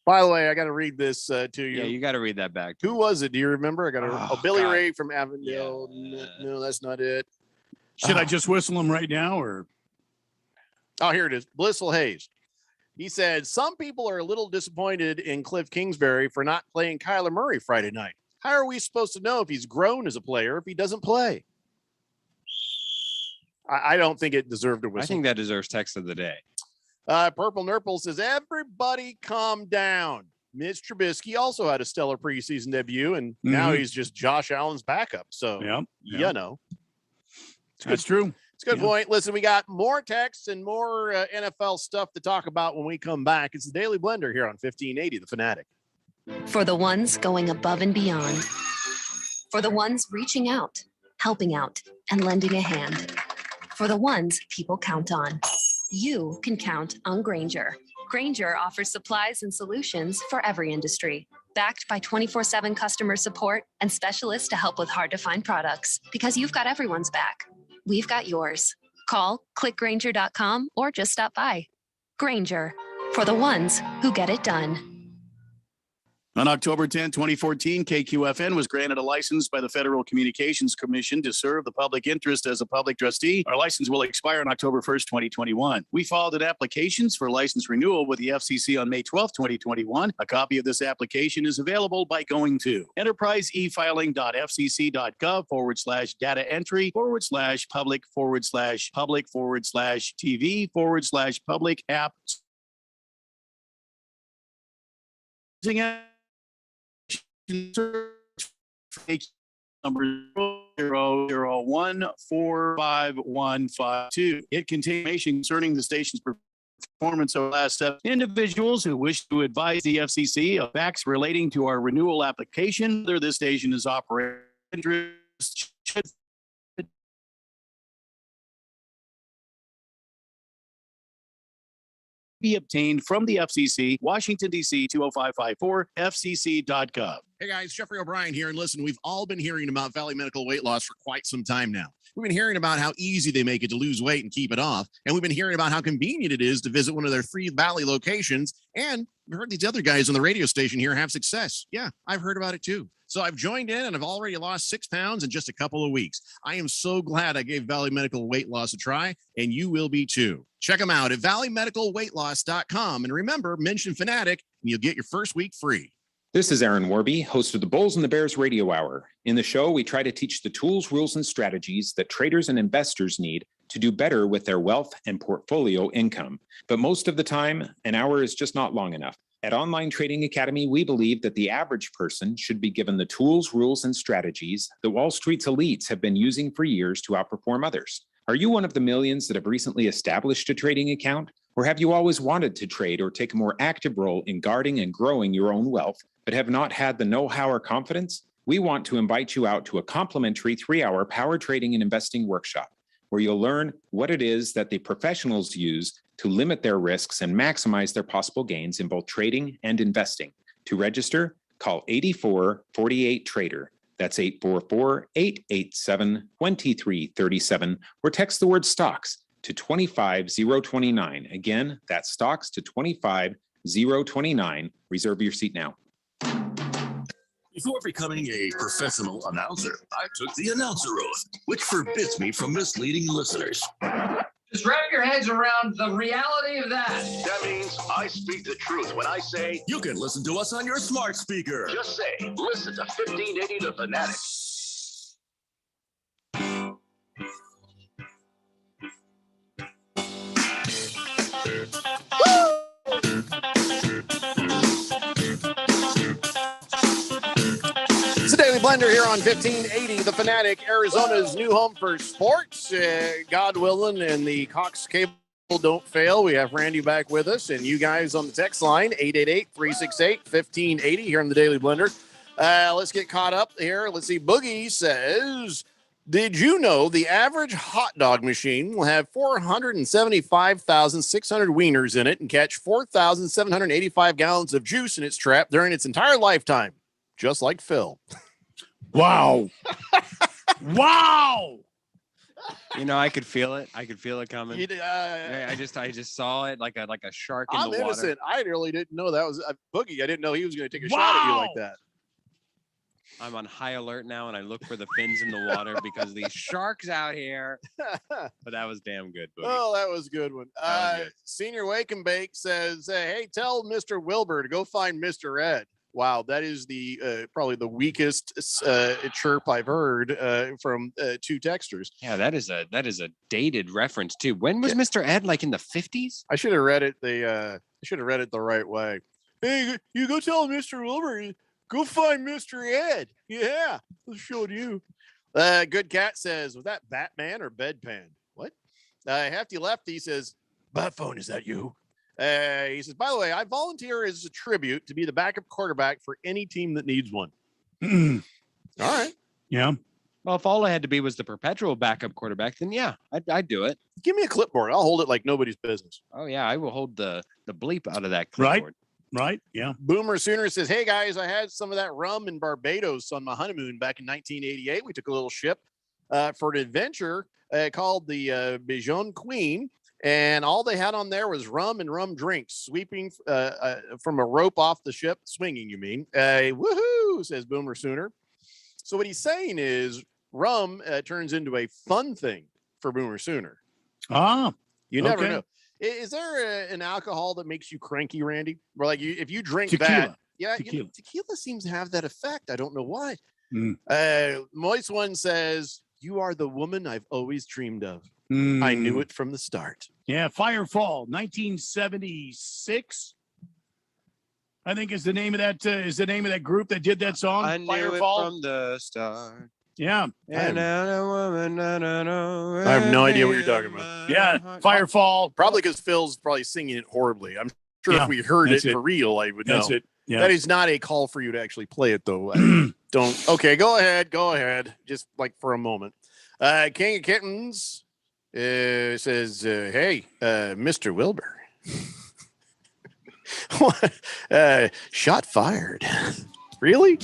By the way, I got to read this to you. Yeah, you got to read that back. Who was it? Do you remember? I got Billy Ray from Avondale. Yeah. No, that's not it. Should I just whistle him right now or? Oh, here it is. Blissful Hayes. He said, some people are a little disappointed in Cliff Kingsbury for not playing Kyler Murray Friday night. How are we supposed to know if he's grown as a player if he doesn't play? I don't think it deserved a whistle. I think that deserves text of the day. Purple Nurple says, everybody calm down. Mitch Trubisky also had a stellar preseason debut, and now he's just Josh Allen's backup. So, you know. That's true. It's a good point. Listen, we got more texts and more NFL stuff to talk about when we come back. It's the Daily Blender here on 1580, The Fanatic. For the ones going above and beyond. For the ones reaching out, helping out, and lending a hand. For the ones people count on. You can count on Grainger. Grainger offers supplies and solutions for every industry. Backed by 24/7 customer support and specialists to help with hard-to-find products. Because you've got everyone's back. We've got yours. Call, click Grainger.com, or just stop by. Grainger, for the ones who get it done. On October 10, 2014, KQFN was granted a license by the Federal Communications Commission to serve the public interest as a public trustee. Our license will expire on October 1st, 2021. We filed an applications for license renewal with the FCC on May 12, 2021. A copy of this application is available by going to enterpriseefiling.fcc.gov/data entry /public/TV/public/TV/public app. Number 001455152. It contains information concerning the station's performance over the last 7 individuals who wish to advise the FCC of facts relating to our renewal application. Whether this station is operating should be obtained from the FCC, Washington, D.C. 20554, fcc.gov. Hey guys, Jeffrey O'Brien here. And listen, we've all been hearing about Valley Medical Weight Loss for quite some time now. We've been hearing about how easy they make it to lose weight and keep it off. And we've been hearing about how convenient it is to visit one of their 3 Valley locations. And we've heard these other guys on the radio station here have success. Yeah, I've heard about it too. So I've joined in and I've already lost 6 pounds in just a couple of weeks. I am so glad I gave Valley Medical Weight Loss a try, and you will be too. Check them out at valleymedicalweightloss.com. And remember, mention Fanatic and you'll get your first week free. This is Aaron Warby, host of the Bulls and the Bears Radio Hour. In the show, we try to teach the tools, rules, and strategies that traders and investors need to do better with their wealth and portfolio income. But most of the time, an hour is just not long enough. At Online Trading Academy, we believe that the average person should be given the tools, rules, and strategies that Wall Street's elites have been using for years to outperform others. Are you one of the millions that have recently established a trading account? Or have you always wanted to trade or take a more active role in guarding and growing your own wealth, but have not had the know-how or confidence? We want to invite you out to a complimentary 3-hour power trading and investing workshop, where you'll learn what it is that the professionals use to limit their risks and maximize their possible gains in both trading and investing. To register, call 8448-TRADER. That's 844-887-2337, or text the word stocks to 25029. Again, that's stocks to 25029. Reserve your seat now. Before becoming a professional announcer, I took the announcer oath, which forbids me from misleading listeners. Just wrap your heads around the reality of that. That means I speak the truth when I say you can listen to us on your smart speaker. Just say, listen to 1580 The Fanatic. It's the Daily Blender here on 1580 The Fanatic, Arizona's new home for sports. God willing, and the Cox cable don't fail. We have Randy back with us, and you guys on the text line, 888-368-1580 here on the Daily Blender. Let's get caught up here. Let's see. Boogie says, did you know the average hot dog machine will have 475,600 wieners in it and catch 4,785 gallons of juice in its trap during its entire lifetime? Just like Phil. Wow. Wow. You know, I could feel it. I could feel it coming. I just saw it like a shark in the water. Innocent. I really didn't know that was a Boogie. I didn't know he was going to take a shot at you like that. I'm on high alert now, and I look for the fins in the water because these sharks out here. But that was damn good, Boogie. Oh, that was a good one. Good. Senior Wake and Bake says, hey, tell Mr. Wilbur to go find Mr. Ed. Wow, that is the probably the weakest chirp I've heard from 2 texters. Yeah, that is a dated reference too. When was Mr. Ed, like in the 50s? I should have read it the right way. Hey, you go tell Mr. Wilbur, go find Mr. Ed. Yeah, I'll show you. Good Cat says, was that Batman or Bedpan? What? Hefty Lefty says, Bat phone, is that you? He says, by the way, I volunteer as a tribute to be the backup quarterback for any team that needs one. All right. Yeah. Well, if all I had to be was the perpetual backup quarterback, then yeah, I'd do it. Give me a clipboard. I'll hold it like nobody's business. Oh, yeah. I will hold the bleep out of that clipboard. Right. Yeah. Boomer Sooner says, hey, guys, I had some of that rum in Barbados on my honeymoon back in 1988. We took a little ship for an adventure called the Bijon Queen. And all they had on there was rum and rum drinks, sweeping from a rope off the ship, swinging, you mean? Woohoo, says Boomer Sooner. So what he's saying is rum turns into a fun thing for Boomer Sooner. Ah, you never okay. know. Is there an alcohol that makes you cranky, Randy? Or like if you drink Tequila. that, tequila seems to have that effect. I don't know why. Mm. Moist One says, "You are the woman I've always dreamed of. I Mm. knew it from the start." Yeah, Firefall, 1976. I think is the name of that group that did that song. I knew Firefall. it from the start. Yeah. And a woman, I have no idea what you're talking about. Yeah, Firefall. Probably because Phil's probably singing it horribly. I'm sure Yeah, if we heard it that's it. for real, I would That's know. it. Yeah. That is not a call for you to actually play it, though. Don't. Okay, go ahead. Just like for a moment. King of Kittens says, "Hey, Mr. Wilbur." Shot fired. Really?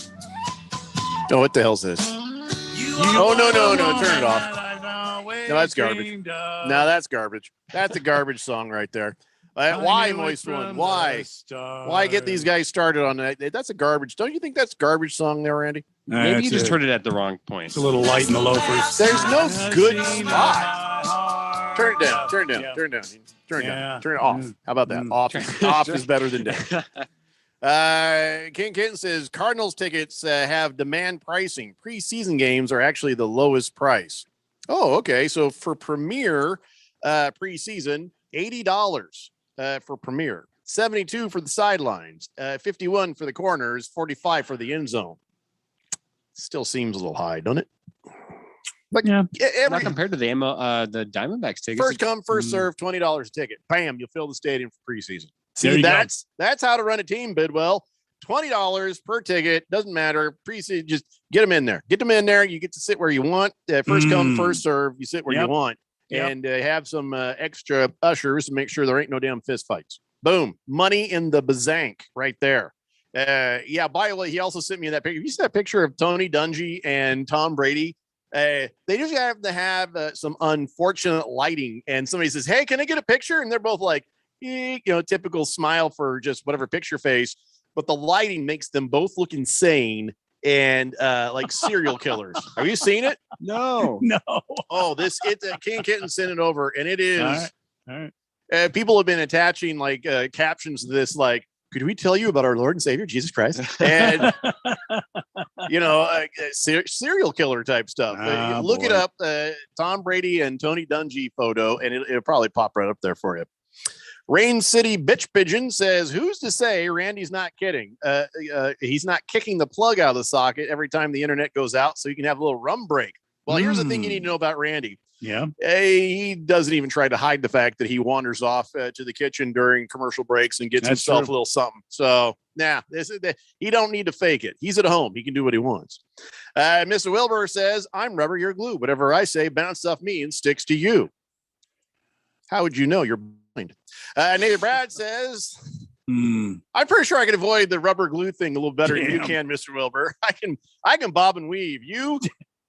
Oh, what the hell's this? Oh, no. Turn it off. No, that's garbage. No, that's garbage. That's a garbage song right there. Why, Moist One? Why get these guys started on that? That's a garbage. Don't you think that's a garbage song there, Randy? Maybe you just heard it at the wrong point. It's a little light in the loafers. There's no good spot. Turn it down. Turn it down. Turn it off. How about that? Off is better than down. King Kitten says Cardinals tickets have demand pricing. Preseason games are actually the lowest price. Oh, okay. So for Premier preseason, $80 for Premier, $72 for the sidelines, $51 for the corners, $45 for the end zone. Still seems a little high, doesn't it? But yeah, not compared to the Diamondbacks tickets. First come, first serve, $20 a ticket. Bam, you'll fill the stadium for preseason. There See, you that's how to run a team, Bidwell. $20 per ticket, doesn't matter. Preseason, just get them in there. Get them in there. You get to sit where you want. First come, first serve. You sit where you want, and have some extra ushers to make sure there ain't no damn fist fights. Boom, money in the bazank right there. Yeah. By the way, he also sent me that picture. Have you seen that picture of Tony Dungy and Tom Brady? They just have to have some unfortunate lighting, and somebody says, "Hey, can I get a picture?" And they're both like, typical smile for just whatever picture face, but the lighting makes them both look insane and like serial killers. Have you seen it? No. Oh, King Kitten sent it over, and it is. All right. People have been attaching like captions to this, like, "Could we tell you about our Lord and Savior Jesus Christ?" And serial killer type stuff. Look it up, Tom Brady and Tony Dungy photo, and it'll probably pop right up there for you. Rain City Bitch Pigeon says, "Who's to say Randy's not kidding? He's not kicking the plug out of the socket every time the internet goes out, so you can have a little rum break." Well, here's the thing you need to know about Randy. Yeah. He doesn't even try to hide the fact that he wanders off to the kitchen during commercial breaks and gets That's himself true. a little something. So, he don't need to fake it. He's at home. He can do what he wants. Mr. Wilbur says, "I'm rubber, you're glue. Whatever I say bounced off me and sticks to you." How would you know? You're blind. Nathan Brad says, I'm pretty sure I can avoid the rubber glue thing a little better than you can, Mr. Wilbur. I can bob and weave. You?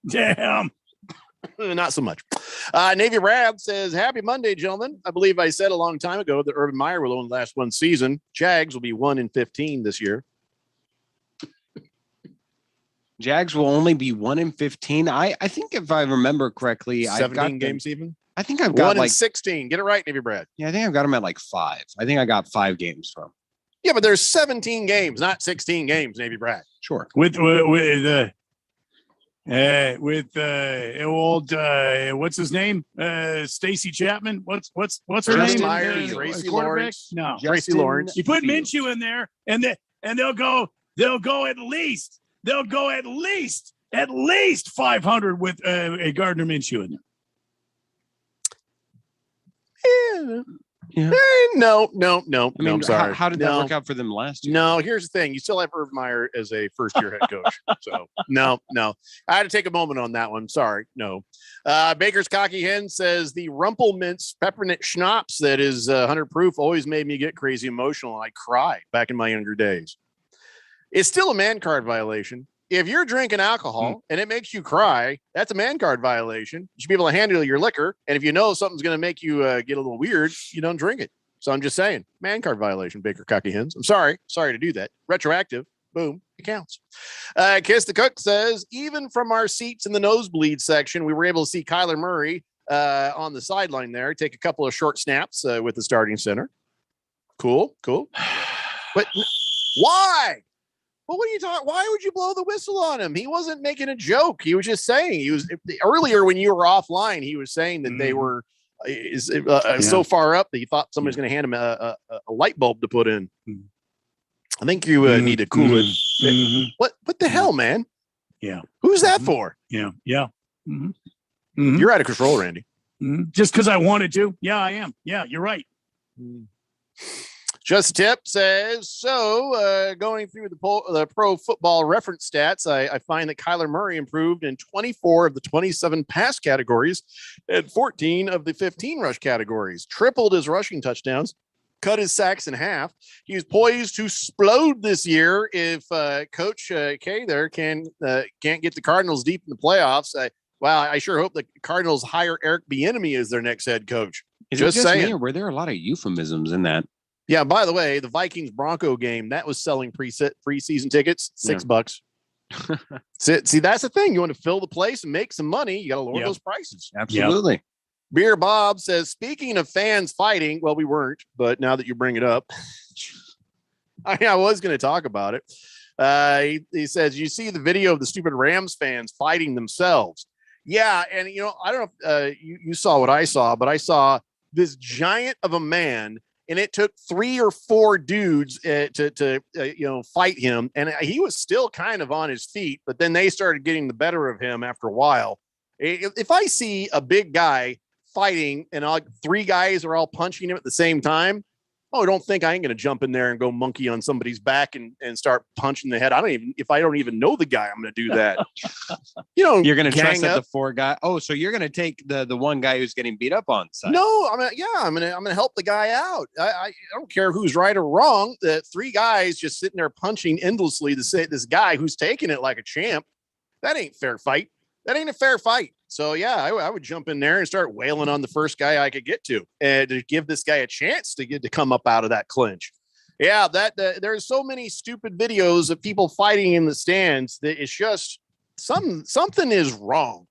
Damn. Not so much. Navy Brad says, "Happy Monday, gentlemen. I believe I said a long time ago that Urban Meyer will only last one season. Jags will be 1-15 this year." Jags will only be 1-15. I think if I remember correctly, 17 games even. I think I've got 1-16. Get it right, Navy Brad. Yeah, I think I've got them at like 5. I think I got 5 games from. Yeah, but there's 17 games, not 16 games, Navy Brad. Sure. With old what's his name? Stacy Chapman. What's her Urban name? Myers, Tracy Quarterback? Lawrence. No, Tracy Lawrence. You put Minshew in there, and they'll go at least 500 with a Gardner Minshew in there. Yeah. No. I mean, I'm sorry. How did that work out for them last year? No, here's the thing. You still have Urban Meyer as a first-year head coach. So, no. I had to take a moment on that one. Sorry. No. Baker's Cocky Hen says, "The Rumple Mints peppermint schnapps that is 100 proof always made me get crazy emotional. I cried back in my younger days. It's still a man card violation. if you're drinking alcohol and it makes you cry, that's a man card violation. You should be able to handle your liquor. And if you know something's going to make you get a little weird, you don't drink it. So I'm just saying, man card violation, Baker Cocky Hens. I'm sorry to do that. Retroactive. Boom, it counts. Kiss the Cook says, even from our seats in the nosebleed section, we were able to see Kyler Murray on the sideline there, take a couple of short snaps with the starting center. Cool. But why? Well, what are you talking? Why would you blow the whistle on him? He wasn't making a joke. He was just saying. He was earlier when you were offline. He was saying that they were so far up that he thought somebody's going to hand him a light bulb to put in. I think you need to cool it. What the hell, man? Yeah. Who's that for? Yeah. You're out of control, Randy. Just because I wanted to. Yeah, I am. Yeah, you're right. Just a Tip says, so going through the Pro Football Reference stats, I find that Kyler Murray improved in 24 of the 27 pass categories and 14 of the 15 rush categories, tripled his rushing touchdowns, cut his sacks in half. He's poised to explode this year if Coach K there can't get the Cardinals deep in the playoffs. I sure hope the Cardinals hire Eric Bieniemy as their next head coach. Just saying. Me, or were there a lot of euphemisms in that? Yeah, by the way, the Vikings Bronco game, that was selling preseason tickets, $6. See, that's the thing. You want to fill the place and make some money, you got to lower those prices. Absolutely. Yep. Beer Bob says, speaking of fans fighting, well, we weren't, but now that you bring it up, I was going to talk about it. He says, you see the video of the stupid Rams fans fighting themselves. Yeah, and I don't know if you saw what I saw, but I saw this giant of a man, and it took 3 or 4 dudes to fight him, and he was still kind of on his feet, but then they started getting the better of him after a while. If I see a big guy fighting and 3 guys are all punching him at the same time, don't think I ain't going to jump in there and go monkey on somebody's back and start punching the head. If I don't even know the guy, I'm going to do that. You're going to trust that the 4 guy. Oh, so you're going to take the one guy who's getting beat up on side. No, I'm going to help the guy out. I don't care who's right or wrong. The 3 guys just sitting there punching endlessly to say this guy who's taking it like a champ. That ain't fair fight. That ain't a fair fight. So yeah, I would jump in there and start wailing on the first guy I could get to, and to give this guy a chance to come up out of that clinch. Yeah, there's so many stupid videos of people fighting in the stands that it's just something is wrong.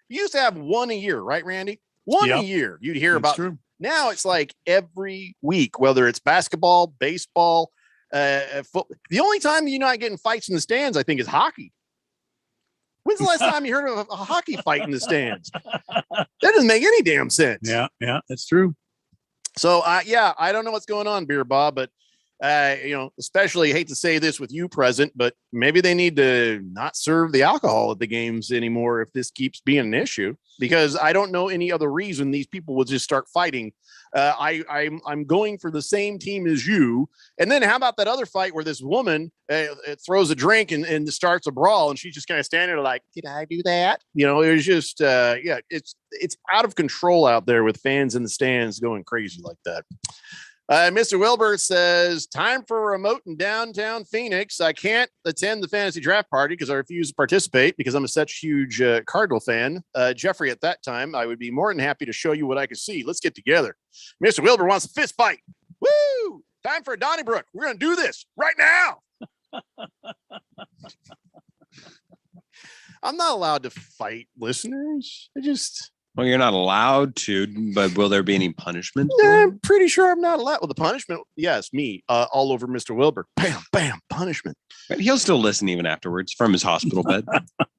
You used to have one a year, right, Randy? One a year you'd hear about. True. Now it's like every week, whether it's basketball, baseball, football. The only time you're not getting fights in the stands, I think, is hockey. When's the last time you heard of a hockey fight in the stands? That doesn't make any damn sense. Yeah, that's true. So, I don't know what's going on, Beer Bob, but, especially hate to say this with you present, but maybe they need to not serve the alcohol at the games anymore if this keeps being an issue, because I don't know any other reason these people will just start fighting. I'm going for the same team as you. And then how about that other fight where this woman throws a drink and starts a brawl, and she's just kind of standing there like, did I do that? It was just, it's out of control out there with fans in the stands going crazy like that. Mr. Wilbur says, time for a remote in downtown Phoenix. I can't attend the fantasy draft party because I refuse to participate because I'm a such huge Cardinal fan. Jeffrey, at that time, I would be more than happy to show you what I could see. Let's get together. Mr. Wilbur wants a fist fight. Woo! Time for a Donnybrook. We're going to do this right now. I'm not allowed to fight listeners. Well, you're not allowed to, but will there be any punishment? I'm pretty sure I'm not allowed. Well, the punishment, yes, me, all over Mr. Wilbur. Bam, bam, punishment. But he'll still listen even afterwards from his hospital bed.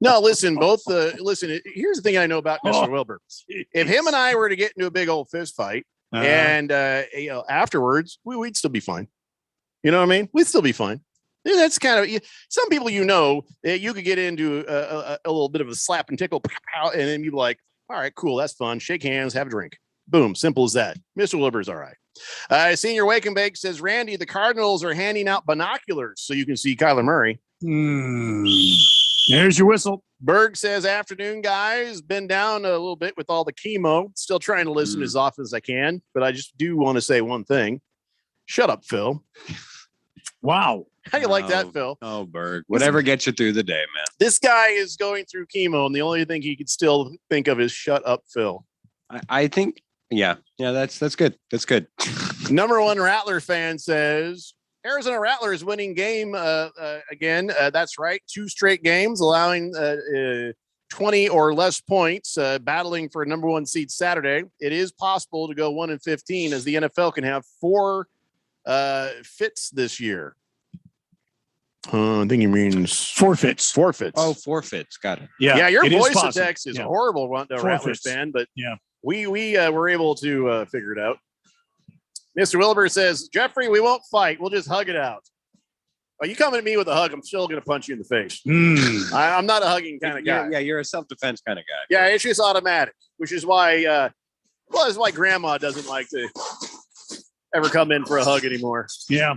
No, listen, here's the thing I know about Mr. Wilbur. If him and I were to get into a big old fist fight and afterwards, we'd still be fine. You know what I mean? We'd still be fine. That's kind of some people, you could get into a little bit of a slap and tickle, and then you'd be like, all right, cool. That's fun. Shake hands, have a drink. Boom. Simple as that. Mr. Wilbur's all right. Senior Wake and Bake says, Randy, the Cardinals are handing out binoculars so you can see Kyler Murray. There's your whistle. Berg says, afternoon, guys. Been down a little bit with all the chemo. Still trying to listen as often as I can, but I just do want to say one thing. Shut up, Phil. Wow. How you like that, Phil? Oh, Berg. Whatever gets you through the day, man. This guy is going through chemo, and the only thing he can still think of is shut up, Phil. I think, yeah, that's good. That's good. Number one Rattler fan says Arizona Rattlers winning game again. That's right. 2 straight games, allowing 20 or less points, battling for a number 1 seed Saturday. It is possible to go 1-15 as the NFL can have 4 fits this year. I think he means forfeits. Forfeits. Oh, forfeits. Got it. Yeah. Your voice of text is horrible, Rattlers fan, but yeah, we were able to figure it out. Mr. Wilbur says, Jeffrey, we won't fight. We'll just hug it out. Oh, you coming at me with a hug, I'm still going to punch you in the face. I'm not a hugging kind of guy. Yeah, you're a self-defense kind of guy. Yeah, it's just automatic, which is why, that's why Grandma doesn't like to ever come in for a hug anymore. Yeah.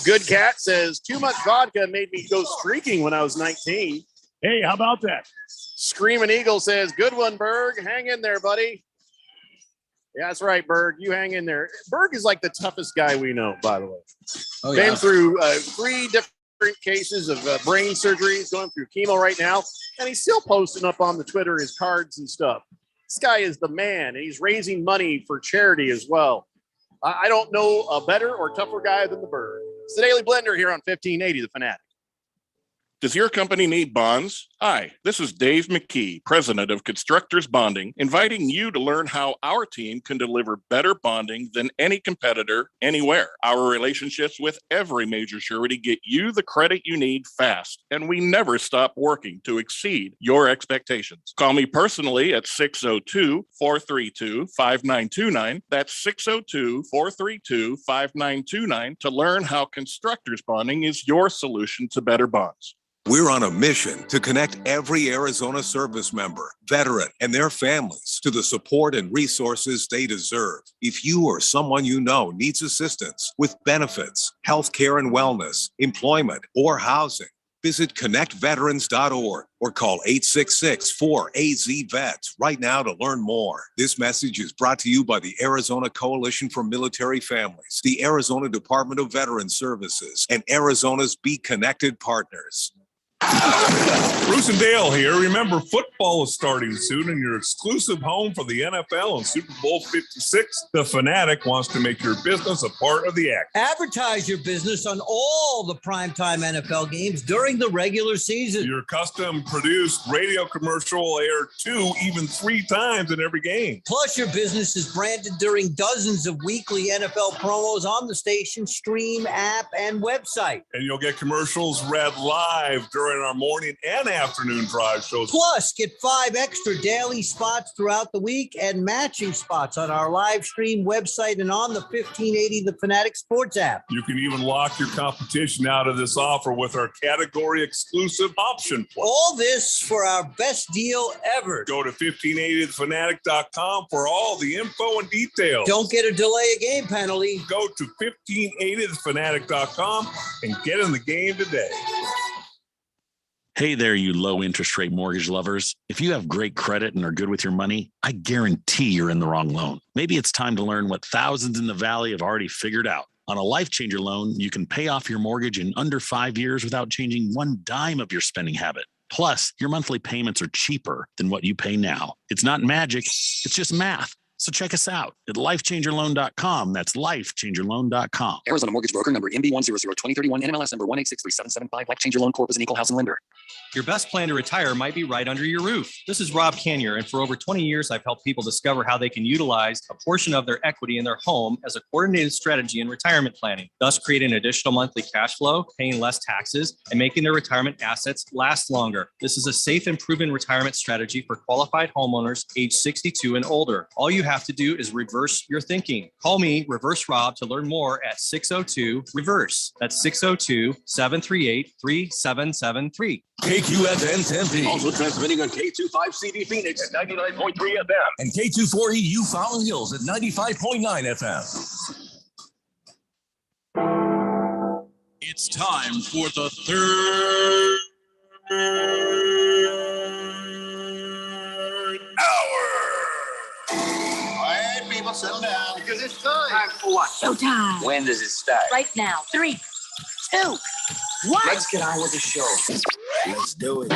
Good Cat says, too much vodka made me go streaking when I was 19. Hey, how about that? Screaming Eagle says, good one, Berg. Hang in there, buddy. Yeah, that's right, Berg. You hang in there. Berg is like the toughest guy we know, by the way. Oh, Been through 3 different cases of brain surgery. He's going through chemo right now, and he's still posting up on the Twitter his cards and stuff. This guy is the man, and he's raising money for charity as well. I don't know a better or tougher guy than the Berg. It's the Daily Blender here on 1580 The Fanatic. Does your company need bonds? Hi, this is Dave McKee, president of Constructors Bonding, inviting you to learn how our team can deliver better bonding than any competitor anywhere. Our relationships with every major surety get you the credit you need fast, and we never stop working to exceed your expectations. Call me personally at 602-432-5929. That's 602-432-5929 to learn how Constructors Bonding is your solution to better bonds. We're on a mission to connect every Arizona service member, veteran, and their families to the support and resources they deserve. If you or someone you know needs assistance with benefits, healthcare and wellness, employment, or housing, visit connectveterans.org or call 866-4AZ-VETS right now to learn more. This message is brought to you by the Arizona Coalition for Military Families, the Arizona Department of Veterans Services, and Arizona's Be Connected partners. Bruce and Dale here. Remember, football is starting soon, and your exclusive home for the NFL and Super Bowl 56, The Fanatic, wants to make your business a part of the act. Advertise your business on all the primetime NFL games during the regular season. Your custom-produced radio commercial will air 2, even 3 times in every game. Plus, your business is branded during dozens of weekly NFL promos on the station, stream, app, and website. And you'll get commercials read live during our morning and afternoon drive shows. Plus, get 5 extra daily spots throughout the week and matching spots on our live stream website and on the 1580 The Fanatic Sports app. You can even lock your competition out of this offer with our category exclusive option plan. All this for our best deal ever. Go to 1580thefanatic.com for all the info and details. Don't get a delay of game penalty. Go to 1580thefanatic.com and get in the game today. Hey there, you low interest rate mortgage lovers. If you have great credit and are good with your money, I guarantee you're in the wrong loan. Maybe it's time to learn what thousands in the Valley have already figured out. On a Life Changer loan, you can pay off your mortgage in under 5 years without changing one dime of your spending habit. Plus, your monthly payments are cheaper than what you pay now. It's not magic, it's just math. So check us out at lifechangerloan.com. That's lifechangerloan.com. Arizona Mortgage Broker number MB1002031, NMLS number 1863775. Life Changer Loan Corp is an equal housing lender. Your best plan to retire might be right under your roof. This is Rob Canier, and for over 20 years, I've helped people discover how they can utilize a portion of their equity in their home as a coordinated strategy in retirement planning, thus creating additional monthly cash flow, paying less taxes, and making their retirement assets last longer. This is a safe and proven retirement strategy for qualified homeowners age 62 and older. All you have to do is reverse your thinking. Call me, Reverse Rob, to learn more at 602-REVERSE. That's 602-738-3773. KQFN Tempe. Also transmitting on K25CD Phoenix at 99.3 FM. And K24EU Fountain Hills at 95.9 FM. It's time for the third hour. All right, people, settle down because it's time. Time for what? Showtime. When does it start? Right now. 3, 2. What? Let's get on with the show. Let's do it.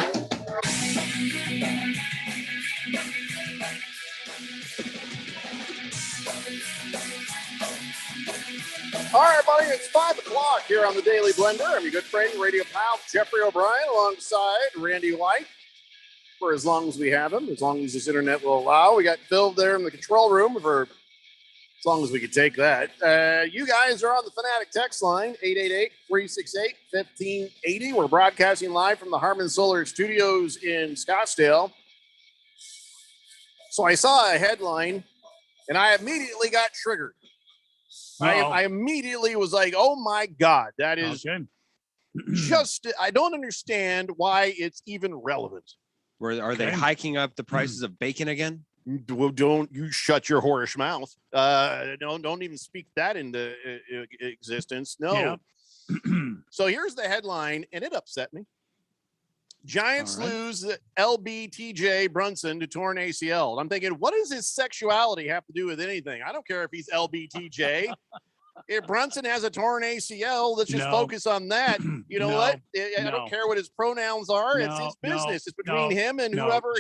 All right, buddy, it's 5 o'clock here on the Daily Blender. I'm your good friend, radio pal, Jeffrey O'Brien, alongside Randy White, for as long as we have him, as long as this internet will allow. We got Phil there in the control room for as long as we could take that. You guys are on the Fanatic text line, 888-368-1580. We're broadcasting live from the Harman Solar Studios in Scottsdale. So I saw a headline, and I immediately got triggered. I immediately was like, oh my God, that is just, I don't understand why it's even relevant. Are they hiking up the prices of bacon again? Don't you shut your whorish mouth. Don't even speak that into existence. No. Yeah. So here's the headline, and it upset me. Giants lose LBTJ Brunson to torn ACL. And I'm thinking, what does his sexuality have to do with anything? I don't care if he's LBTJ. If Brunson has a torn ACL, let's just focus on that. You know what? I don't care what his pronouns are. It's his business. It's between him and whoever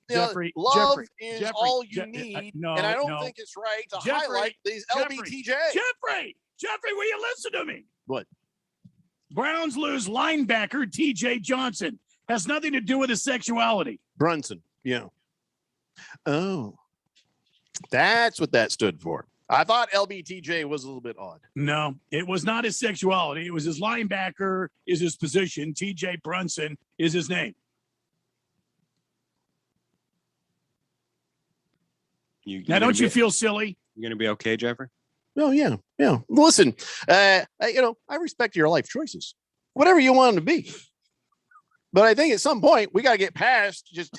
Jeffrey, love is all you need. And I don't think it's right to highlight these LBTJ. Jeffrey, will you listen to me? What? Browns lose linebacker TJ Johnson. Has nothing to do with his sexuality. Brunson, yeah. Oh, that's what that stood for. I thought LBTJ was a little bit odd. No, it was not his sexuality. It was his linebacker is his position. TJ Brunson is his name. Now, don't you feel silly? You're going to be okay, Jeffrey? Oh, yeah. Listen, I respect your life choices, whatever you want them to be. But I think at some point we got to get past just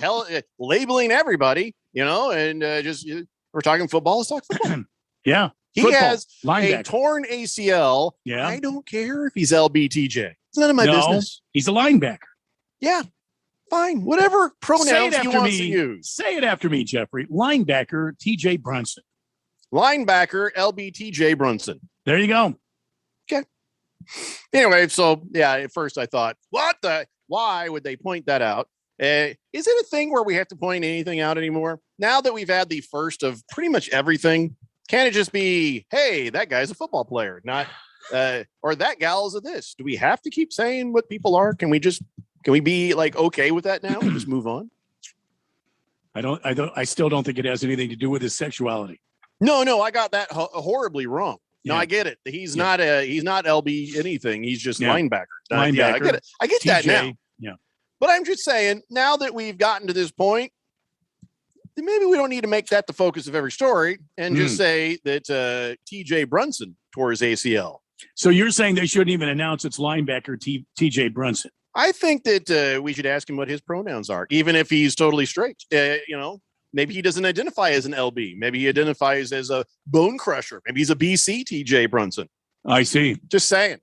labeling everybody, and we're talking football. Let's talk football. Yeah. He has a torn ACL. Yeah. I don't care if he's LBTJ. It's none of my business. He's a linebacker. Yeah. Fine. Whatever pronouns he wants to use. Say it after me, Jeffrey. Linebacker TJ Brunson. Linebacker LBTJ Brunson. There you go. Okay. Anyway, so yeah, at first I thought, why would they point that out? Is it a thing where we have to point anything out anymore? Now that we've had the first of pretty much everything, can it just be, hey, that guy's a football player, not, or that gal is a this? Do we have to keep saying what people are? Can we be like, okay with that now and just move on? I still don't think it has anything to do with his sexuality. No, I got that horribly wrong. No, I get it. He's not LB anything. He's just linebacker. Yeah, I get it. I get that now. Yeah. But I'm just saying, now that we've gotten to this point, maybe we don't need to make that the focus of every story and just say that TJ Brunson tore his ACL. So you're saying they shouldn't even announce it's linebacker TJ Brunson? I think that we should ask him what his pronouns are, even if he's totally straight. Maybe he doesn't identify as an LB. Maybe he identifies as a bone crusher. Maybe he's a BC TJ Brunson. I see. Just saying.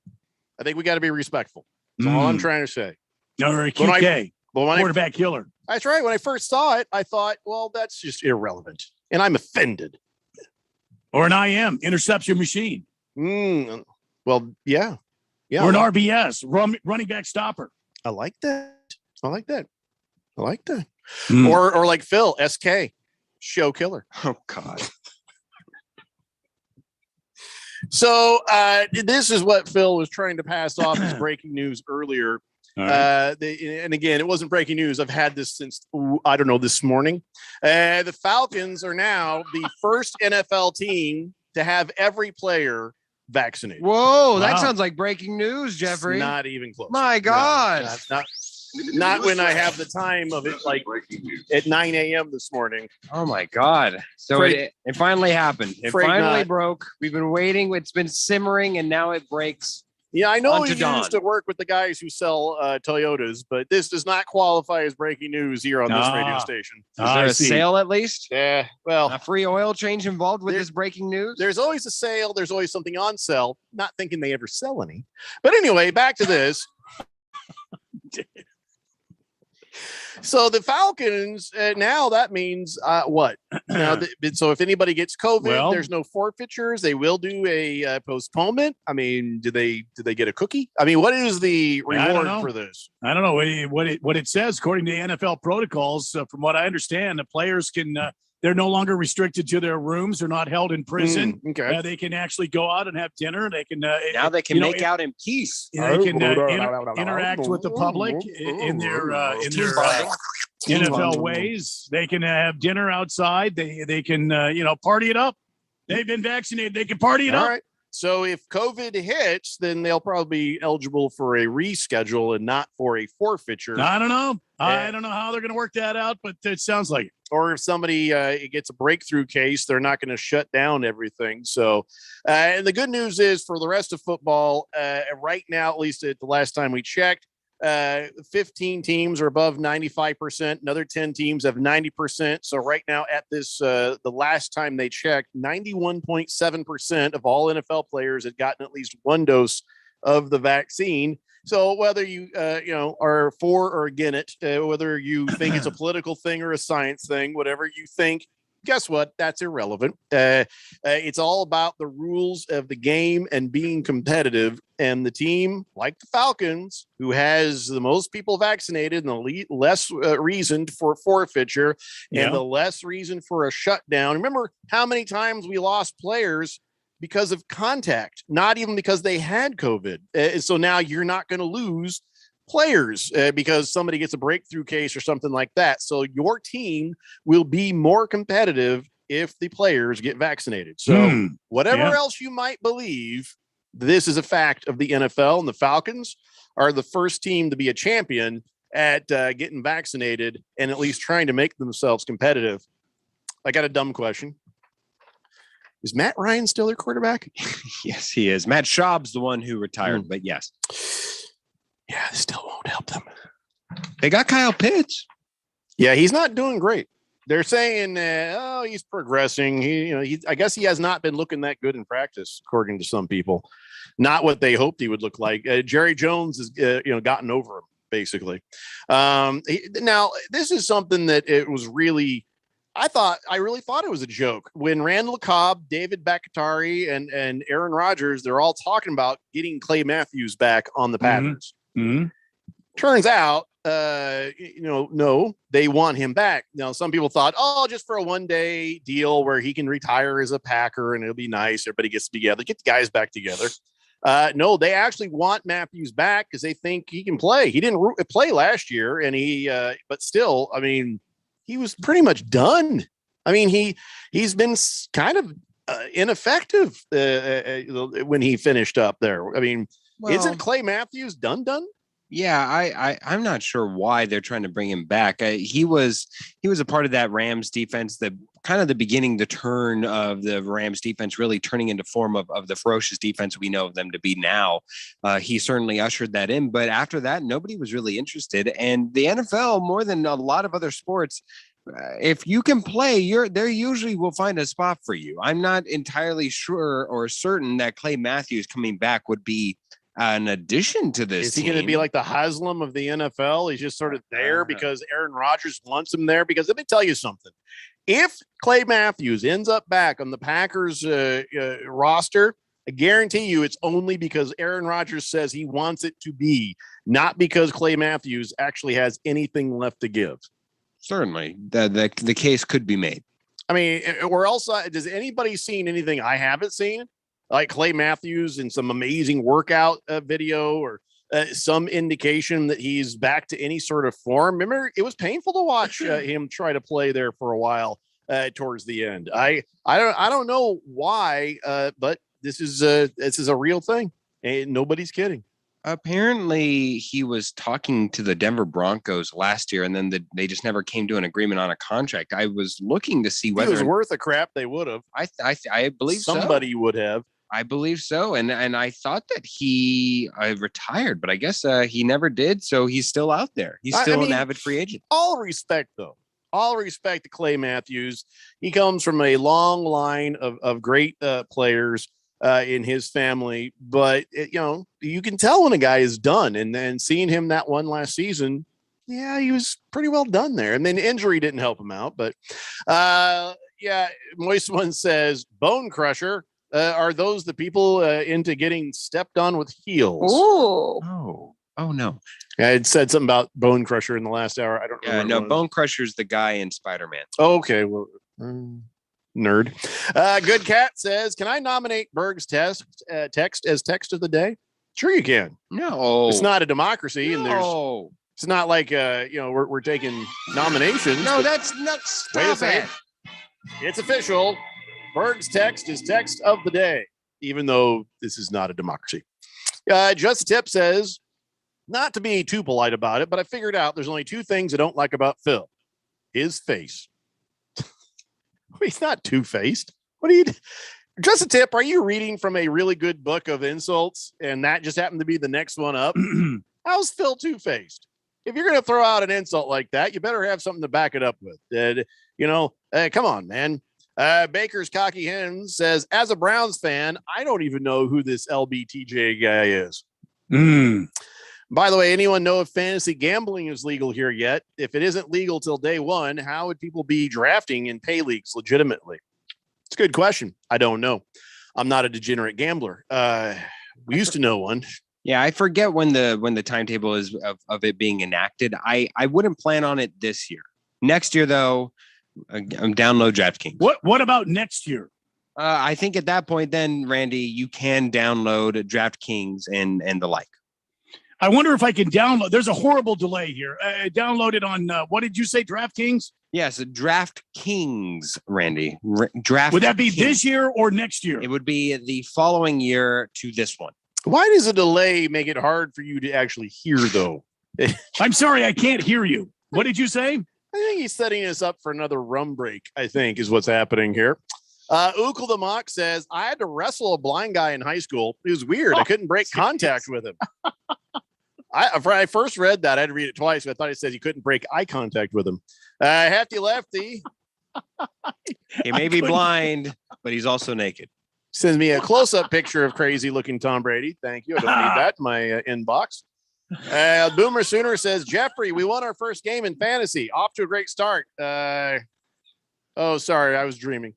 I think we got to be respectful. That's all I'm trying to say. Or a QK, quarterback killer. That's right. When I first saw it, I thought, well, that's just irrelevant. And I'm offended. Or an IM, interception machine. Well, yeah. Or an RBS, running back stopper. I like that. Or like Phil, SK, show killer. Oh, God. So this is what Phil was trying to pass off as breaking news earlier. Right. And again, it wasn't breaking news. I've had this since, this morning. The Falcons are now the first NFL team to have every player vaccinated. Whoa, that sounds like breaking news, Jeffrey. It's not even close. My God. No, not when I have the time of it, like at 9 a.m. this morning. Oh my God. So it finally happened. It finally broke. We've been waiting. It's been simmering and now it breaks. Yeah, I know he used to work with the guys who sell Toyotas, but this does not qualify as breaking news here on this radio station. Is there a sale at least? Yeah, well. A free oil change involved with this breaking news? There's always a sale. There's always something on sale. Not thinking they ever sell any. But anyway, back to this. So the Falcons now that means what? Now, so if anybody gets COVID, there's no forfeitures. They will do a postponement. I mean, do they get a cookie? I mean, what is the reward for this? I don't know what it says. According to NFL protocols, from what I understand, the players can. They're no longer restricted to their rooms. They're not held in prison. Okay. They can actually go out and have dinner. They can now they can make out in peace. They can interact with the public in their NFL ways. They can have dinner outside. They can party it up. They've been vaccinated. They can party it up. All right. So if COVID hits, then they'll probably be eligible for a reschedule and not for a forfeiture. I don't know. I don't know how they're going to work that out, but it sounds like it. Or if somebody gets a breakthrough case, they're not going to shut down everything. So, and the good news is for the rest of football, right now, at least at the last time we checked, 15 teams are above 95%. Another 10 teams have 90%. So right now at this, the last time they checked, 91.7% of all NFL players had gotten at least one dose of the vaccine. So whether you, are for or against it, whether you think it's a political thing or a science thing, whatever you think, guess what? That's irrelevant. It's all about the rules of the game and being competitive. And the team, like the Falcons, who has the most people vaccinated and the less reason for forfeiture and the less reason for a shutdown. Remember how many times we lost players because of contact, not even because they had COVID. So now you're not going to lose players because somebody gets a breakthrough case or something like that. So your team will be more competitive if the players get vaccinated. So whatever else you might believe, this is a fact of the NFL, and the Falcons are the first team to be a champion at getting vaccinated and at least trying to make themselves competitive. I got a dumb question. Is Matt Ryan still their quarterback? Yes, he is. Matt Schaub's the one who retired, but yes. Yeah, this still won't help them. They got Kyle Pitts. Yeah, he's not doing great. They're saying, he's progressing. I guess he has not been looking that good in practice, according to some people. Not what they hoped he would look like. Jerry Jones has, gotten over him, basically. Now, this is something that it was really, I really thought it was a joke. When Randall Cobb, David Bakhtiari, and Aaron Rodgers, they're all talking about getting Clay Matthews back on the Packers. Mm-hmm. Turns out, no, they want him back. Now, some people thought, just for a one-day deal where he can retire as a Packer and it'll be nice. Everybody gets together, get the guys back together. No, they actually want Matthews back because they think he can play. He didn't play last year, and but still, I mean, he was pretty much done. I mean, he's been kind of ineffective when he finished up there. I mean, isn't Clay Matthews done? Yeah, I'm not sure why they're trying to bring him back. He was a part of that Rams defense, the kind of the beginning, the turn of the Rams defense really turning into form of the ferocious defense we know of them to be now. He certainly ushered that in, but after that, nobody was really interested. And the NFL, more than a lot of other sports, if you can play, there usually will find a spot for you. I'm not entirely sure or certain that Clay Matthews coming back would be an addition to this. Is he going to be like the Haslam of the NFL? He's just sort of there because Aaron Rodgers wants him there. Because let me tell you something. If Clay Matthews ends up back on the Packers roster, I guarantee you it's only because Aaron Rodgers says he wants it to be, not because Clay Matthews actually has anything left to give. Certainly, the case could be made. I mean, or else, does anybody seen anything I haven't seen? Like Clay Matthews in some amazing workout video or some indication that he's back to any sort of form. Remember, it was painful to watch him try to play there for a while towards the end. I don't know why, but this is a real thing, and nobody's kidding. Apparently, he was talking to the Denver Broncos last year, and then they just never came to an agreement on a contract. I was looking to see whether it was worth a crap. They would have. I believe somebody would have. I believe so. And I thought that he retired, but I guess he never did. So he's still out there. He's still an avid free agent. All respect, though. All respect to Clay Matthews. He comes from a long line of great players in his family. But, you can tell when a guy is done. And then seeing him that one last season, yeah, he was pretty well done there. And then injury didn't help him out. But yeah, Moist One says Bone Crusher. Are those the people into getting stepped on with heels? Oh no. Yeah, it said something about Bone Crusher in the last hour. I don't remember. No, Bone Crusher's the guy in Spider-Man. Okay, well, nerd. Good Cat says, can I nominate Berg's text as text of the day? Sure you can. No. It's not a democracy, and it's not like we're taking nominations. No, that's nuts. Wait a second. It's official. Berg's text is text of the day, even though this is not a democracy. Just a Tip says, not to be too polite about it, but I figured out there's only two things I don't like about Phil. His face. He's not two-faced. What are you? Just a Tip. Are you reading from a really good book of insults, and that just happened to be the next one up? How's Phil two-faced? If you're going to throw out an insult like that, you better have something to back it up with. Come on, man. Baker's Cocky Hen says, as a Browns fan, I don't even know who this LBTJ guy is. By the way, anyone know if fantasy gambling is legal here yet? If it isn't legal till day one, how would people be drafting in pay leagues legitimately? It's a good question. I don't know. I'm not a degenerate gambler. We used to know one. Yeah, I forget when the timetable is of it being enacted. I wouldn't plan on it this year. Next year, though, download DraftKings. What about next year? I think at that point, then, Randy, you can download DraftKings and the like. I wonder if I can download. There's a horrible delay here. Download it on, what did you say, DraftKings? Yes, DraftKings, Randy. Draft. Would that be this year or next year? It would be the following year to this one. Why does a delay make it hard for you to actually hear, though? I'm sorry, I can't hear you. What did you say? I think he's setting us up for another rum break, I think, is what's happening here. Ukul the Mock says, I had to wrestle a blind guy in high school. It was weird. I couldn't break contact with him. When I first read that, I had to read it twice. I thought it said you couldn't break eye contact with him. Hefty Lefty. He may be blind, but he's also naked. Sends me a close-up picture of crazy-looking Tom Brady. Thank you. I don't need that in my inbox. Boomer Sooner says, Jeffrey, we won our first game in fantasy. Off to a great start. Sorry, I was dreaming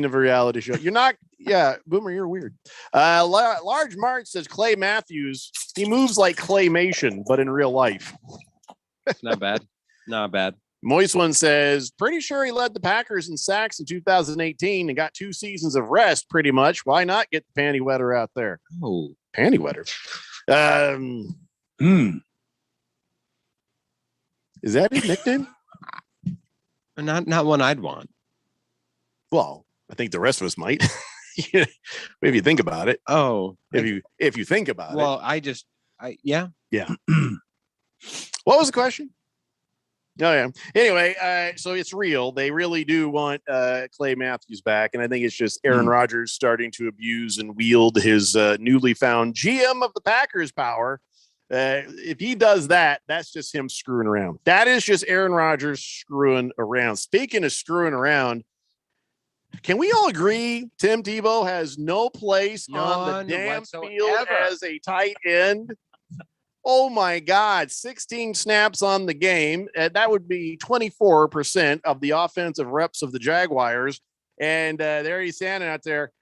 of a reality show. You're not. Yeah, Boomer, you're weird. Large March says Clay Matthews. He moves like claymation, but in real life. Not bad. Not bad. Moist One says, pretty sure he led the Packers in sacks in 2018 and got 2 seasons of rest, pretty much. Why not get the panty wetter out there? Oh, panty wetter. Is that his nickname? Not one I'd want. Well, I think the rest of us might. If you think about it. Oh, if you think about it. Well, yeah. What was the question? Oh, yeah. Anyway, so it's real. They really do want Clay Matthews back. And I think it's just Aaron Rodgers starting to abuse and wield his newly found GM of the Packers power. If he does that, that's just him screwing around. That is just Aaron Rodgers screwing around. Speaking of screwing around, can we all agree Tim Tebow has no place on the damn field as a tight end? Oh my God, 16 snaps on the game. That would be 24% of the offensive reps of the Jaguars. And there he's standing out there,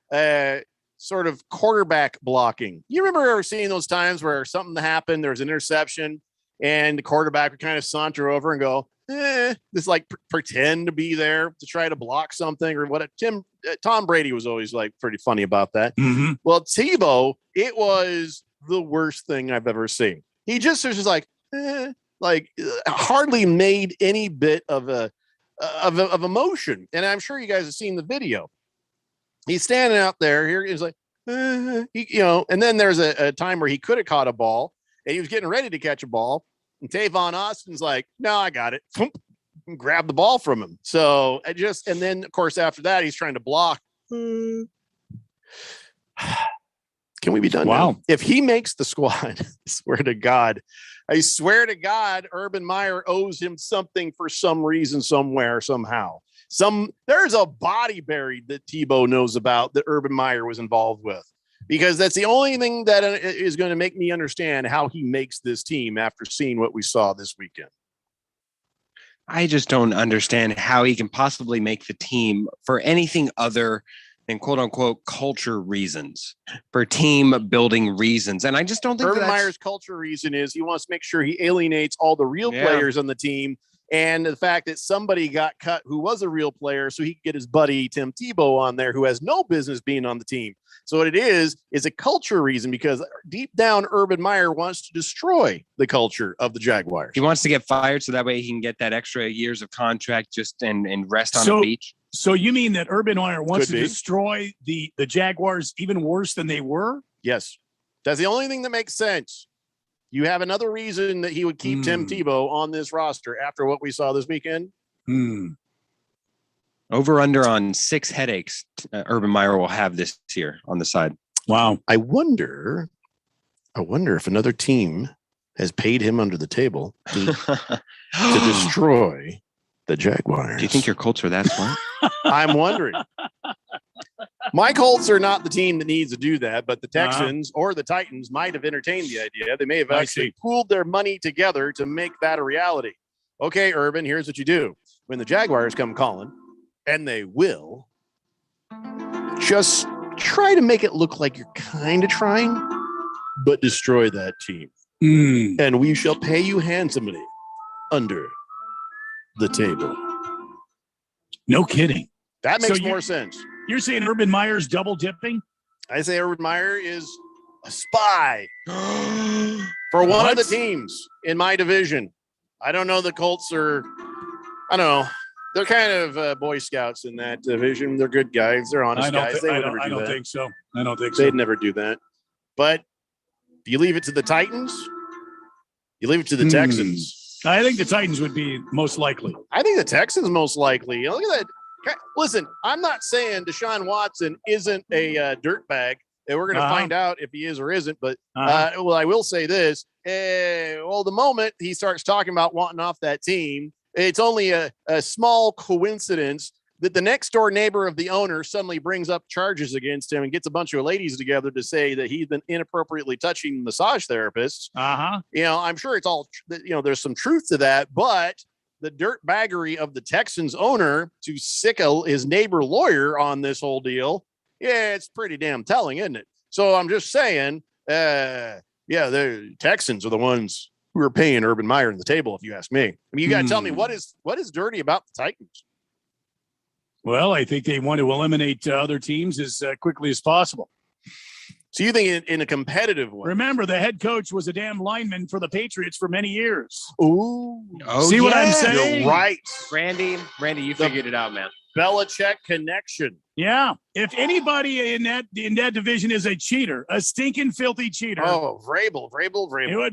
sort of quarterback blocking. You remember ever seeing those times where something happened, there was an interception, and the quarterback would kind of saunter over and go, just like pretend to be there to try to block something or what? Tom Brady was always like pretty funny about that. Mm-hmm. Well, Tebow, it was the worst thing I've ever seen. He just was just like hardly made any bit of emotion. And I'm sure you guys have seen the video. He's standing out there here. He's like, and then there's a time where he could have caught a ball and he was getting ready to catch a ball. And Tavon Austin's like, no, I got it. Grab the ball from him. So and then of course, after that, he's trying to block. Can we be done? Wow. Now? If he makes the squad, I swear to God, Urban Meyer owes him something for some reason, somewhere, somehow. There's a body buried that Tebow knows about that Urban Meyer was involved with, because that's the only thing that is going to make me understand how he makes this team after seeing what we saw this weekend. I just don't understand how he can possibly make the team for anything other than quote unquote culture reasons, for team building reasons. And I just don't think Urban Meyer's culture reason is he wants to make sure he alienates all the real players on the team. And the fact that somebody got cut who was a real player so he could get his buddy Tim Tebow on there who has no business being on the team. So what it is a culture reason, because deep down Urban Meyer wants to destroy the culture of the Jaguars. He wants to get fired so that way he can get that extra years of contract just and rest on a beach. So you mean that Urban Meyer wants to destroy the Jaguars even worse than they were? Yes. That's the only thing that makes sense. You have another reason that he would keep Tim Tebow on this roster after what we saw this weekend? Over under on 6 headaches Urban Meyer will have this year on the side. Wow. I wonder if another team has paid him under the table to destroy the Jaguars. Do you think your Colts are that smart? I'm wondering. My Colts are not the team that needs to do that, but the Texans or the Titans might have entertained the idea. They may have actually pooled their money together to make that a reality. Okay, Urban, here's what you do. When the Jaguars come calling, and they will, just try to make it look like you're kind of trying, but destroy that team. And we shall pay you handsomely under the table. No kidding. That makes more sense. You're saying Urban Meyer's double dipping? I say Urban Meyer is a spy for one of the teams in my division. I don't know. The Colts are, I don't know. They're kind of Boy Scouts in that division. They're good guys. They're honest guys. They would never do that. I don't think so. I don't think so. They'd never do that. But do you leave it to the Titans? You leave it to the Texans? I think the Titans would be most likely. I think the Texans most likely. Look at that. Listen, I'm not saying Deshaun Watson isn't a dirtbag, and we're going to find out if he is or isn't. But well, I will say this: well, the moment he starts talking about wanting off that team, it's only a small coincidence that the next door neighbor of the owner suddenly brings up charges against him and gets a bunch of ladies together to say that he's been inappropriately touching massage therapists. You know, I'm sure it's all, you know, there's some truth to that, but the dirtbaggery of the Texans owner to sickle his neighbor lawyer on this whole deal, yeah, it's pretty damn telling, isn't it? So I'm just saying, yeah, the Texans are the ones who are paying Urban Meyer on the table, if you ask me. I mean, you got to tell me what is dirty about the Titans? Well, I think they want to eliminate other teams as quickly as possible. So you think in a competitive way? Remember, the head coach was a damn lineman for the Patriots for many years. Ooh. See what I'm saying? You're right. Randy, you figured it out, man. Belichick connection. Yeah. If anybody in that division is a cheater, a stinking filthy cheater. Oh, Vrabel. It would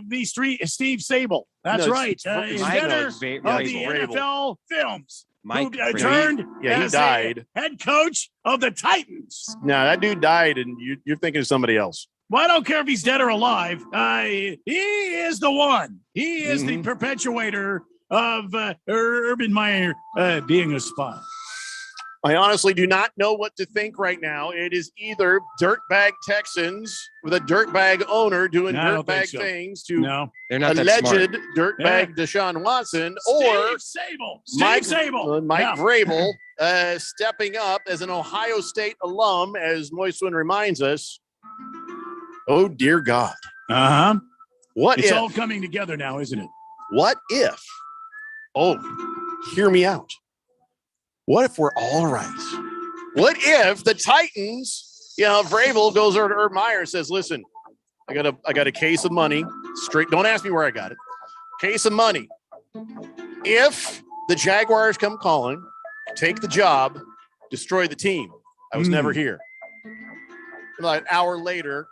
be Steve Sable. That's right. Inventor of the NFL films. Mike who turned he died. Head coach of the Titans. No, that dude died, and you're thinking of somebody else. Well, I don't care if he's dead or alive. He is the one. He is the perpetuator of Urban Meyer being a spy. I honestly do not know what to think right now. It is either dirtbag Texans with a dirtbag owner doing dirtbag things to alleged dirtbag Deshaun Watson, or Mike Vrabel stepping up as an Ohio State alum, as Moiswin reminds us. Oh, dear God. It's all coming together now, isn't it? What if? Oh, hear me out. What if we're all right? What if the Titans, Vrabel goes over to Urban Meyer and says, listen, I got a case of money. Straight. Don't ask me where I got it. Case of money. If the Jaguars come calling, take the job, destroy the team. I was never here. About an hour later,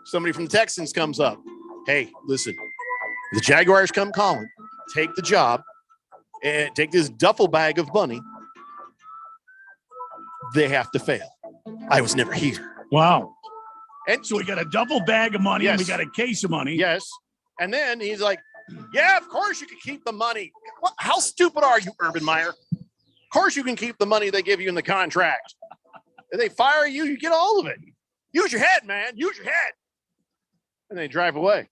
somebody from the Texans comes up. Hey, listen, the Jaguars come calling, take the job, and take this duffel bag of money. They have to fail. I was never here. Wow. And so we got a double bag of money and we got a case of money. Yes. And then he's like, yeah, of course you can keep the money. How stupid are you, Urban Meyer? Of course you can keep the money they give you in the contract. If they fire you, you get all of it. Use your head, man. Use your head. And they drive away.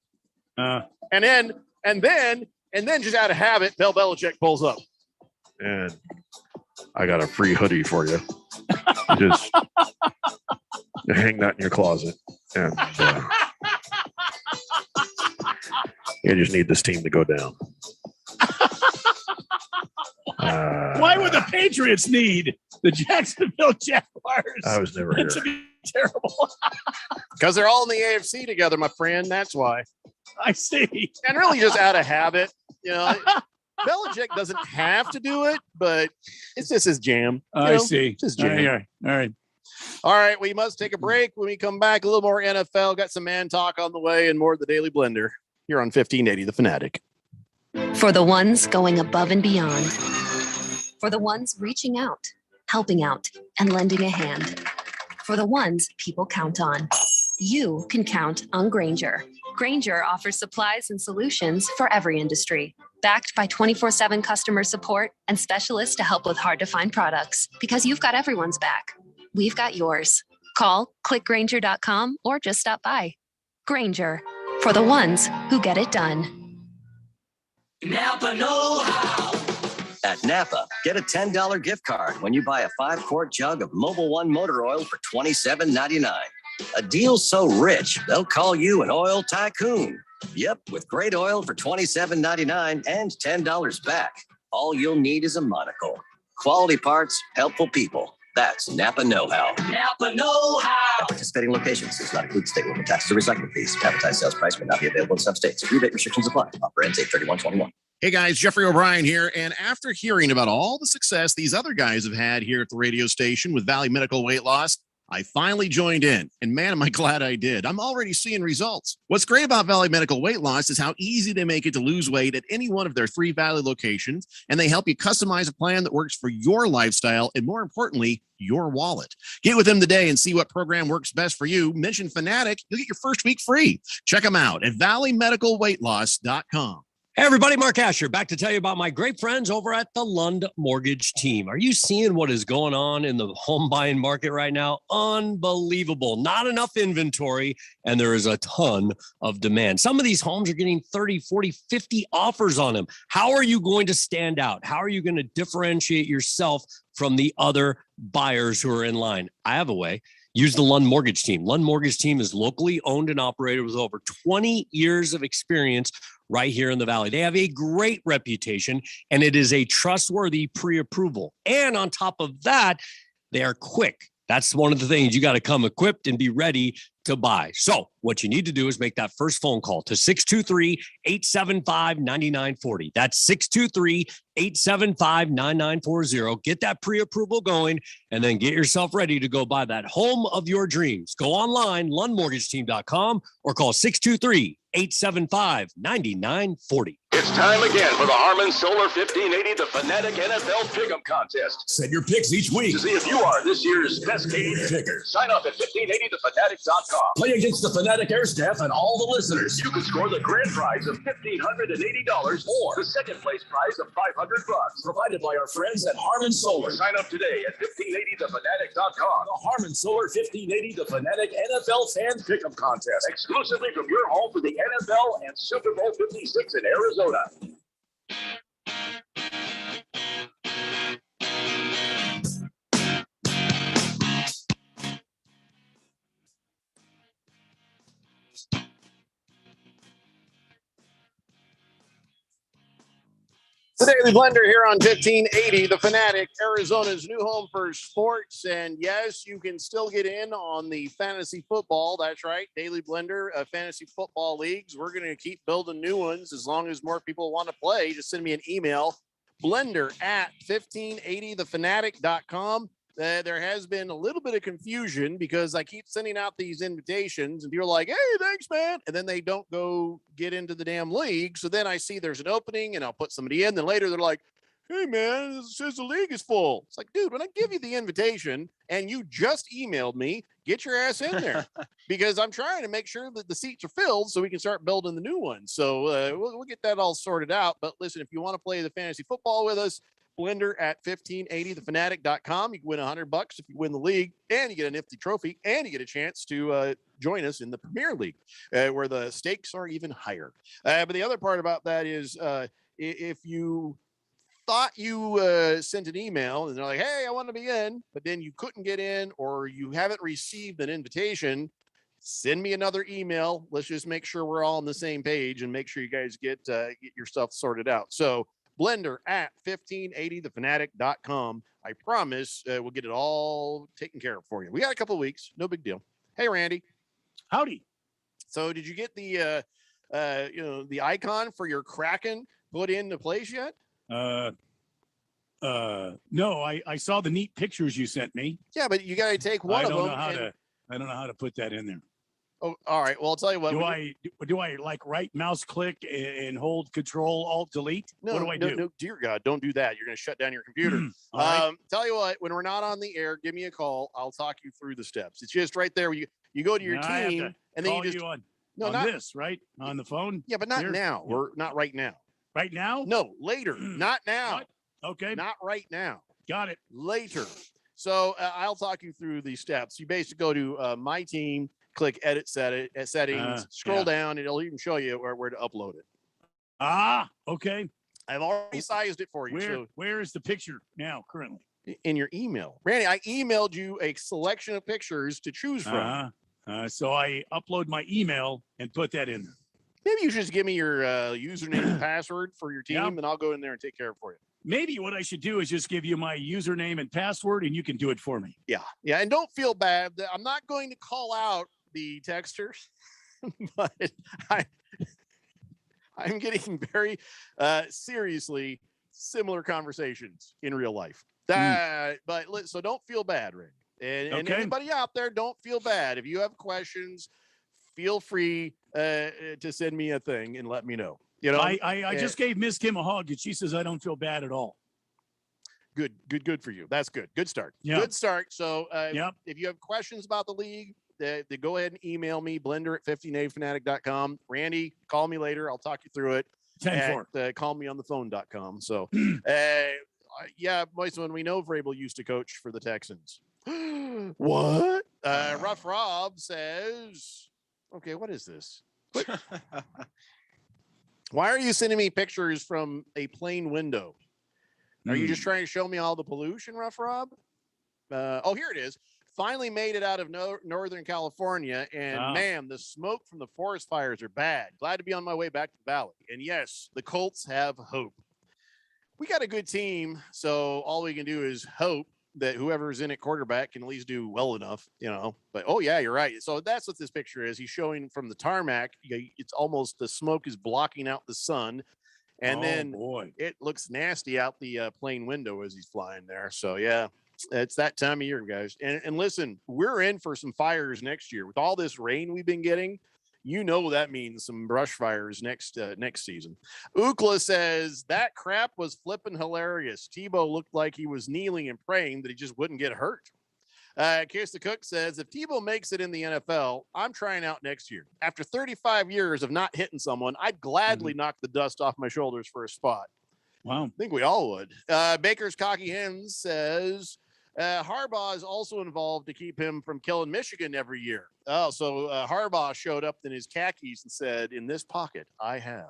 And then And then just out of habit, Bill Belichick pulls up. And I got a free hoodie for you. Just hang that in your closet. And you just need this team to go down. Why would the Patriots need the Jacksonville Jaguars? I was never here. To be terrible. Because they're all in the AFC together, my friend. That's why. I see. And really just out of habit. You know, Belichick doesn't have to do it, but it's just his jam. I see. It's his jam. All right. All right. We must take a break. When we come back, a little more NFL. Got some man talk on the way and more of the Daily Blender here on 1580 The Fanatic. For the ones going above and beyond. For the ones reaching out, helping out, and lending a hand. For the ones people count on. You can count on Grainger. Grainger offers supplies and solutions for every industry. Backed by 24/7 customer support and specialists to help with hard-to-find products. Because you've got everyone's back. We've got yours. Call, click Grainger.com, or just stop by. Grainger, for the ones who get it done. Napa know-how. At Napa, get a $10 gift card when you buy a 5-quart jug of Mobil 1 motor oil for $27.99. A deal so rich, they'll call you an oil tycoon. Yep, with great oil for $27.99 and $10 back. All you'll need is a monocle. Quality parts, helpful people. That's Napa know-how. Napa know-how. At participating locations does not include state local taxes or recycling fees. Advertised sales price may not be available in some states. Rebate restrictions apply. Offer ends 8/31/21. Hey guys, Jeffrey O'Brien here. And after hearing about all the success these other guys have had here at the radio station with Valley Medical Weight Loss, I finally joined in, and man, am I glad I did. I'm already seeing results. What's great about Valley Medical Weight Loss is how easy they make it to lose weight at any one of their 3 Valley locations, and they help you customize a plan that works for your lifestyle and, more importantly, your wallet. Get with them today and see what program works best for you. Mention Fanatic, you'll get your first week free. Check them out at valleymedicalweightloss.com. Hey everybody, Mark Asher back to tell you about my great friends over at the Lund Mortgage Team. Are you seeing what is going on in the home buying market right now? Unbelievable. Not enough inventory, and there is a ton of demand. Some of these homes are getting 30, 40, 50 offers on them. How are you going to stand out? How are you going to differentiate yourself from the other buyers who are in line? I have a way. Use the Lund Mortgage Team. Lund Mortgage Team is locally owned and operated with over 20 years of experience right here in the Valley. They have a great reputation, and it is a trustworthy pre-approval. And on top of that, they are quick. That's one of the things. You got to come equipped and be ready to buy. So what you need to do is make that first phone call to 623-875-9940. That's 623-875-9940. Get that pre-approval going, and then get yourself ready to go buy that home of your dreams. Go online, lundmortgageteam.com, or call 623-875-9940. It's time again for the Harman Solar 1580 The Fanatic NFL Pick'em Contest. Send your picks each week to see if you are this year's best game picker. Sign up at 1580thefanatic.com. Play against the Fanatic Air staff and all the listeners. You can score the grand prize of $1,580 or the second place prize of $500. Provided by our friends at Harman Solar. Sign up today at 1580thefanatic.com. The Harman Solar 1580 The Fanatic NFL Fan Pick'em Contest. Exclusively from your home for the NFL and Super Bowl 56 in Arizona. The Daily Blender here on 1580, The Fanatic, Arizona's new home for sports. And yes, you can still get in on the fantasy football. That's right. Daily Blender, fantasy football leagues. We're going to keep building new ones as long as more people want to play. Just send me an email, blender@1580thefanatic.com. There has been a little bit of confusion because I keep sending out these invitations and people are like, hey, thanks, man. And then they don't go get into the damn league. So then I see there's an opening and I'll put somebody in. Then later they're like, hey, man, it says the league is full. It's like, dude, when I give you the invitation and you just emailed me, get your ass in there because I'm trying to make sure that the seats are filled so we can start building the new ones. So we'll get that all sorted out. But listen, if you want to play the fantasy football with us, Blender at 1580thefanatic.com. You can win $100 if you win the league, and you get a nifty trophy, and you get a chance to join us in the Premier League, where the stakes are even higher. But the other part about that is if you thought you sent an email and they're like, hey, I want to be in, but then you couldn't get in or you haven't received an invitation, send me another email. Let's just make sure we're all on the same page and make sure you guys get your stuff sorted out. So Blender at 1580thefanatic.com. I promise we'll get it all taken care of for you. We got a couple of weeks. No big deal. Hey, Randy. Howdy. So did you get the icon for your Kraken put into place yet? No, I saw the neat pictures you sent me. Yeah, but you got to take one of them. I don't know how to put that in there. Oh, all right. Well, I'll tell you what. Do I like right mouse click and hold Control Alt Delete? No, what do I do? No, dear God, don't do that. You're going to shut down your computer. Right. Tell you what, when we're not on the air, give me a call. I'll talk you through the steps. It's just right there. You go to your team and then you just on not this, right? On the phone? Yeah, but not Here? now. Yeah. We're not right now. Right now? No, later. Not now. What? Okay. Not right now. Got it. Later. So I'll talk you through the steps. You basically go to my team, click edit settings, scroll down, and it'll even show you where to upload it. Okay. I've already sized it for you. Where is the picture now currently? In your email. Randy, I emailed you a selection of pictures to choose from. So I upload my email and put that in there. Maybe you should just give me your username and password for your team, and I'll go in there and take care of it for you. Maybe what I should do is just give you my username and password, and you can do it for me. Yeah. And don't feel bad. I'm not going to call out the texters, but I'm getting very seriously similar conversations in real life. So don't feel bad, Randy. And anybody out there, don't feel bad. If you have questions, feel free to send me a thing and let me know. You know, I just gave Miss Kim a hug, and she says I don't feel bad at all. Good for you. That's good. Good start. Yep. Good start. So if you have questions about the league, go ahead and email me, blender at 1580fanatic.com. Randy, call me later. I'll talk you through it. Callmeonthephone.com. So, Moise, when we know Vrabel used to coach for the Texans. What? Rough Rob says, okay, what is this? Why are you sending me pictures from a plane window? Are you just trying to show me all the pollution, Rough Rob? Here it is. Finally made it out of Northern California, and man, the smoke from the forest fires are bad. Glad to be on my way back to the valley. And yes, the Colts have hope. We got a good team, so all we can do is hope that whoever's in at quarterback can at least do well enough, you know. But you're right. So that's what this picture is. He's showing from the tarmac. It's almost the smoke is blocking out the sun, and it looks nasty out the plane window as he's flying there. So it's that time of year, guys. And listen, we're in for some fires next year with all this rain we've been getting. You know that means some brush fires next season. Ookla says that crap was flipping hilarious. Tebow looked like he was kneeling and praying that he just wouldn't get hurt. Kirsta Cook says if Tebow makes it in the NFL, I'm trying out next year. After 35 years of not hitting someone, I'd gladly knock the dust off my shoulders for a spot. Wow. I think we all would. Baker's Cocky Hens says Harbaugh is also involved to keep him from killing Michigan every year. So Harbaugh showed up in his khakis and said, in this pocket, I have.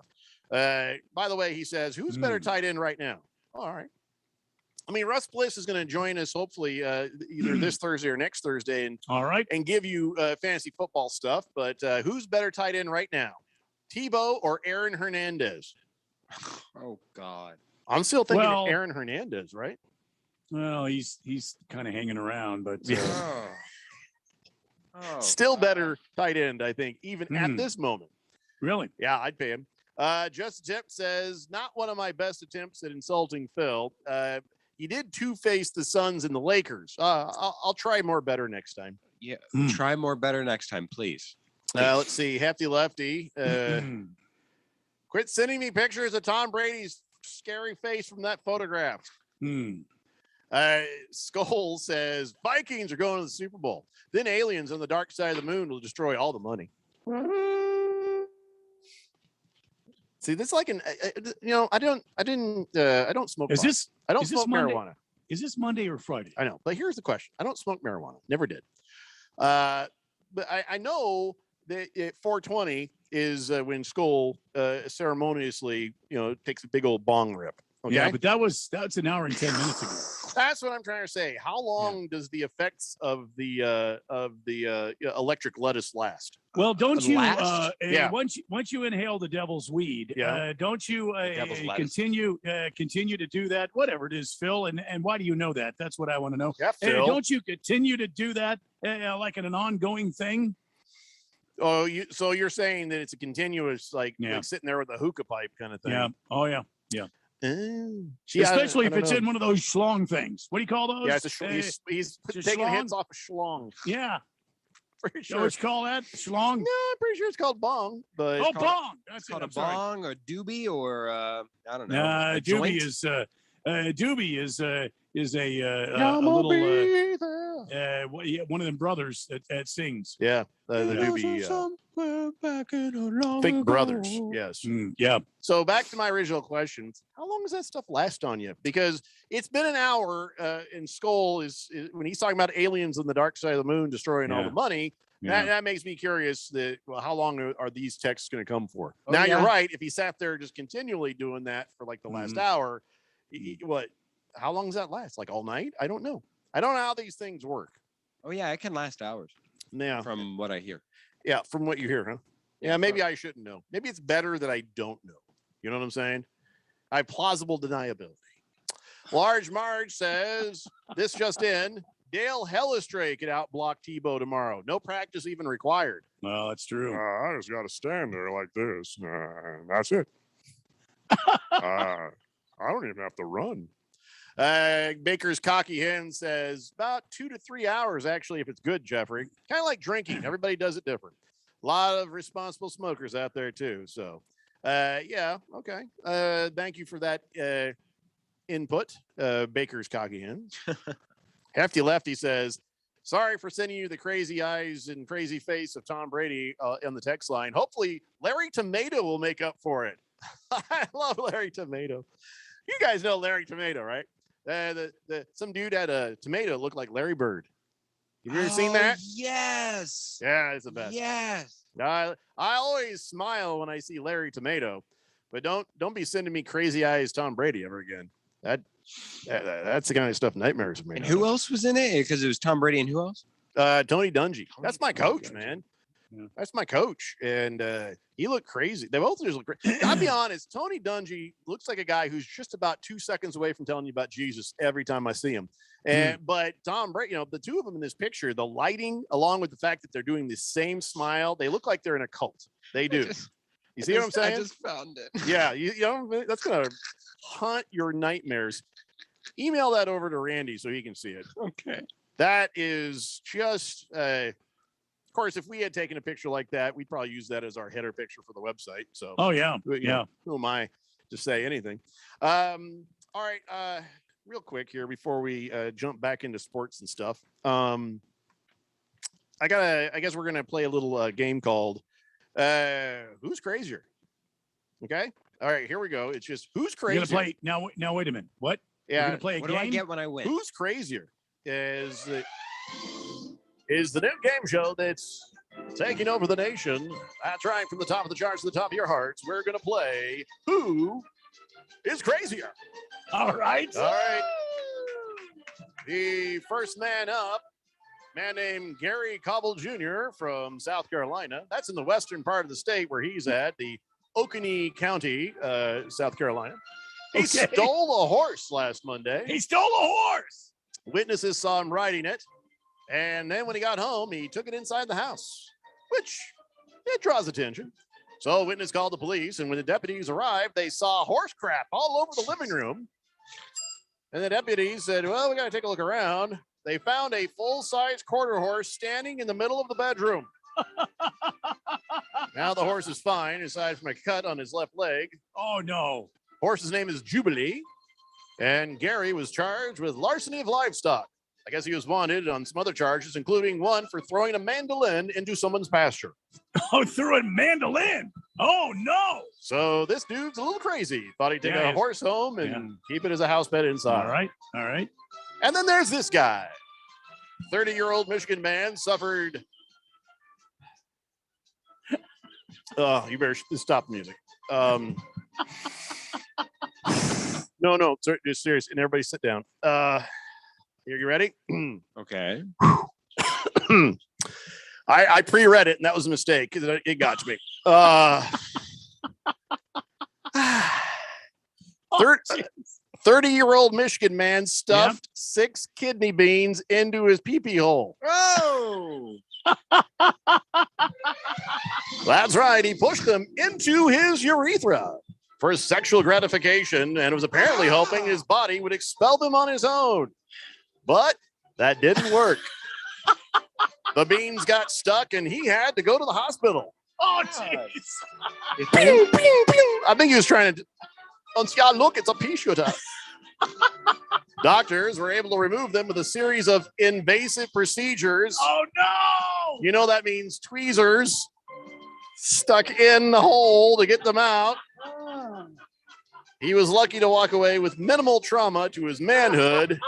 By the way, he says, who's better tight end right now? All right. I mean, Russ Bliss is going to join us hopefully either this Thursday or next Thursday and give you fantasy football stuff. But who's better tight end right now? Tebow or Aaron Hernandez? Oh, God. I'm still thinking Aaron Hernandez, right? Well, he's kind of hanging around, but still better tight end, I think, even at this moment. Really? Yeah, I'd pay him. Just Tip says, not one of my best attempts at insulting Phil. He did two-face the Suns and the Lakers. I'll try more better next time. Yeah, try more better next time, please. Let's see. Hefty Lefty. Quit sending me pictures of Tom Brady's scary face from that photograph. Skull says Vikings are going to the Super Bowl. Then aliens on the dark side of the moon will destroy all the money. See, this is like I don't smoke. Is this? I don't is this smoke Monday? marijuana. Is this Monday or Friday? I know, but here's the question: I don't smoke marijuana. Never did. But I know that 420 is when school ceremoniously, takes a big old bong rip. Okay? Yeah, but that's an hour and 10 minutes ago. That's what I'm trying to say. How long does the effects of the electric lettuce last? Well, don't you? Yeah. Once you inhale the devil's weed, Yeah. Don't you Devil's lettuce. continue to do that? Whatever it is, Phil. And why do you know that? That's what I want to know. Yeah, Phil. Don't you continue to do that like an ongoing thing? Oh, so you're saying that it's a continuous, like sitting there with a hookah pipe kind of thing? Yeah. Oh yeah. Yeah. Gee, Especially I if don't it's know. in one of those schlong things. What do you call those? Yeah, it's he's it's a taking schlong? hits off a schlong. Yeah. Pretty You sure. know what you call that? Schlong? No, I'm pretty sure it's called bong. But Oh, bong. That's It's called it. a I'm sorry. bong or doobie or I don't know. Nah, a joint? doobie is a I'ma little be there. one of them brothers that sings. Yeah, the doobie. Fake brothers. Yes. Yeah. So back to my original question: how long does that stuff last on you? Because it's been an hour. And Skull is when he's talking about aliens on the dark side of the moon destroying all Yeah. the money. Yeah. That makes me curious. How long are these texts going to come for? Oh, now yeah. you're right. If he sat there just continually doing that for like the last hour, what? How long does that last? Like all night? I don't know. I don't know how these things work. Oh yeah, it can last hours. Yeah. From what I hear. Yeah, from what you hear, huh? Yeah, maybe I shouldn't know. Maybe it's better that I don't know. You know what I'm saying? I have plausible deniability. Large Marge says, this just in, Dale Hellestray could outblock Tebow tomorrow. No practice even required. Well, that's true. I just got to stand there like this. And that's it. I don't even have to run. Baker's Cocky Hen says about 2 to 3 hours, actually, if it's good, Jeffrey. Kind of like drinking. Everybody does it different. A lot of responsible smokers out there, too. So, yeah, okay. Thank you for that input, Baker's Cocky Hen. Hefty Lefty says, sorry for sending you the crazy eyes and crazy face of Tom Brady on the text line. Hopefully, Larry Tomato will make up for it. I love Larry Tomato. You guys know Larry Tomato, right? Some dude had a tomato look like Larry Bird. Have you ever seen that? Yes. Yeah, it's the best. Yes. I always smile when I see Larry Tomato, but don't be sending me crazy eyes Tom Brady ever again. That's the kind of stuff nightmares are made. And out who of. else was in it? Because it was Tom Brady and who else? Tony Dungy. That's my coach, man. Yeah. That's my coach, and he looked crazy. They both just look crazy. I'll be honest. Tony Dungy looks like a guy who's just about 2 seconds away from telling you about Jesus every time I see him. And but Tom Brady, the two of them in this picture, the lighting, along with the fact that they're doing the same smile, they look like they're in a cult. They do. You see what I'm saying? I just found it. Yeah, you know that's gonna haunt your nightmares. Email that over to Randy so he can see it. Okay. That is just. Of course, if we had taken a picture like that, we'd probably use that as our header picture for the website. So, Oh yeah. yeah. Who am I to say anything? All right. Real quick here before we jump back into sports and stuff. I guess we're gonna play a little game called Who's Crazier? Okay. All right. Here we go. It's just who's You're crazier. gonna play now. Now wait a minute. What? Yeah. You're gonna play a What game? do I get when I win? Who's crazier is the new game show that's taking over the nation. That's right. From the top of the charts to the top of your hearts, we're going to play Who is Crazier? All right. All right. The first man up, man named Gary Cobble Jr. from South Carolina. That's in the western part of the state where he's at, the Oconee County, South Carolina. He Okay. stole a horse last Monday. He stole a horse. Witnesses saw him riding it. And then when he got home, he took it inside the house, which it draws attention. So a witness called the police, and when the deputies arrived, they saw horse crap all over the living room. And the deputies said, well, we got to take a look around. They found a full-size quarter horse standing in the middle of the bedroom. Now the horse is fine, aside from a cut on his left leg. Oh no. Horse's name is Jubilee, and Gary was charged with larceny of livestock. I guess he was wanted on some other charges, including one for throwing a mandolin into someone's pasture. Oh, threw a mandolin. Oh, no. So this dude's a little crazy. Thought he'd take a horse home and keep it as a house pet inside. All right. And then there's this guy. 30-year-old Michigan man suffered. Oh, you better stop the music. No, just serious. And everybody sit down. You ready? Okay. I pre-read it, and that was a mistake. It got to me. 30-year-old Michigan man stuffed 6 kidney beans into his pee-pee hole. Oh! That's right. He pushed them into his urethra for sexual gratification and was apparently hoping his body would expel them on his own. But that didn't work. The beans got stuck, and he had to go to the hospital. Oh, jeez. I think he was trying to. Look, it's a pea shooter. Doctors were able to remove them with a series of invasive procedures. Oh, no. You know that means tweezers stuck in the hole to get them out. He was lucky to walk away with minimal trauma to his manhood,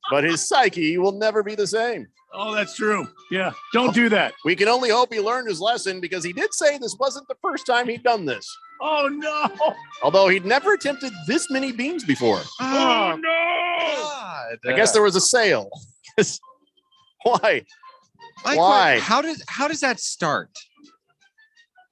but his psyche will never be the same. Oh, that's true. Yeah, don't do that. We can only hope he learned his lesson because he did say this wasn't the first time he'd done this. Oh, no. Although he'd never attempted this many beans before. Oh, no. I guess there was a sale. Why? Why? How does that start?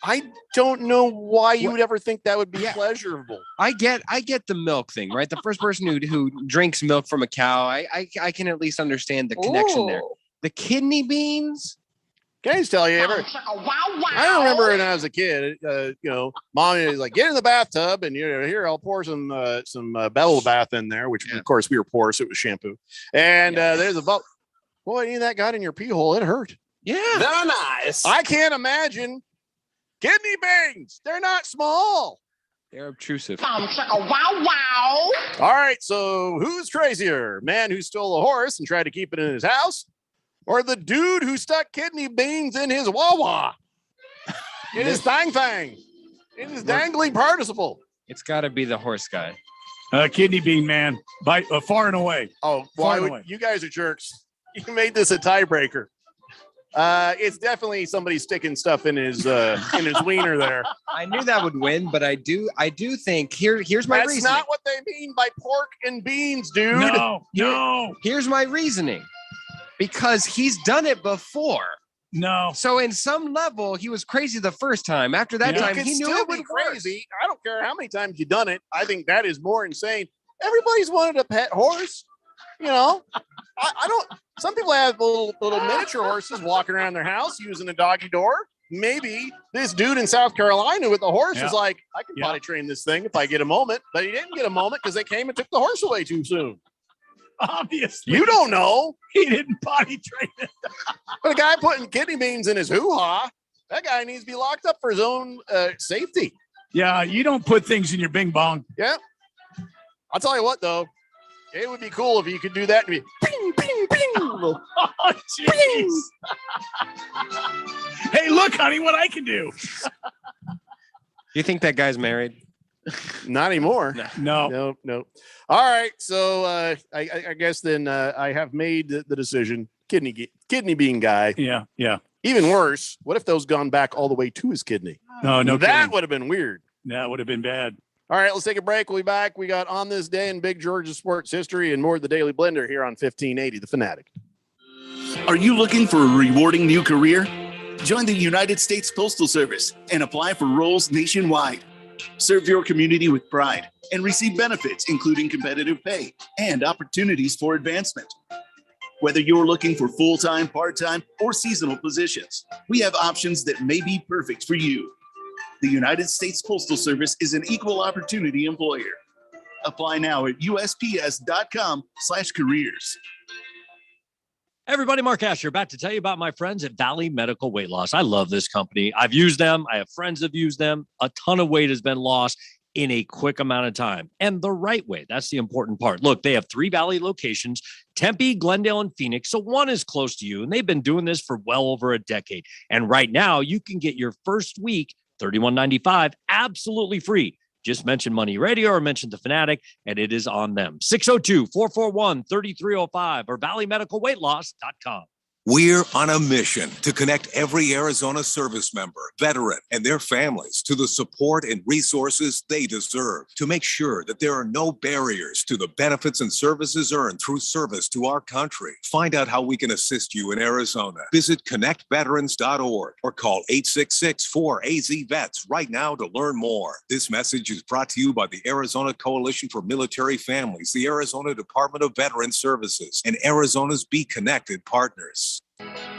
I don't know why you would ever think that would be pleasurable. I get the milk thing, right? The first person who drinks milk from a cow, I can at least understand the connection there. The kidney beans. Can I just tell you, I remember when I was a kid, mom is like, get in the bathtub and here I'll pour some bubble bath in there, which of course we were poor, so it was shampoo. And there's a bubble. Boy, any of that got in your pee hole, it hurt. Yeah. Very nice. I can't imagine kidney beans. They're not small. They're obtrusive. All right, so who's crazier? Man who stole a horse and tried to keep it in his house? Or the dude who stuck kidney beans in his Wawa? In his thang. In his dangling participle. It's got to be the horse guy. Kidney bean man, by far and away. Oh, why would you guys are jerks? You made this a tiebreaker. It's definitely somebody sticking stuff in his wiener there. I knew that would win, but I do think here's my reasoning. That's not what they mean by pork and beans, dude. No. Here's my reasoning. Because he's done it before. No. So in some level, he was crazy the first time. After that time, he knew it would be crazy. I don't care how many times you've done it. I think that is more insane. Everybody's wanted a pet horse. I don't. Some people have little miniature horses walking around their house using a doggy door. Maybe this dude in South Carolina with the horse was like, I can potty train this thing if I get a moment. But he didn't get a moment because they came and took the horse away too soon. Obviously. You don't know. He didn't potty train it. But a guy putting kidney beans in his hoo-ha, that guy needs to be locked up for his own safety. Yeah, you don't put things in your bing bong. Yeah. I'll tell you what, though. It would be cool if you could do that and be bing, bing, bing. Oh, jeez. Hey, look, honey, what I can do. You think that guy's married? Not anymore. No. All right. So I guess then I have made the decision. Kidney bean guy. Yeah. Even worse, what if those gone back all the way to his kidney? No. That would have been weird. That would have been bad. All right, let's take a break. We'll be back. We got On This Day in Big Georgia sports history and more of the Daily Blender here on 1580 The Fanatic. Are you looking for a rewarding new career? Join the United States Postal Service and apply for roles nationwide. Serve your community with pride and receive benefits, including competitive pay and opportunities for advancement. Whether you're looking for full-time, part-time, or seasonal positions, we have options that may be perfect for you. The United States Postal Service is an equal opportunity employer. Apply now at USPS.com/careers. Everybody, Mark Asher, back to tell you about my friends at Valley Medical Weight Loss. I love this company. I've used them. I have friends who've used them. A ton of weight has been lost in a quick amount of time and the right way. That's the important part. Look, they have 3 Valley locations, Tempe, Glendale, and Phoenix. So one is close to you, and they've been doing this for well over a decade. And right now you can get your first week $31.95, absolutely free. Just mention Money Radio or mention the Fanatic, and it is on them. 602-441-3305 or valleymedicalweightloss.com. We're on a mission to connect every Arizona service member, veteran, and their families to the support and resources they deserve to make sure that there are no barriers to the benefits and services earned through service to our country. Find out how we can assist you in Arizona. Visit connectveterans.org or call 866-4AZ-VETS right now to learn more. This message is brought to you by the Arizona Coalition for Military Families, the Arizona Department of Veterans Services, and Arizona's Be Connected partners.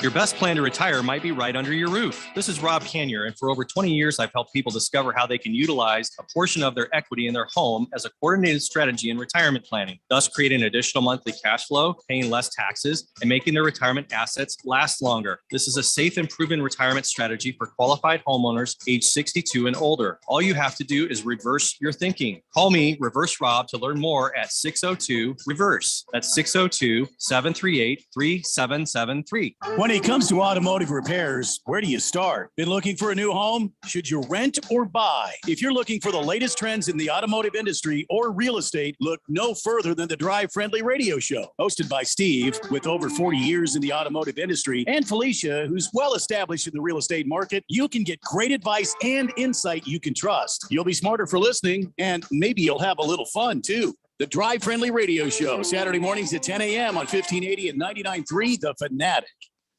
Your best plan to retire might be right under your roof. This is Rob Canyer, and for over 20 years, I've helped people discover how they can utilize a portion of their equity in their home as a coordinated strategy in retirement planning, thus creating additional monthly cash flow, paying less taxes, and making their retirement assets last longer. This is a safe and proven retirement strategy for qualified homeowners age 62 and older. All you have to do is reverse your thinking. Call me, Reverse Rob, to learn more at 602-REVERSE. That's 602-738-3773. When it comes to automotive repairs, where do you start? Been looking for a new home? Should you rent or buy? If you're looking for the latest trends in the automotive industry or real estate, look no further than the Drive Friendly Radio Show. Hosted by Steve, with over 40 years in the automotive industry, and Felicia, who's well established in the real estate market, you can get great advice and insight you can trust. You'll be smarter for listening, and maybe you'll have a little fun too. The Drive Friendly Radio Show, Saturday mornings at 10 a.m. on 1580 and 99.3 The Fanatic.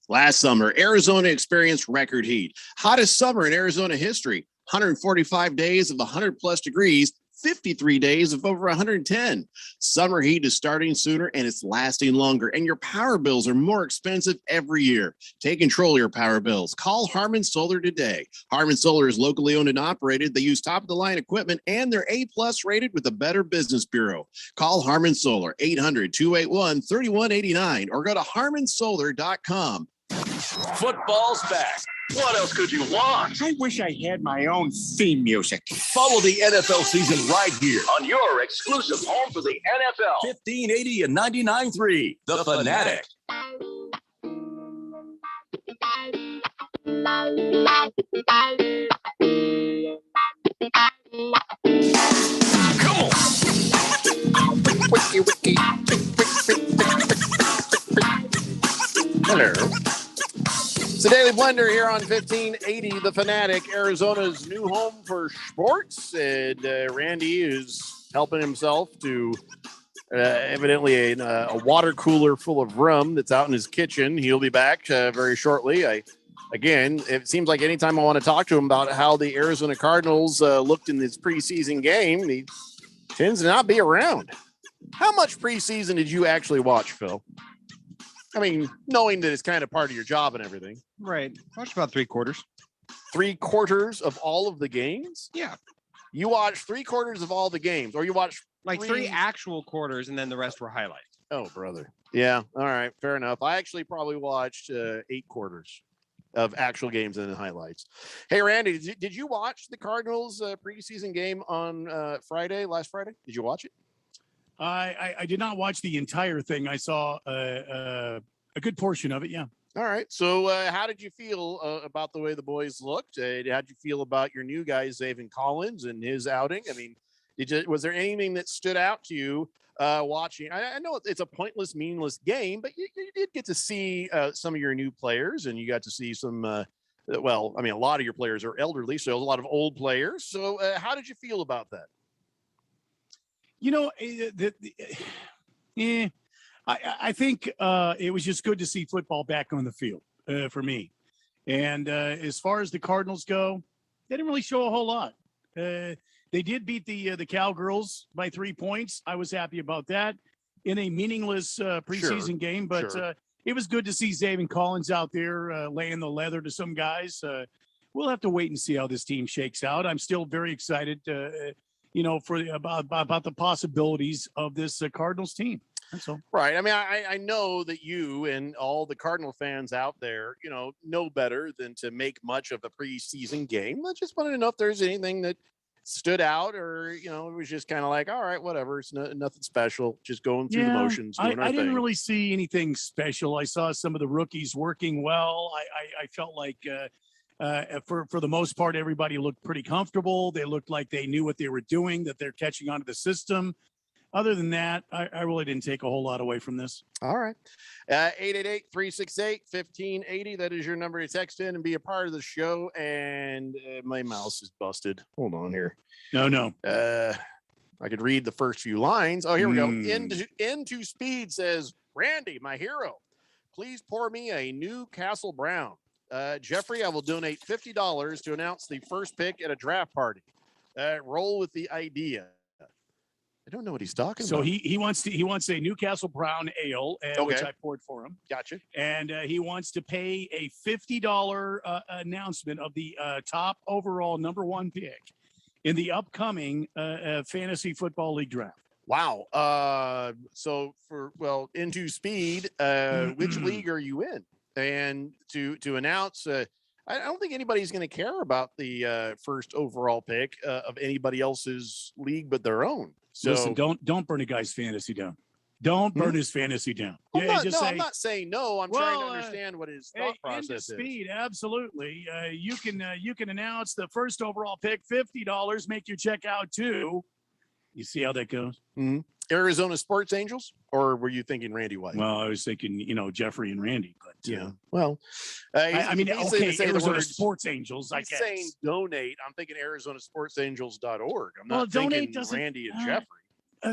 Last summer, Arizona experienced record heat. Hottest summer in Arizona history. 145 days of 100+ degrees, 53 days of over 110. Summer heat is starting sooner and it's lasting longer. And your power bills are more expensive every year. Take control of your power bills. Call Harmon Solar today. Harmon Solar is locally owned and operated. They use top-of-the-line equipment and they're A+ rated with the Better Business Bureau. Call Harmon Solar, 800-281-3189 or go to harmonsolar.com. Football's back. What else could you want? I wish I had my own theme music. Follow the NFL season right here on your exclusive home for the NFL. 1580 and 99.3, The Fanatic. Come on. Wiki. Hello. It's the Daily Blender here on 1580 The Fanatic, Arizona's new home for sports. And Randy is helping himself to evidently a water cooler full of rum that's out in his kitchen. He'll be back very shortly. Again, it seems like anytime I want to talk to him about how the Arizona Cardinals looked in this preseason game, he tends to not be around. How much preseason did you actually watch, Phil? I mean, knowing that it's kind of part of your job and everything. Right. Watch about 3/4. 3/4 of all of the games? Yeah. You watched 3/4 of all the games, or you watched like three actual quarters, and then the rest were highlights. Oh, brother. Yeah. All right. Fair enough. I actually probably watched 8 quarters of actual games and then highlights. Hey, Randy, did you watch the Cardinals preseason game on last Friday? Did you watch it? I did not watch the entire thing. I saw a good portion of it. Yeah. All right. So how did you feel about the way the boys looked? How did you feel about your new guy, Zaven Collins, and his outing? I mean, was there anything that stood out to you watching? I know it's a pointless, meaningless game, but you did get to see some of your new players, and you got to see some, a lot of your players are elderly, so a lot of old players. So how did you feel about that? You know, I think it was just good to see football back on the field for me. And as far as the Cardinals go, they didn't really show a whole lot. They did beat the Cowgirls by 3 points. I was happy about that in a meaningless preseason game. But it was good to see Zaven Collins out there laying the leather to some guys. We'll have to wait and see how this team shakes out. I'm still very excited about the possibilities of this Cardinals team. That's all. Right. I mean, I know that you and all the Cardinal fans out there, know better than to make much of a preseason game. I just wanted to know if there's anything that stood out, or it was just kind of like, all right, whatever. It's nothing special. Just going through the motions. Doing our I didn't thing. really see anything special. I saw some of the rookies working well. I felt like For the most part, everybody looked pretty comfortable. They looked like they knew what they were doing, that they're catching on to the system. Other than that, I really didn't take a whole lot away from this. All right. 888-368-1580. That is your number to text in and be a part of the show. And my mouse is busted. Hold on here. No. I could read the first few lines. Oh, here we go. Into Speed says, Randy, my hero, please pour me a Newcastle Brown. Jeffrey, I will donate $50 to announce the first pick at a draft party. Roll with the idea. I don't know what he's talking so about. he wants a Newcastle Brown ale, which I poured for him. Gotcha. And he wants to pay a $50 announcement of the top overall #1 pick in the upcoming fantasy football league draft. Wow. So Into Speed, which league are you in? And to announce, I don't think anybody's going to care about the first overall pick of anybody else's league but their own. So listen, don't burn a guy's fantasy down. Don't burn his fantasy down. I'm not saying no. I'm trying to understand what his thought process is. Speed, absolutely. You can announce the first overall pick, $50. Make your check out too. You see how that goes? Mm-hmm. Arizona Sports Angels, or were you thinking Randy White? Well, I was thinking, Jeffrey and Randy, but yeah. Well, I mean, okay, Arizona Sports Angels. I guess saying donate. I'm thinking ArizonaSportsAngels.org. I'm not thinking Randy and Jeffrey.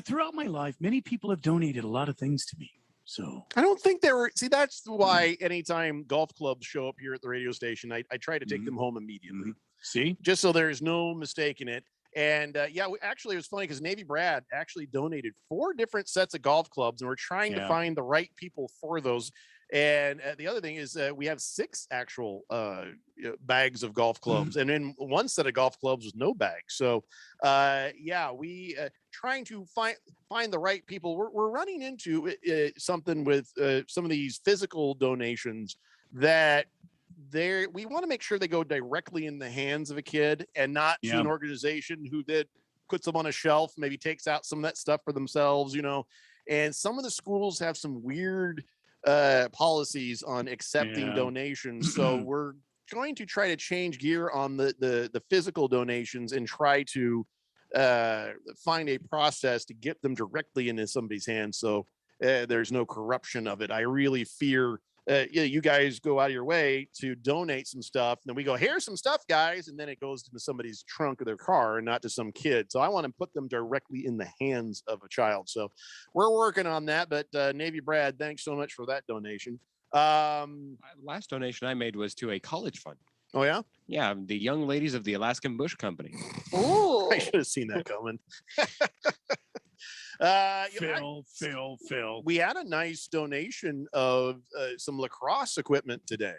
Throughout my life, many people have donated a lot of things to me. So I don't think they were. See, that's why anytime golf clubs show up here at the radio station, I try to take them home immediately. See, just so there's no mistake in it. And actually, it was funny because Navy Brad actually donated 4 different sets of golf clubs, and we're trying to find the right people for those. And the other thing is we have 6 actual bags of golf clubs, and then 1 set of golf clubs with no bag. So, we trying to find the right people. We're running into something with some of these physical donations that we want to make sure they go directly in the hands of a kid and not to an organization who puts them on a shelf, maybe takes out some of that stuff for themselves, and some of the schools have some weird policies on accepting donations. So we're going to try to change gear on the physical donations and try to find a process to get them directly into somebody's hands. So there's no corruption of it. I really fear you guys go out of your way to donate some stuff, and then we go, here's some stuff, guys, and then it goes into somebody's trunk of their car and not to some kid. So I want to put them directly in the hands of a child. So we're working on that. But Navy Brad, thanks so much for that donation. Last donation I made was to a college fund. Oh yeah, yeah, the young ladies of the Alaskan Bush Company. Oh, I should have seen that coming. Phil. We had a nice donation of some lacrosse equipment today.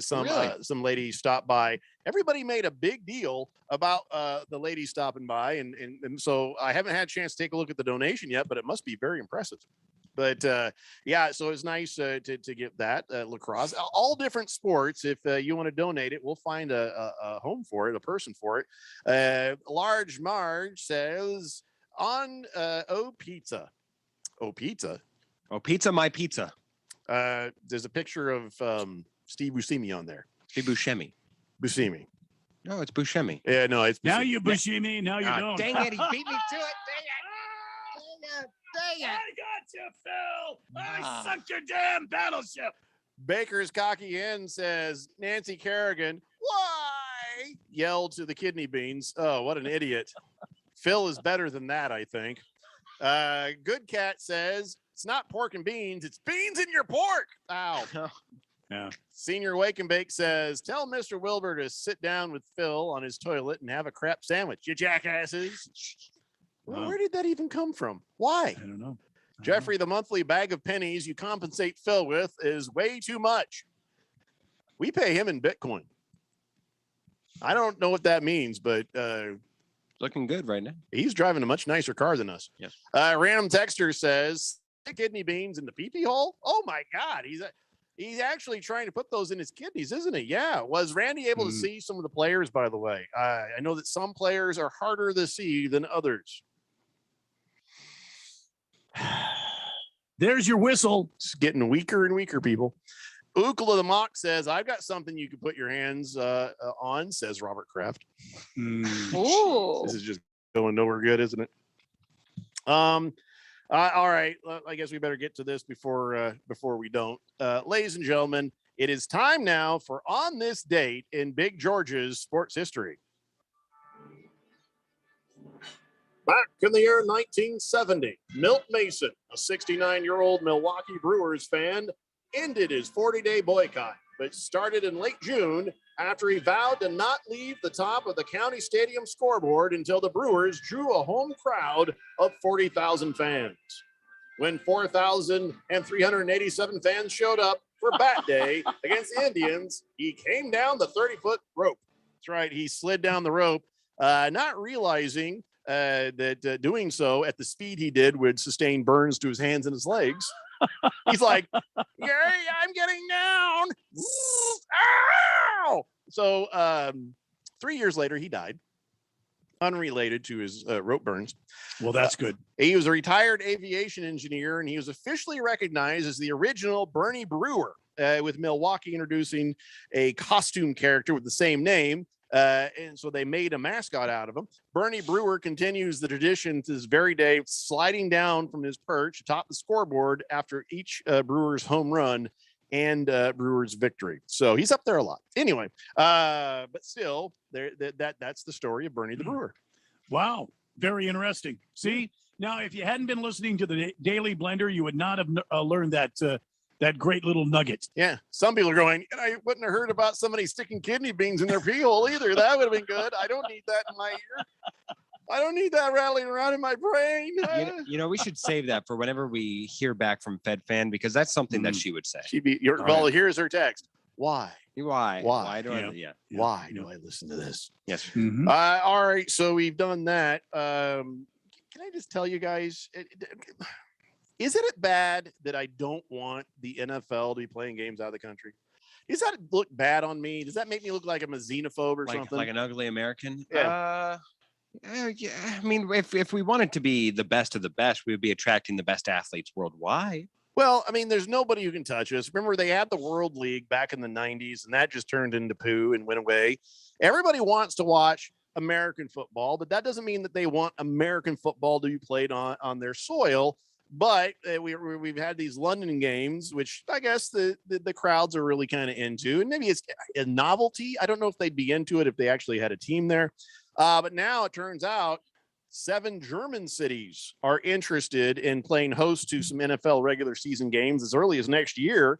Some lady stopped by. Everybody made a big deal about the lady stopping by, and so I haven't had a chance to take a look at the donation yet, but it must be very impressive. But so it's nice to get that lacrosse, all different sports. If you want to donate it, we'll find a home for it, a person for it. Large Marge says, on Pizza. Pizza, my pizza. There's a picture of Steve Buscemi on there. Steve Buscemi. No, it's Buscemi. Yeah, no, it's Buscemi. Now you Buscemi, now you don't. Dang it, he beat me to it. Dang it. I got you, Phil. I sunk your damn battleship. Baker's Cocky Inn says, Nancy Kerrigan, why? Yelled to the kidney beans. Oh, what an idiot. Phil is better than that, I think. Good Cat says, it's not pork and beans, it's beans in your pork. Ow. Yeah. Senior Wake and Bake says, tell Mr. Wilbur to sit down with Phil on his toilet and have a crap sandwich, you jackasses. Well, where did that even come from? Why? I don't know. Jeffrey, the monthly bag of pennies you compensate Phil with is way too much. We pay him in Bitcoin. I don't know what that means, but looking good right now. He's driving a much nicer car than us. Yes. Random Texter says, kidney beans in the pee-pee hole? Oh my God. He's actually trying to put those in his kidneys, isn't he? Yeah. Was Randy able to see some of the players, by the way? I know that some players are harder to see than others. There's your whistle. It's getting weaker and weaker, people. Ukla the Mock says, I've got something you can put your hands on, says Robert Kraft. This is just going nowhere good, isn't it? All right. I guess we better get to this before we don't. Ladies and gentlemen, it is time now for On This Date in Big George's sports history. Back in the year 1970, Milt Mason, a 69-year-old Milwaukee Brewers fan, ended his 40-day boycott, but started in late June after he vowed to not leave the top of the county stadium scoreboard until the Brewers drew a home crowd of 40,000 fans. When 4,387 fans showed up for Bat Day against the Indians, he came down the 30-foot rope. That's right, he slid down the rope, not realizing that doing so at the speed he did would sustain burns to his hands and his legs. He's like, yeah, I'm getting down. Ow! So 3 years later, he died, unrelated to his rope burns. Well, that's good. He was a retired aviation engineer, and he was officially recognized as the original Bernie Brewer, with Milwaukee introducing a costume character with the same name. And so they made a mascot out of him. Bernie Brewer continues the tradition to this very day, sliding down from his perch atop the scoreboard after each Brewers home run and Brewers victory. So he's up there a lot. Anyway, but still, that's the story of Bernie the Brewer. Wow. Very interesting. See, now, if you hadn't been listening to the Daily Blender, you would not have learned that great little nugget. Yeah. Some people are going, and I wouldn't have heard about somebody sticking kidney beans in their pee hole either. That would have been good. I don't need that in my ear. I don't need that rattling around in my brain. You know, we should save that for whenever we hear back from FedFan, because that's something that she would say. Well, here's her text. Why? Why do I listen to this? Yes. All right. So we've done that. Can I just tell you guys, isn't it bad that I don't want the NFL to be playing games out of the country? Does that look bad on me? Does that make me look like I'm a xenophobe or something? Like an ugly American? Yeah. Yeah. I mean, if we wanted to be the best of the best, we would be attracting the best athletes worldwide. Well, I mean, there's nobody who can touch us. Remember, they had the World League back in the 90s, and that just turned into poo and went away. Everybody wants to watch American football, but that doesn't mean that they want American football to be played on their soil. But we've had these London games, which I guess the crowds are really kind of into, and maybe it's a novelty. I don't know if they'd be into it if they actually had a team there. But now it turns out 7 German cities are interested in playing host to some NFL regular season games as early as next year.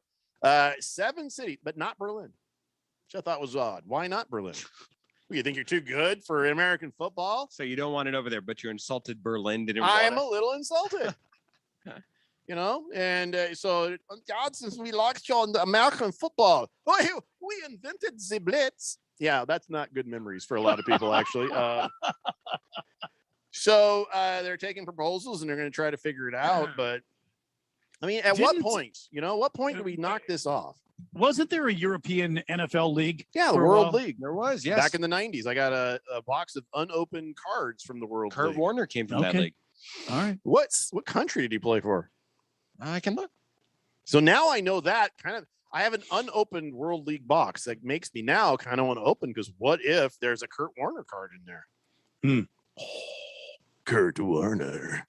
7 cities, but not Berlin, which I thought was odd. Why not Berlin? You think you're too good for American football? So you don't want it over there, but you're insulted Berlin didn't. I am a little insulted. You know, and so God, since we lost you on the American football, we invented the blitz. Yeah, that's not good memories for a lot of people, actually. So they're taking proposals and they're going to try to figure it out. But I mean, at what point? You know, what point do we knock this off? Wasn't there a European NFL league? Yeah, the World League. There was, yes. Back in the 90s. I got a box of unopened cards from the World League. Kurt Warner came from that league. All right. What country did he play for? I can look. So now I know that I have an unopened World League box that makes me now kind of want to open, because what if there's a Kurt Warner card in there? Oh, Kurt Warner.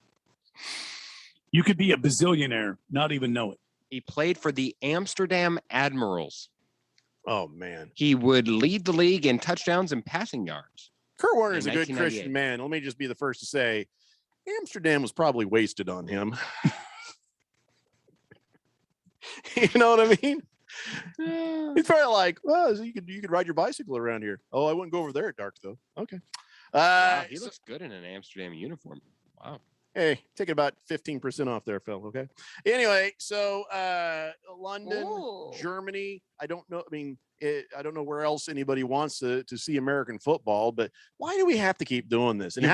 You could be a bazillionaire, not even know it. He played for the Amsterdam Admirals. Oh, man. He would lead the league in touchdowns and passing yards. Kurt Warner is a good Christian man. Let me just be the first to say Amsterdam was probably wasted on him. You know what I mean? It's probably like, well, you could ride your bicycle around here. Oh, I wouldn't go over there at dark, though. Okay. Wow, he looks good in an Amsterdam uniform. Wow. Hey, take about 15% off there, Phil. Okay. Anyway, so London, Germany. I don't know. I mean, I don't know where else anybody wants to see American football, but why do we have to keep doing this? And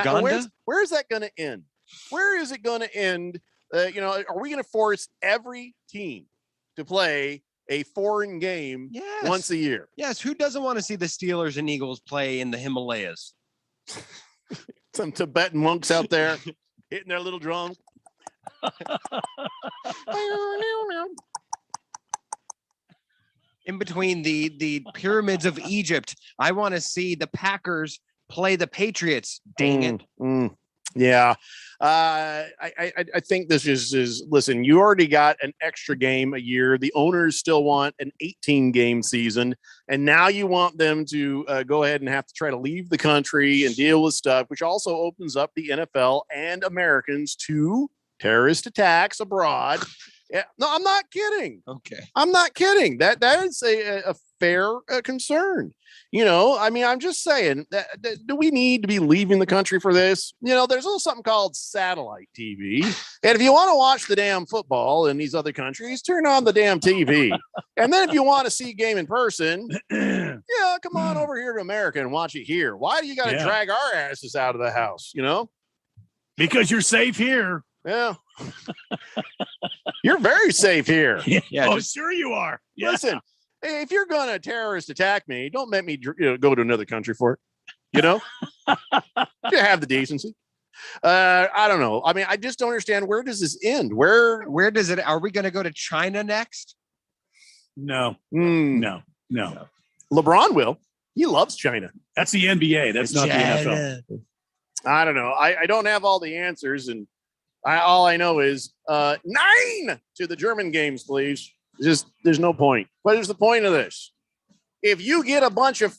where is that going to end? Where is it going to end? You know, are we going to force every team to play a foreign game once a year? Yes. Who doesn't want to see the Steelers and Eagles play in the Himalayas? Some Tibetan monks out there hitting their little drum. In between the pyramids of Egypt, I want to see the Packers play the Patriots. Dang it. Yeah. I think this is listen, you already got an extra game a year. The owners still want an 18-game season. And now you want them to go ahead and have to try to leave the country and deal with stuff, which also opens up the NFL and Americans to terrorist attacks abroad. Yeah, no, I'm not kidding. Okay. I'm not kidding. That is a fair concern. You know, I mean, I'm just saying that do we need to be leaving the country for this? You know, there's also something called satellite TV. And if you want to watch the damn football in these other countries, turn on the damn TV. And then if you want to see a game in person, yeah, come on over here to America and watch it here. Why do you got to drag our asses out of the house? You know, because you're safe here. Yeah. You're very safe here. Yeah. Sure you are. Yeah. Listen, if you're going to terrorist attack me, don't make me go to another country for it. You know, you have the decency. I don't know. I mean, I just don't understand. Where does this end? Where does it? Are we going to go to China next? No. No. LeBron will. He loves China. That's the NBA. That's not China. the NFL. I don't know. I don't have all the answers, and all I know is 9 to the German games, please. Just there's no point. What is the point of this? If you get a bunch of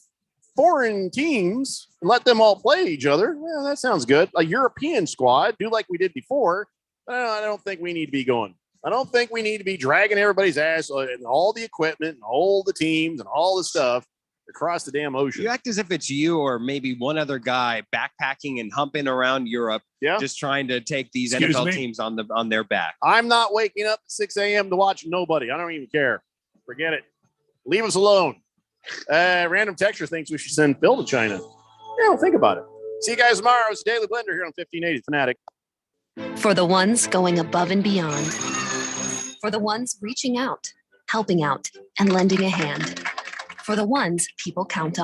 foreign teams and let them all play each other, well, that sounds good. A European squad, do like we did before. I don't think we need to be going. I don't think we need to be dragging everybody's ass and all the equipment and all the teams and all the stuff across the damn ocean. You act as if it's you or maybe one other guy backpacking and humping around Europe, just trying to take these NFL teams on their back. I'm not waking up at 6 a.m. to watch nobody. I don't even care. Forget it. Leave us alone. Random texture thinks we should send Phil to China. Yeah, think about it. See you guys tomorrow. It's Daily Blender here on 1580 Fanatic. For the ones going above and beyond. For the ones reaching out, helping out, and lending a hand. For the ones people count on.